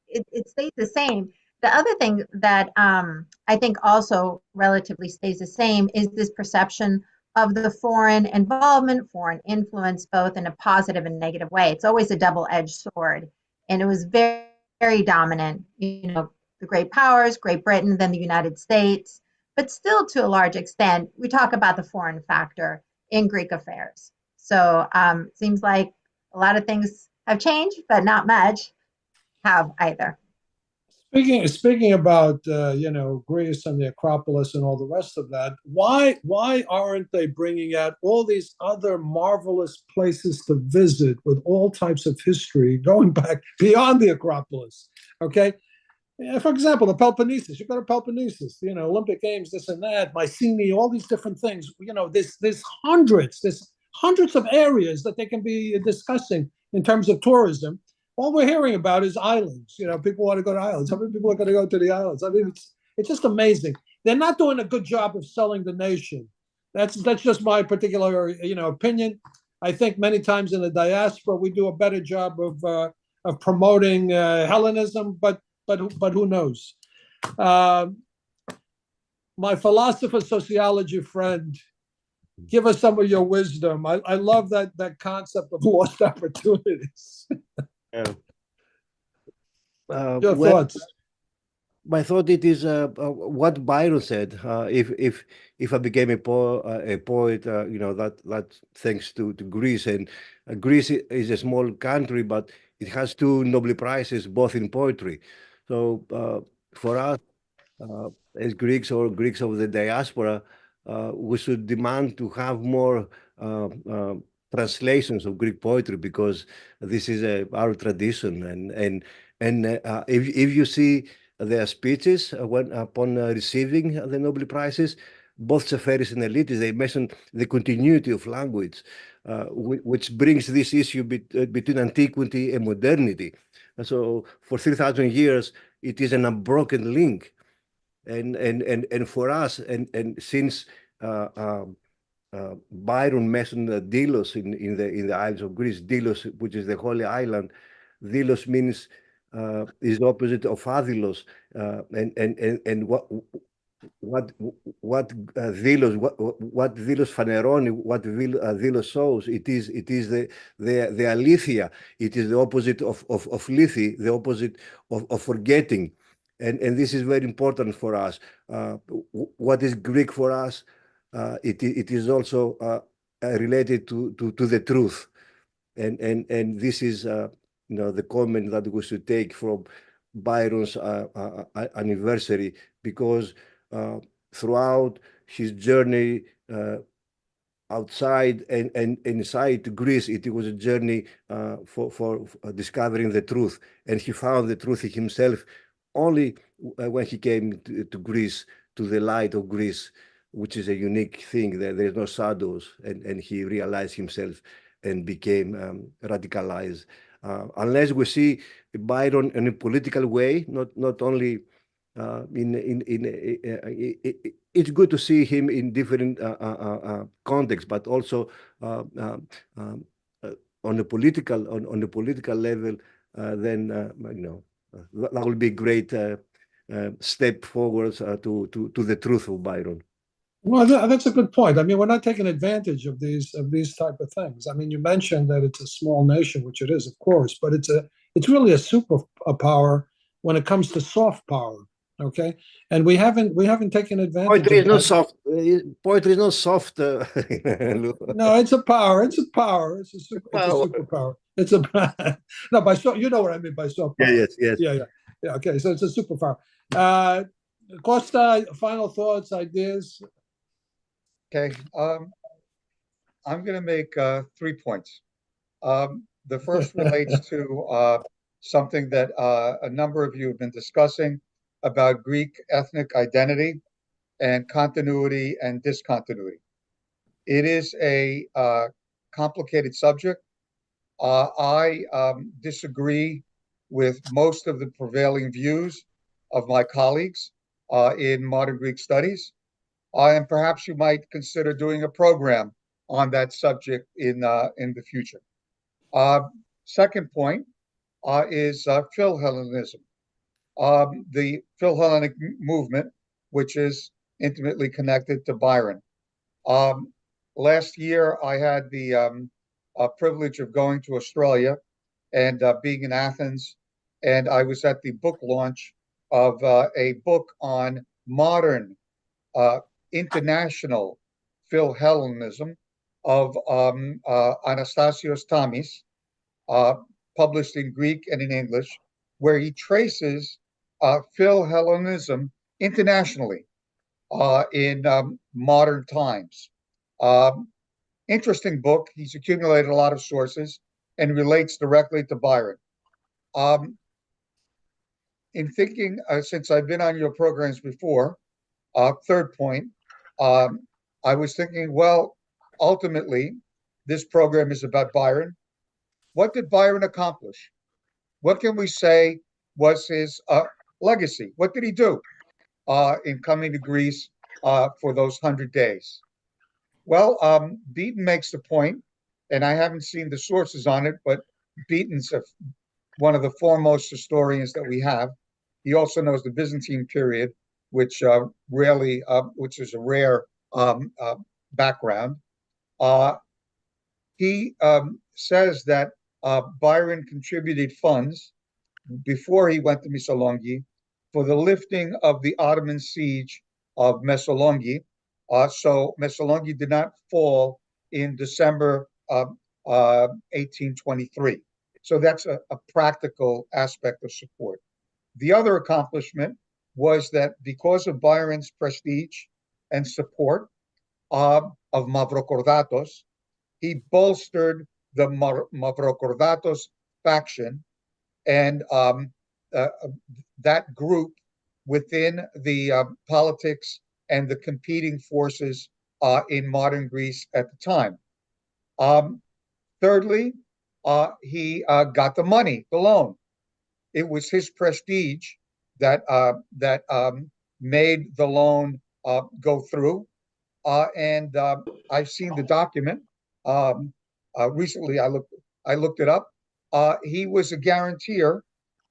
it stays the same. The other thing that I think also relatively stays the same is this perception of the foreign involvement, foreign influence, both in a positive and negative way. It's always a double-edged sword. And it was very, very dominant, the great powers, Great Britain, then the United States. But still, to a large extent, we talk about the foreign factor in Greek affairs. So it seems like a lot of things have changed, but not much have either. Speaking about Greece and the Acropolis and all the rest of that, why aren't they bringing out all these other marvelous places to visit with all types of history going back beyond the Acropolis? Okay, for example, the Peloponnesus. You go to Peloponnesus, Olympic Games, this and that, Mycenae, all these different things. There's hundreds of areas that they can be discussing in terms of tourism. All we're hearing about is islands. People want to go to islands. How many people are going to go to the islands? I mean, it's just amazing. They're not doing a good job of selling the nation. That's just my particular opinion. I think many times in the diaspora we do a better job of promoting Hellenism, but who knows? My philosopher sociology friend, give us some of your wisdom. I love that concept of lost opportunities. Yeah. Your thoughts? My thought it is what Byron said. If I became a poet, that thanks to Greece, and Greece is a small country, but it has two Nobel prizes, both in poetry. So for us, as Greeks or Greeks of the diaspora, we should demand to have more translations of Greek poetry, because this is our tradition. And if you see their speeches upon receiving the Nobel prizes, both Seferis and Elitis, they mention the continuity of language, which brings this issue between antiquity and modernity. And so for 3,000 years, it is an unbroken link. And for us, and since Byron mentioned Delos in the Isles of Greece, Delos, which is the Holy Island. Delos means is the opposite of Adylos, and what Delos, what Delos Phaneroni, what Delos shows, it is the aletheia. It is the opposite of lethe, the opposite of forgetting, and this is very important for us. What is Greek for us? It is also related to the truth, and this is the comment that we should take from Byron's anniversary, because throughout his journey outside and inside Greece, it was a journey for discovering the truth, and he found the truth himself only when he came to Greece, to the light of Greece, which is a unique thing. There is no shadows, and he realized himself and became radicalized. Unless we see Byron in a political way, not only it's good to see him in different contexts, but also on the political level. Then that will be a great step forward to the truth of Byron. Well, that's a good point. I mean, we're not taking advantage of these type of things. I mean, you mentioned that it's a small nation, which it is, of course, but it's really a superpower when it comes to soft power. Okay, and we haven't taken advantage. Poetry is not soft. Poetry is not soft. No, it's a power. It's a power. It's a superpower. It's a no, by soft. You know what I mean by soft power. Yes. Yeah. Okay, so it's a superpower. Costa, final thoughts, ideas. Okay, I'm going to make 3 points. The first relates to something that a number of you have been discussing about Greek ethnic identity and continuity and discontinuity. It is a complicated subject. I disagree with most of the prevailing views of my colleagues in modern Greek studies. And perhaps you might consider doing a program on that subject in the future. Second point is Philhellenism. The Philhellenic movement, which is intimately connected to Byron. Last year, I had the privilege of going to Australia and being in Athens, and I was at the book launch of a book on modern international Philhellenism of Anastasios Tamis, published in Greek and in English, where he traces Philhellenism internationally in modern times. Interesting book. He's accumulated a lot of sources and relates directly to Byron. In thinking, since I've been on your programs before, third point, I was thinking, well, ultimately, this program is about Byron. What did Byron accomplish? What can we say was his legacy? What did he do in coming to Greece for those 100 days? Well, Beaton makes the point, and I haven't seen the sources on it, but Beaton's one of the foremost historians that we have. He also knows the Byzantine period, which which is a rare background. He says that Byron contributed funds before he went to Missolonghi for the lifting of the Ottoman siege of Missolonghi. So Missolonghi did not fall in December 1823. So that's a practical aspect of support. The other accomplishment was that because of Byron's prestige and support of Mavrokordatos, he bolstered the Mavrokordatos faction and that group within the politics and the competing forces in modern Greece at the time. Thirdly, he got the money, the loan. It was his prestige that made the loan go through. And I've seen the document. Recently, I looked it up. He was a guarantor.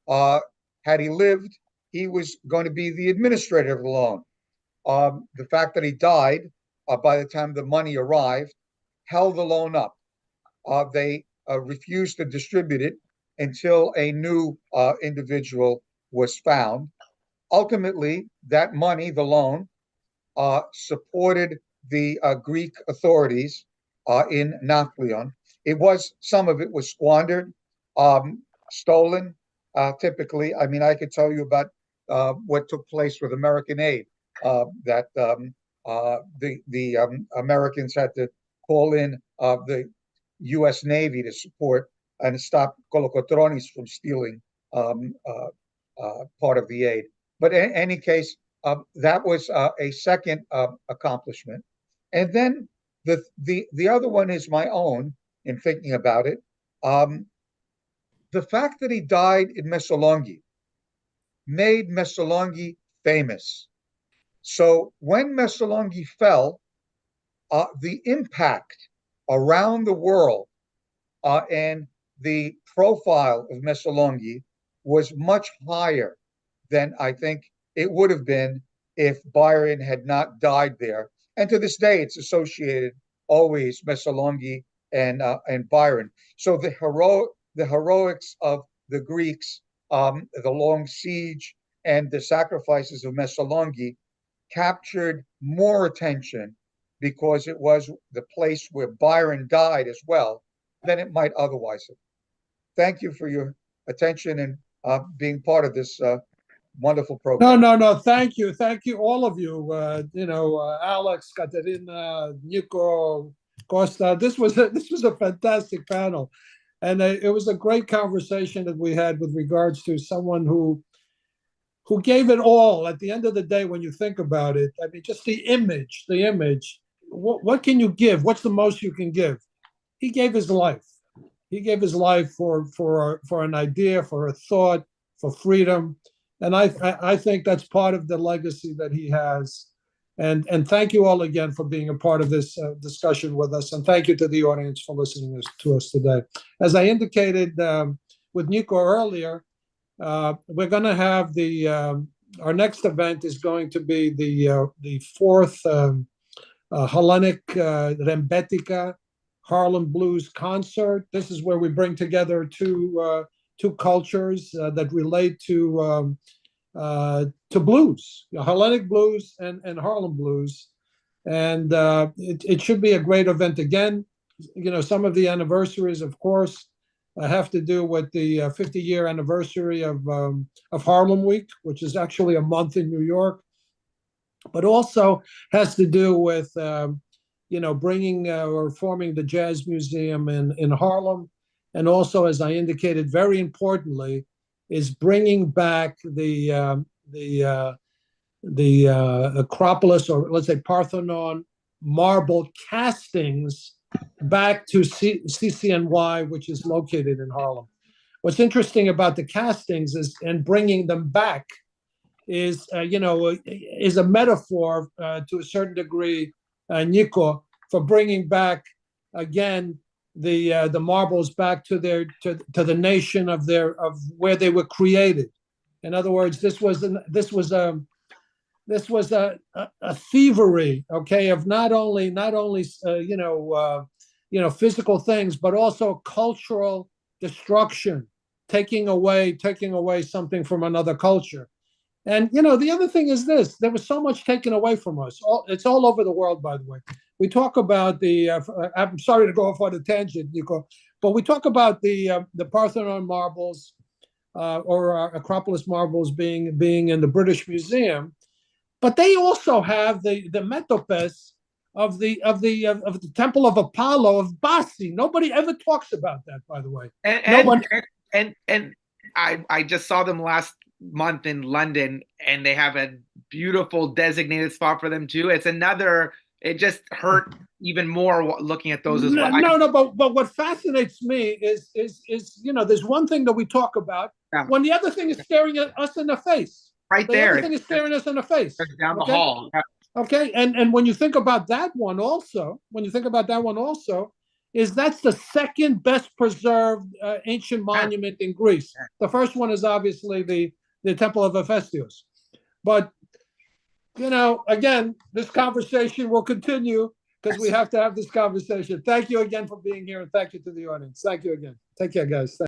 Had he lived, he was going to be the administrator of the loan. The fact that he died by the time the money arrived held the loan up. They refused to distribute it until a new individual was found. Ultimately, that money, the loan, supported the Greek authorities in Nafplion. Some of it was squandered, stolen, typically. I mean, I could tell you about what took place with American aid, that the Americans had to call in the U.S. Navy to support and stop Kolokotronis from stealing part of the aid. But in any case, that was a second accomplishment. And then the other one is my own in thinking about it. The fact that he died in Missolonghi made Missolonghi famous. So when Missolonghi fell, the impact around the world and the profile of Missolonghi was much higher than I think it would have been if Byron had not died there. And to this day, it's associated always Missolonghi and Byron. So the heroics of the Greeks, the long siege, and the sacrifices of Missolonghi captured more attention because it was the place where Byron died as well than it might otherwise have. Thank you for your attention and being part of this wonderful program. No. Thank you, all of you. Alex, Katerina, Nico, Costa. This was a fantastic panel, and it was a great conversation that we had with regards to someone who gave it all. At the end of the day, when you think about it, I mean, just the image. What can you give? What's the most you can give? He gave his life. He gave his life for an idea, for a thought, for freedom. And I think that's part of the legacy that he has. And thank you all again for being a part of this discussion with us. And thank you to the audience for listening to us today. As I indicated with Nico earlier, we're going to have our next event is going to be the fourth Hellenic Rembettica Harlem Blues concert. This is where we bring together two cultures that relate to blues, Hellenic blues and Harlem blues, and it should be a great event again. Some of the anniversaries, of course, have to do with the 50-year anniversary of Harlem Week, which is actually a month in New York, but also has to do with bringing or forming the Jazz Museum in Harlem, and also, as I indicated, very importantly, is bringing back the Acropolis, or let's say Parthenon marble castings back to CCNY, which is located in Harlem. What's interesting about the castings and bringing them back is a metaphor to a certain degree, Nico, for bringing back again the marbles back to the nation of where they were created. In other words, this was a thievery, okay, of not only physical things, but also cultural destruction, taking away something from another culture. And the other thing is this: there was so much taken away from us. It's all over the world, by the way. We talk about I'm sorry to go off on a tangent, Nico, but we talk about the Parthenon marbles or Acropolis marbles being in the British Museum, but they also have the metopes of the Temple of Apollo of Bassi. Nobody ever talks about that, by the way. And I just saw them last month in London, and they have a beautiful designated spot for them too. It just hurt even more looking at those as well. But what fascinates me is there's one thing that we talk about when the other thing is staring at us in the face. Right there. The other thing is staring us in the face. Down the hall. Okay, and when you think about that one also, is that's the second best preserved ancient monument in Greece. The first one is obviously the Temple of Hephaestus. But again, this conversation will continue because we have to have this conversation. Thank you again for being here, and thank you to the audience. Thank you again. Take care, guys.